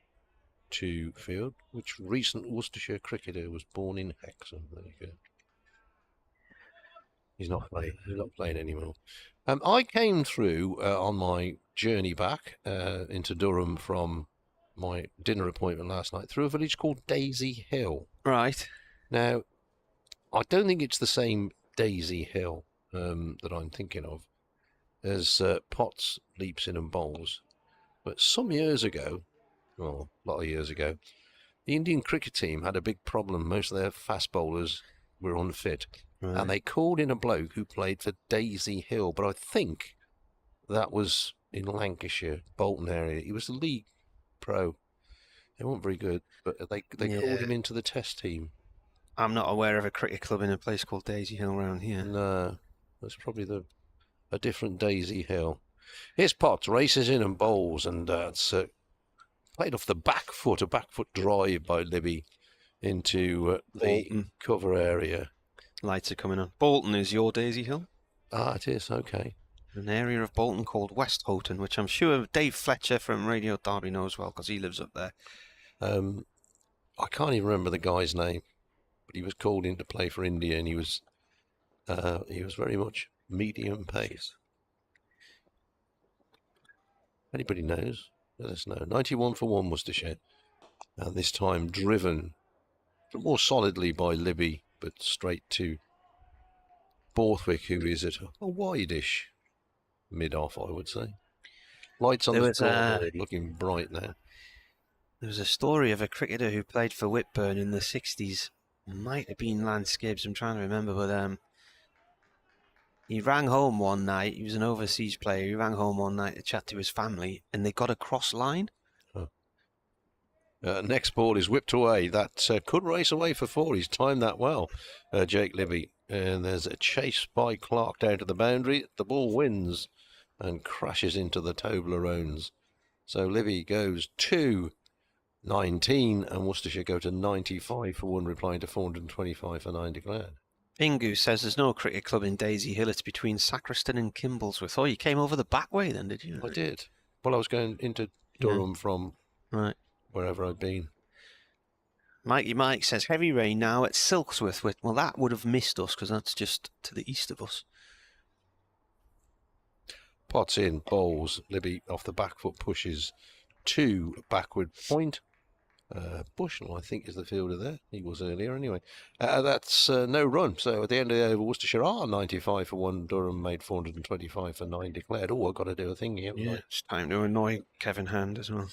to field. Which recent Worcestershire cricketer was born in Hexham? There you go. He's not playing anymore. I came through on my journey back into Durham from my dinner appointment last night through a village called Daisy Hill. Right. Now, I don't think it's the same Daisy Hill that I'm thinking of as Potts leaps in and bowls. But some years ago, well, a lot of years ago, the Indian cricket team had a big problem. Most of their fast bowlers were unfit. Right. And they called in a bloke who played for Daisy Hill. But I think that was in Lancashire, Bolton area. He was the league pro. They weren't very good, but they called him into the test team. I'm not aware of a cricket club in a place called Daisy Hill around here. No, that's probably a different Daisy Hill. Here's Potts, races in and bowls, and it's played off the back foot, a back foot drive by Libby into the cover area. Lights are coming on. Bolton is your Daisy Hill? Ah, it is, okay. An area of Bolton called West Houghton, which I'm sure Dave Fletcher from Radio Derby knows well, because he lives up there. I can't even remember the guy's name. But he was called in to play for India, and he was very much medium pace. Anybody knows? Let us know. 91 for 1 Worcestershire, and this time driven more solidly by Libby, but straight to Borthwick, who is at a wide-ish mid-off, I would say. Lights on There the was, scoreboard, looking bright now. There was a story of a cricketer who played for Whitburn in the 60s. Might have been Lance Gibbs, I'm trying to remember, but he rang home one night. He was an overseas player. He rang home one night to chat to his family, and they got a cross line. Next ball is whipped away. That could race away for 4. He's timed that well, Jake Libby. And there's a chase by Clark down to the boundary. The ball wins and crashes into the Toblerones. So Libby goes to 19 and Worcestershire go to 95 for 1, replying to 425 for 9 declared. Pingu says there's no cricket club in Daisy Hill. It's between Sacriston and Kimblesworth. Oh, you came over the back way then, did you? I did. Well, I was going into Durham from wherever I'd been. Mikey Mike says heavy rain now at Silksworth. Well, that would have missed us because that's just to the east of us. Potts in, bowls. Libby off the back foot pushes 2 backward point. Bushnell, I think, is the fielder there. He was earlier anyway. That's no run. So at the end of the over, Worcestershire are 95 for 1. Durham made 425 for 9 declared. Oh, I've got to do a thing here. Yeah, it's time to annoy Kevin Hand as well.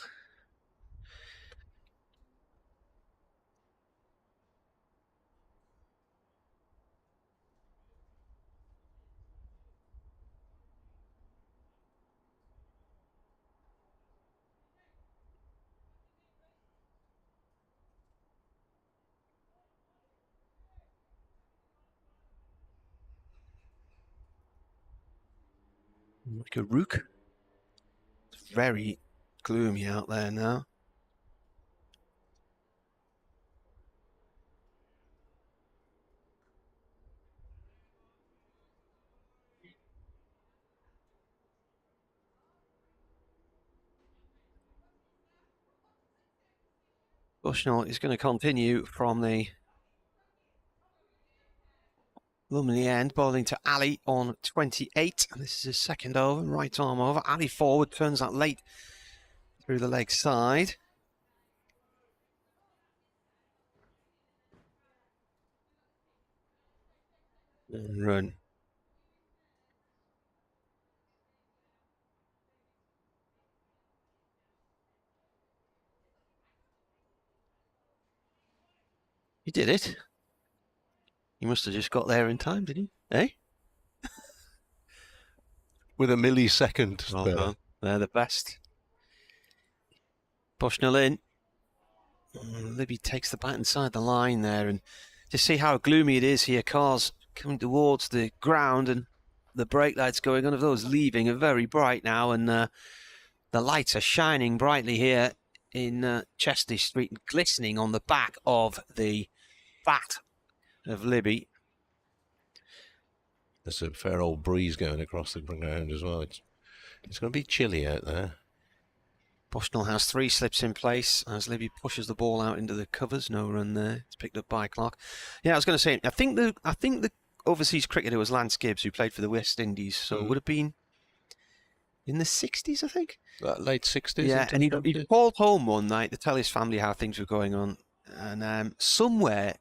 Like a rook. It's very gloomy out there now. Bushnell is going to continue from the Lumley end, bowling to Ali on 28. And this is his second over, right arm over. Ali forward, turns that late through the leg side. And run. He did it. He must have just got there in time, did he? Eh? With a millisecond. Well done. They're the best. Bushnell in. Libby takes the bat inside the line there, and to see how gloomy it is here, cars coming towards the ground and the brake lights going on of those leaving are very bright now, and the lights are shining brightly here in Chester Street, glistening on the back of the bat of Libby. There's a fair old breeze going across the ground as well. It's going to be chilly out there. Bushnell has 3 slips in place as Libby pushes the ball out into the covers. No run there. It's picked up by Clark. Yeah, I was going to say, I think the overseas cricketer was Lance Gibbs, who played for the West Indies. So it would have been in the 60s, I think. Late 60s? Yeah, and he'd called home one night to tell his family how things were going on. And somewhere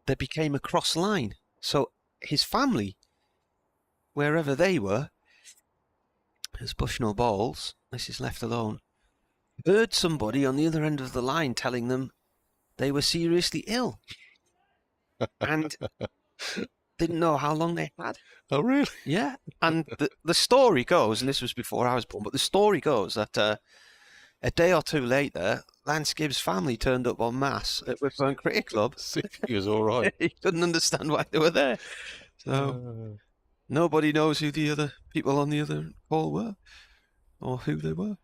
there became a cross line. So his family, wherever they were, as Bushnell bowls, this is left alone, heard somebody on the other end of the line telling them they were seriously ill. And didn't know how long they had. Oh, really? Yeah. And the story goes, and this was before I was born, but the story goes that a day or two later, Lance Gibbs' family turned up en masse at Whitburn Cricket Club. He was all right. He couldn't understand why they were there. So nobody knows who the other people on the other call were, or who they were.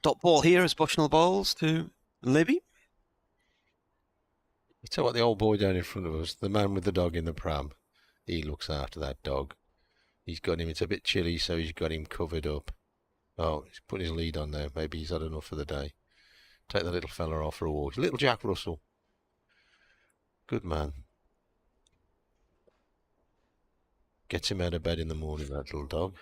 Dot ball here as Bushnell bowls to Libby. You tell what, the old boy down in front of us, the man with the dog in the pram, he looks after that dog. He's got him, it's a bit chilly, so he's got him covered up. Oh, he's putting his lead on there. Maybe he's had enough for the day. Take the little fella off for a walk. Little Jack Russell. Good man. Gets him out of bed in the morning, that little dog.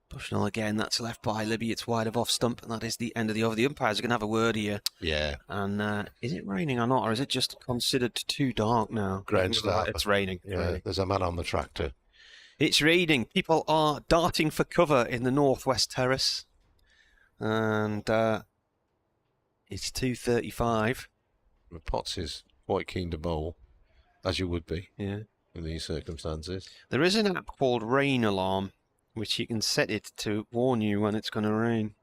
Bushnell again, that's left by Libby. It's wide of off stump, and that is the end of the over. The umpires are going to have a word here. Yeah. And is it raining or not, or is it just considered too dark now? Ground start. It's raining. Yeah, there's a man on the tractor. It's raining. People are darting for cover in the northwest terrace. And it's 2:35. Potts is quite keen to bowl, as you would be in these circumstances. There is an app called Rain Alarm, which you can set it to warn you when it's going to rain.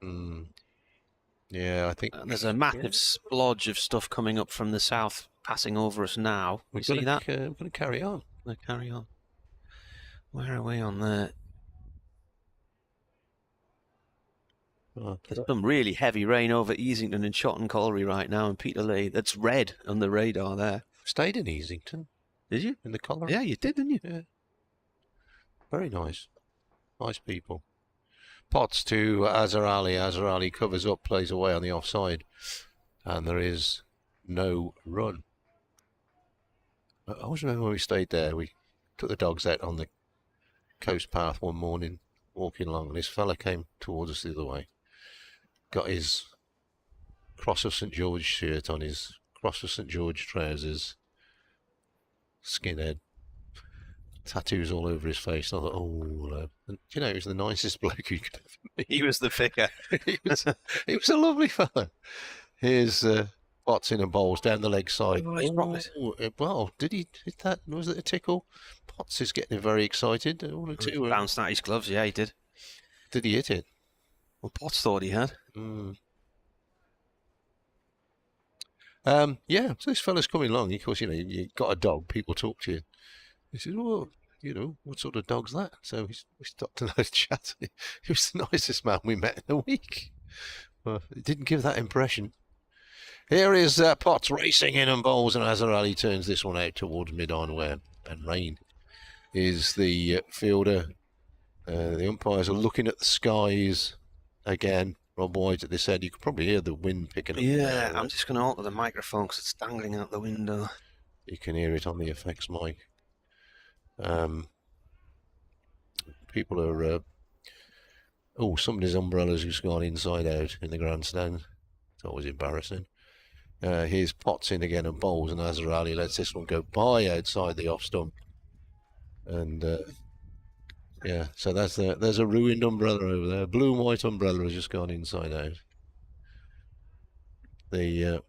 Yeah, I think... There's a massive splodge of stuff coming up from the south, passing over us now. You see that? We're going to carry on. Carry on. Where are we on there? There's some really heavy rain over Easington and Shotton Colliery right now, and Peterlee. That's red on the radar there. Stayed in Easington. Did you? In the Colliery? Yeah, you did, didn't you? Yeah. Very nice. Nice people. Potts to Azhar Ali. Azhar Ali covers up, plays away on the offside. And there is no run. I always remember when we stayed there, we took the dogs out on the coast path one morning, walking along, and this fella came towards us the other way. Got his Cross of St George shirt on, his Cross of St George trousers, skinhead, tattoos all over his face. And I thought, oh, and, you know, he was the nicest bloke you could ever meet. He was the figure. he was a lovely fella. Here's Potts in and bowls down the leg side. Well, did he hit that? Was it a tickle? Potts is getting very excited. Bounced out his gloves, yeah, he did. Did he hit it? Well, Potts thought he had. Yeah, so this fella's coming along. Of course, you know, you got a dog, people talk to you. He says, well, you know, what sort of dog's that? So we stopped and had a chat. He was the nicest man we met in a week. Well, it didn't give that impression. Here is Potts racing in and bowls, and Azhar Ali turns this one out towards mid-on where Ben Rain is the fielder. The umpires are looking at the skies again. Rob White at this end. You can probably hear the wind picking up. Yeah, I'm just going to alter the microphone because it's dangling out the window. You can hear it on the effects mic. People are... somebody's umbrella's just gone inside out in the grandstand. It's always embarrassing. Here's Potts in again and bowls, and Azhar Ali lets this one go by outside the off stump. And yeah, so there's a ruined umbrella over there. A blue and white umbrella has just gone inside out. There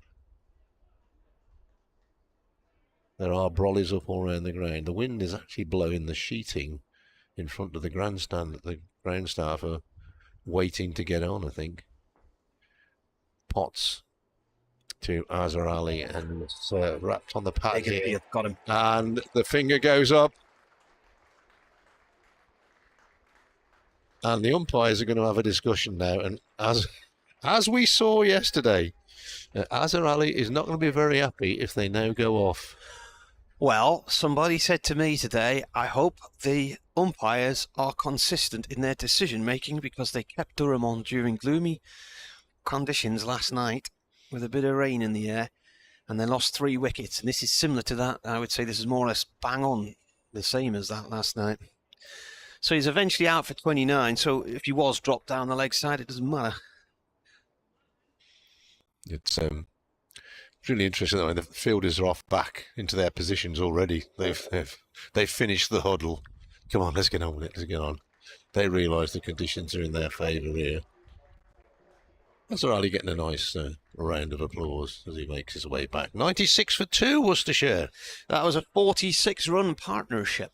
are brollies up all around the ground. The wind is actually blowing the sheeting in front of the grandstand that the ground staff are waiting to get on, I think. Potts to Azhar Ali, and it's wrapped on the pad here. Got him. And the finger goes up. And the umpires are going to have a discussion now. And as we saw yesterday, Azhar Ali is not going to be very happy if they now go off. Well, somebody said to me today, I hope the umpires are consistent in their decision-making because they kept Durham on during gloomy conditions last night with a bit of rain in the air, and they lost 3 wickets. And this is similar to that. I would say this is more or less bang on the same as that last night. So he's eventually out for 29. So if he was dropped down the leg side, it doesn't matter. It's really interesting though. The fielders are off back into their positions already. They've finished the huddle. Come on, let's get on with it. Let's get on. They realise the conditions are in their favour here. Azhar Ali getting a nice round of applause as he makes his way back. 96 for 2, Worcestershire. That was a 46-run partnership.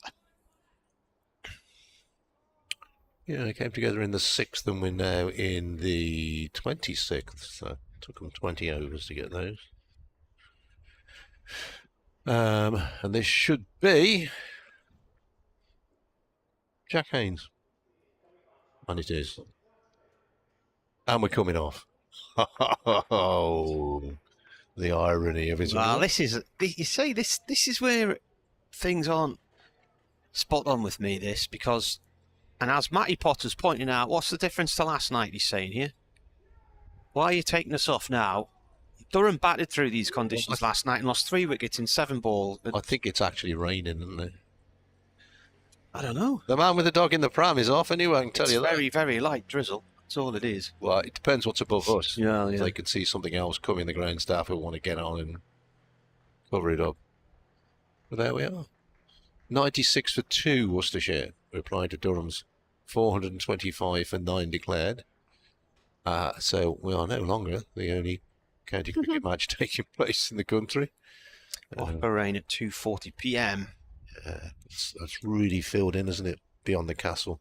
Yeah, they came together in the 6th, and we're now in the 26th. So it took them 20 overs to get those. And this should be Jack Haynes. And it is. And we're coming off. Oh, the irony of it. Well, this is, you see, this is where things aren't spot on with me, because, and as Matty Potter's pointing out, what's the difference to last night, he's saying here? Why are you taking us off now? Durham batted through these conditions last night and lost 3 wickets in 7 balls. I think it's actually raining, isn't it? I don't know. The man with the dog in the pram is off anyway, I can tell you that. It's very, very light drizzle. That's all it is. Well, it depends what's above us. Yeah. If they can see something else coming, the ground staff will want to get on and cover it up. But there we are. 96 for 2, Worcestershire. reply to Durham's 425 for 9 declared. So we are no longer the only county cricket match taking place in the country. Off Bahrain at 2:40 p.m. That's really filled in, isn't it? Beyond the castle.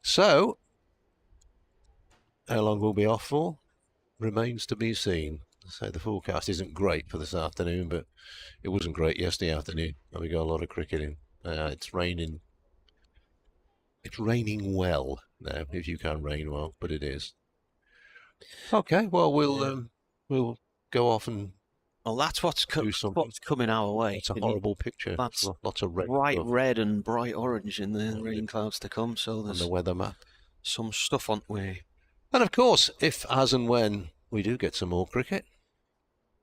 So, how long we'll be off for remains to be seen. So the forecast isn't great for this afternoon, but it wasn't great yesterday afternoon. And we got a lot of cricket in. It's raining. It's raining well now, if you can rain well, but it is. Okay, well we'll go off and. Well, that's what's coming our way. It's a horrible picture. That's lots of red, bright red and bright orange in the rain clouds to come. So there's the weather map. Some stuff on the way. And of course, if as and when we do get some more cricket,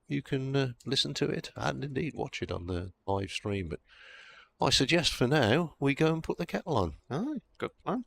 you can listen to it and indeed watch it on the live stream. But I suggest for now we go and put the kettle on. Oh, good plan.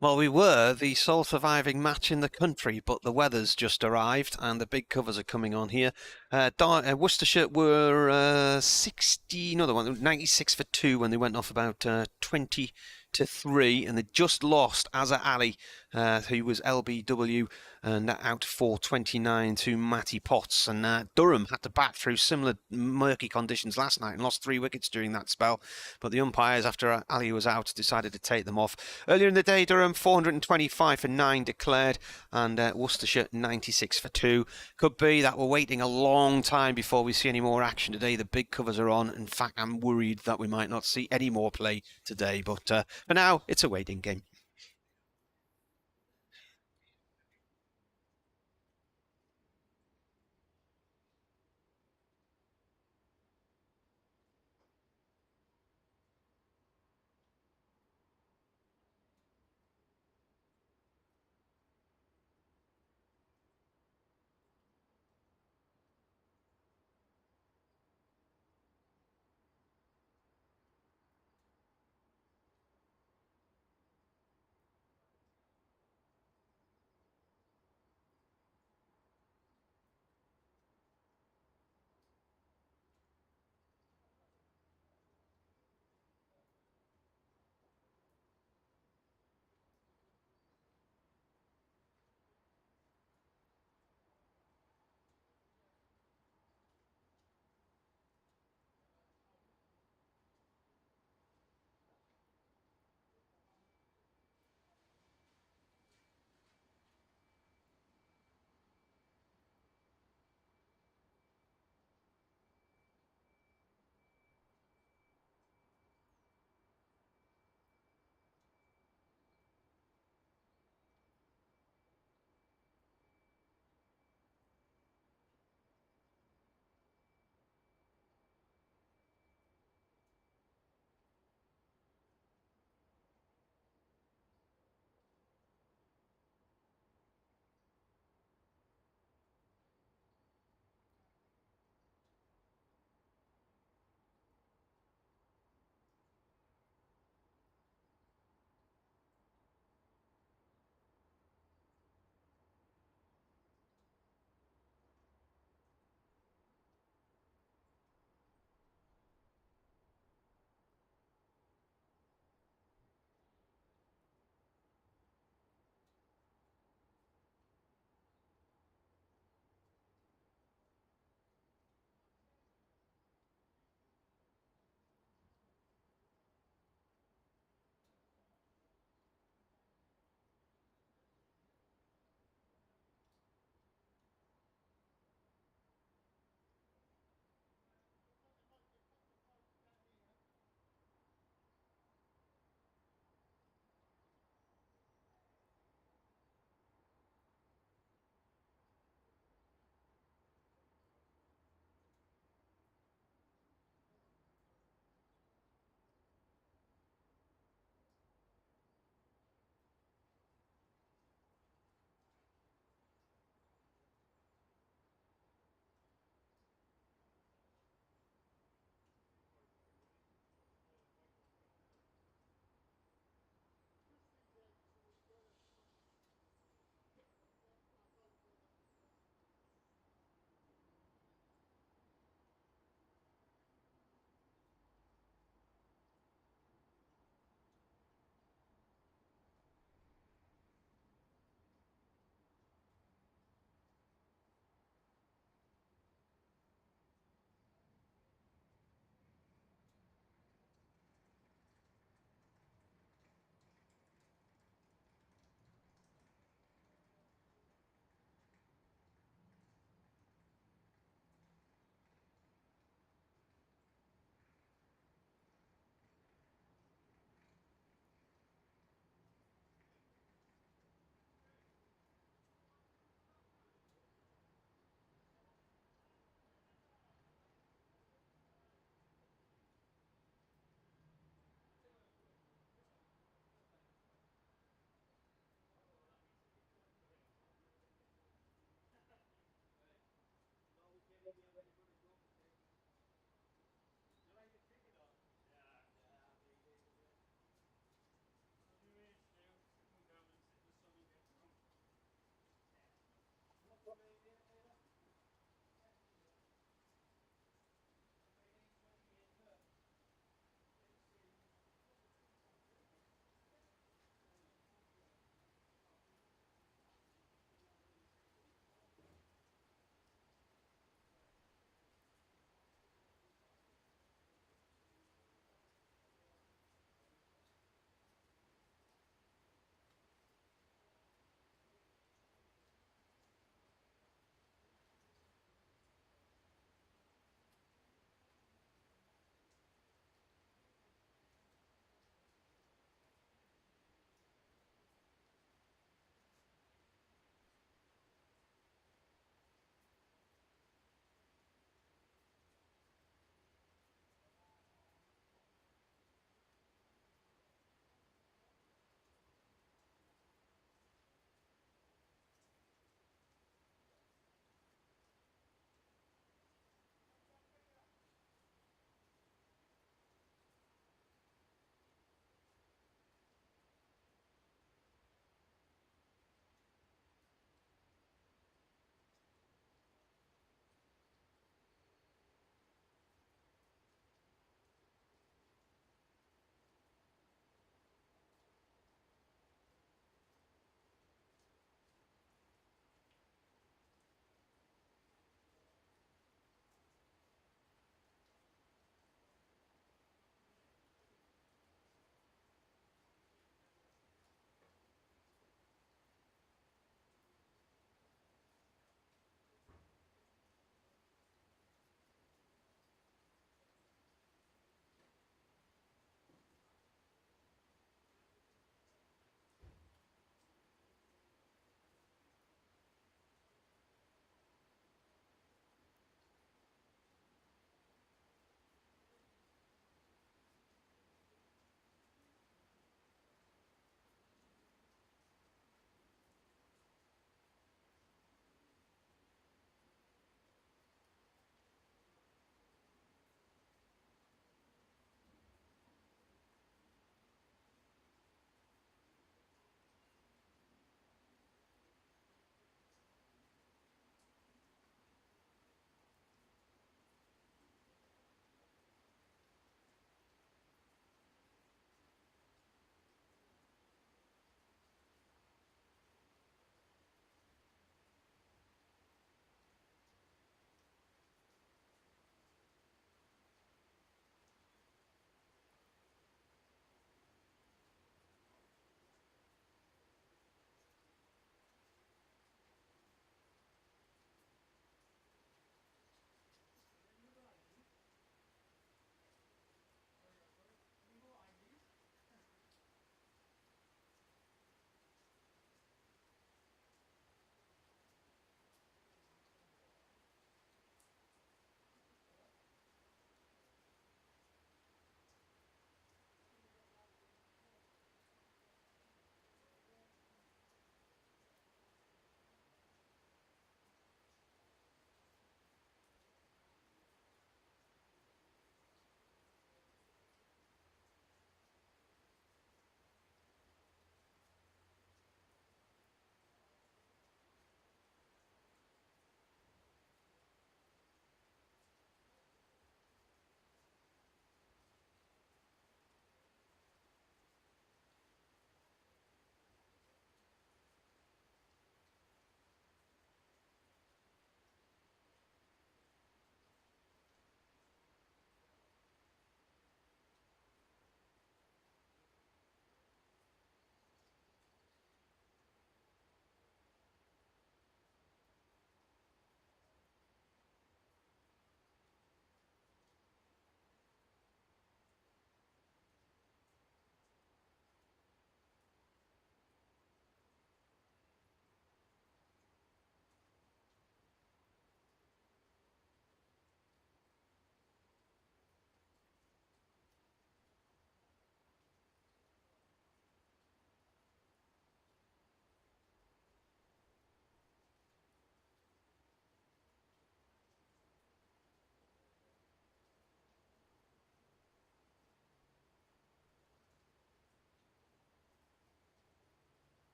Well, we were the sole surviving match in the country, but the weather's just arrived and the big covers are coming on here. Worcestershire were 96 for 2 when they went off about 20 to 3, and they just lost Azza Ali, who was LBW, and out 4-29 to Matty Potts. And Durham had to bat through similar murky conditions last night and lost 3 wickets during that spell. But the umpires, after Ali was out, decided to take them off. Earlier in the day, Durham 425 for 9 declared, and Worcestershire 96 for 2. Could be that we're waiting a long time before we see any more action today. The big covers are on. In fact, I'm worried that we might not see any more play today. But for now, it's a waiting game.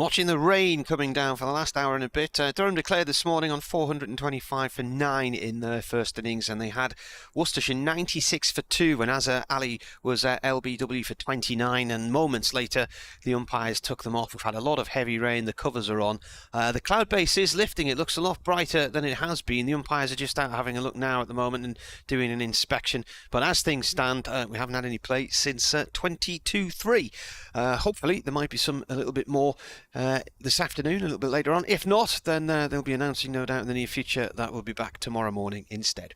Watching the rain coming down for the last hour and a bit. Durham declared this morning on 425 for 9 in their first innings, and they had Worcestershire 96 for 2 when Azhar Ali was LBW for 29, and moments later the umpires took them off. We've had a lot of heavy rain, the covers are on. The cloud base is lifting, it looks a lot brighter than it has been. The umpires are just out having a look now at the moment and doing an inspection, but as things stand, we haven't had any play since 22-3. Hopefully there might be some a little bit more this afternoon, a little bit later on. If not, then they'll be announcing, no doubt, in the near future that we'll be back tomorrow morning instead.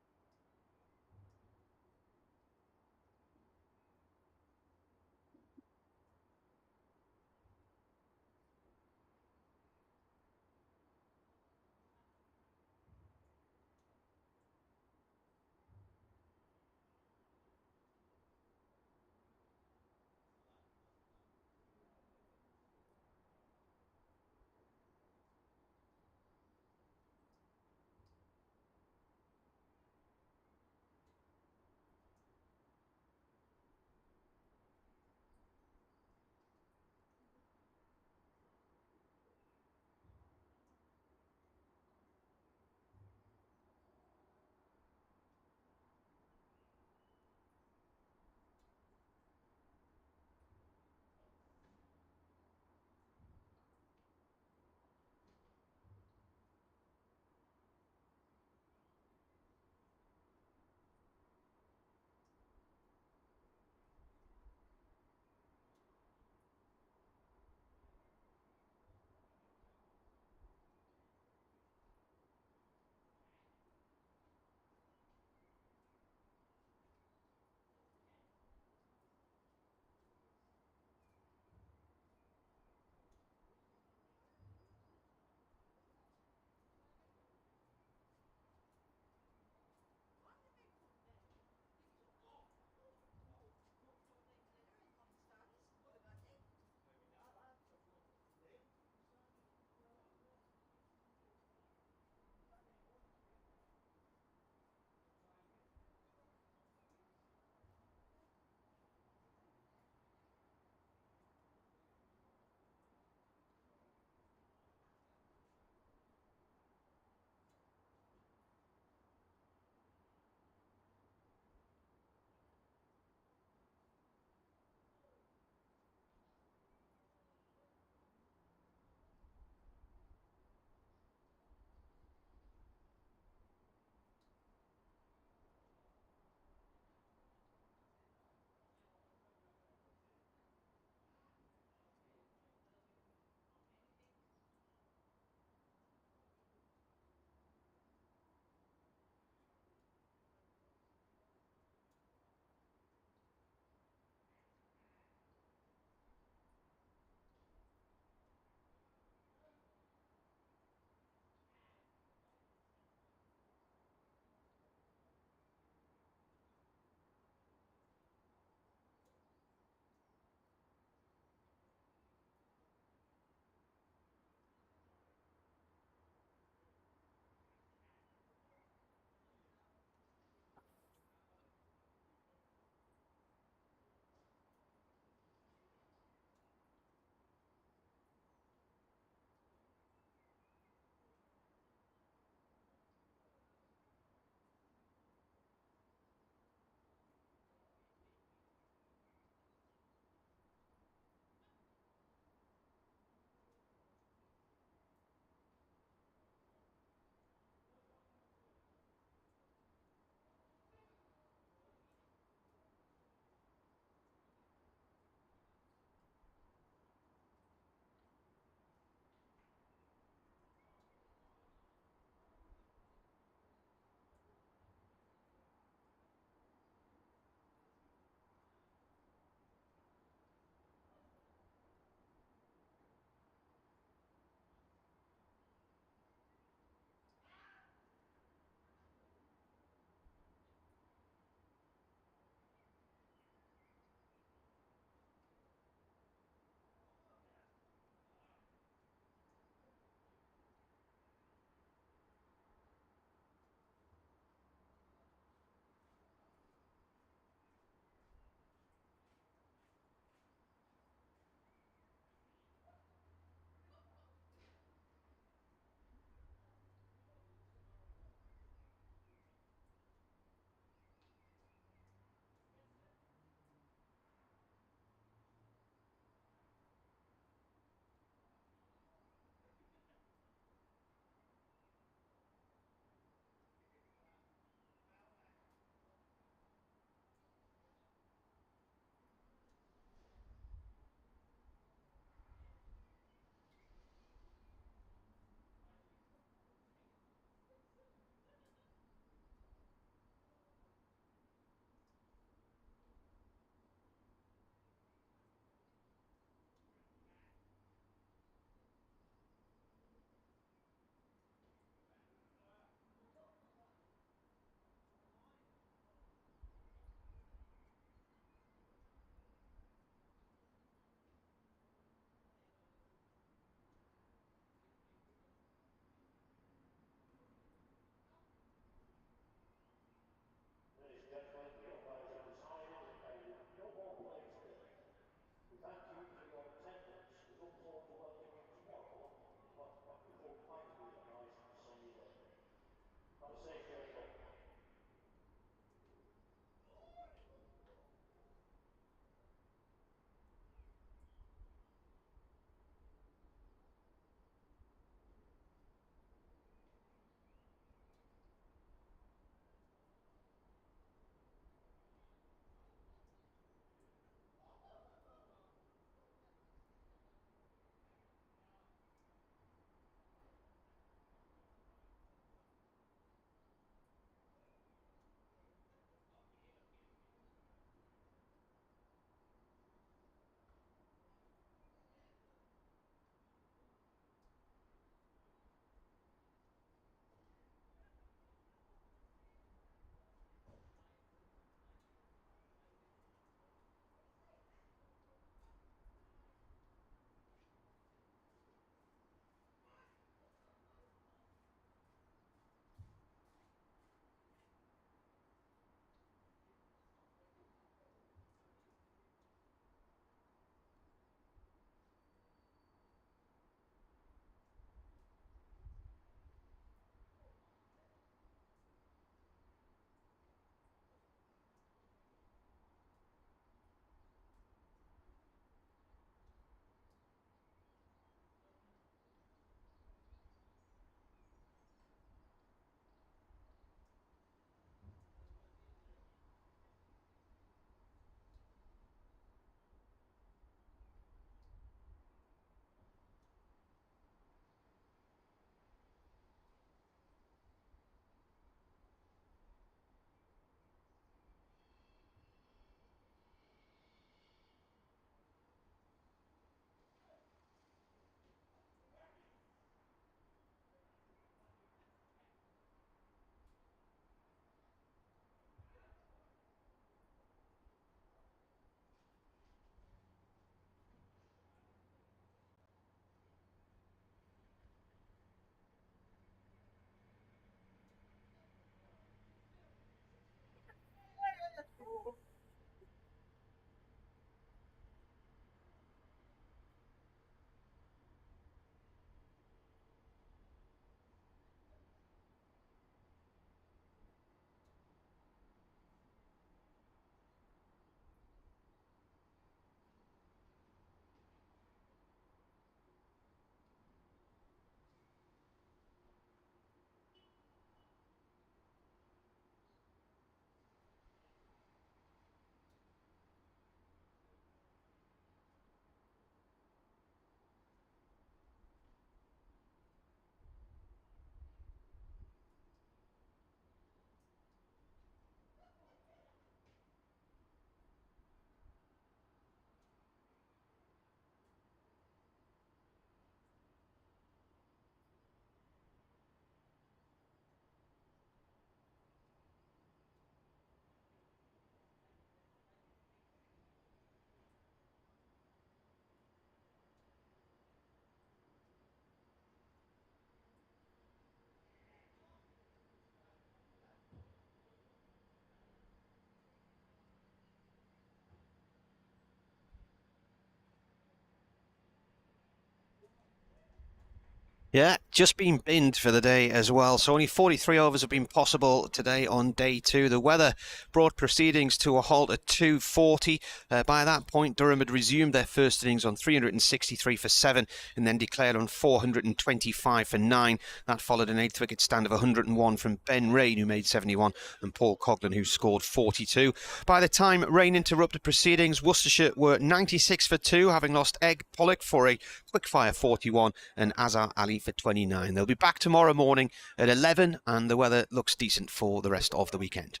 Yeah, just been binned for the day as well. So only 43 overs have been possible today on day 2. The weather brought proceedings to a halt at 2:40. By that point, Durham had resumed their first innings on 363 for 7 and then declared on 425 for 9. That followed an 8th wicket stand of 101 from Ben Rain, who made 71, and Paul Coghlan, who scored 42. By the time rain interrupted proceedings, Worcestershire were 96 for 2, having lost Egg Pollock for a quick-fire 41 and Azhar Ali for 29. They'll be back tomorrow morning at 11 and the weather looks decent for the rest of the weekend.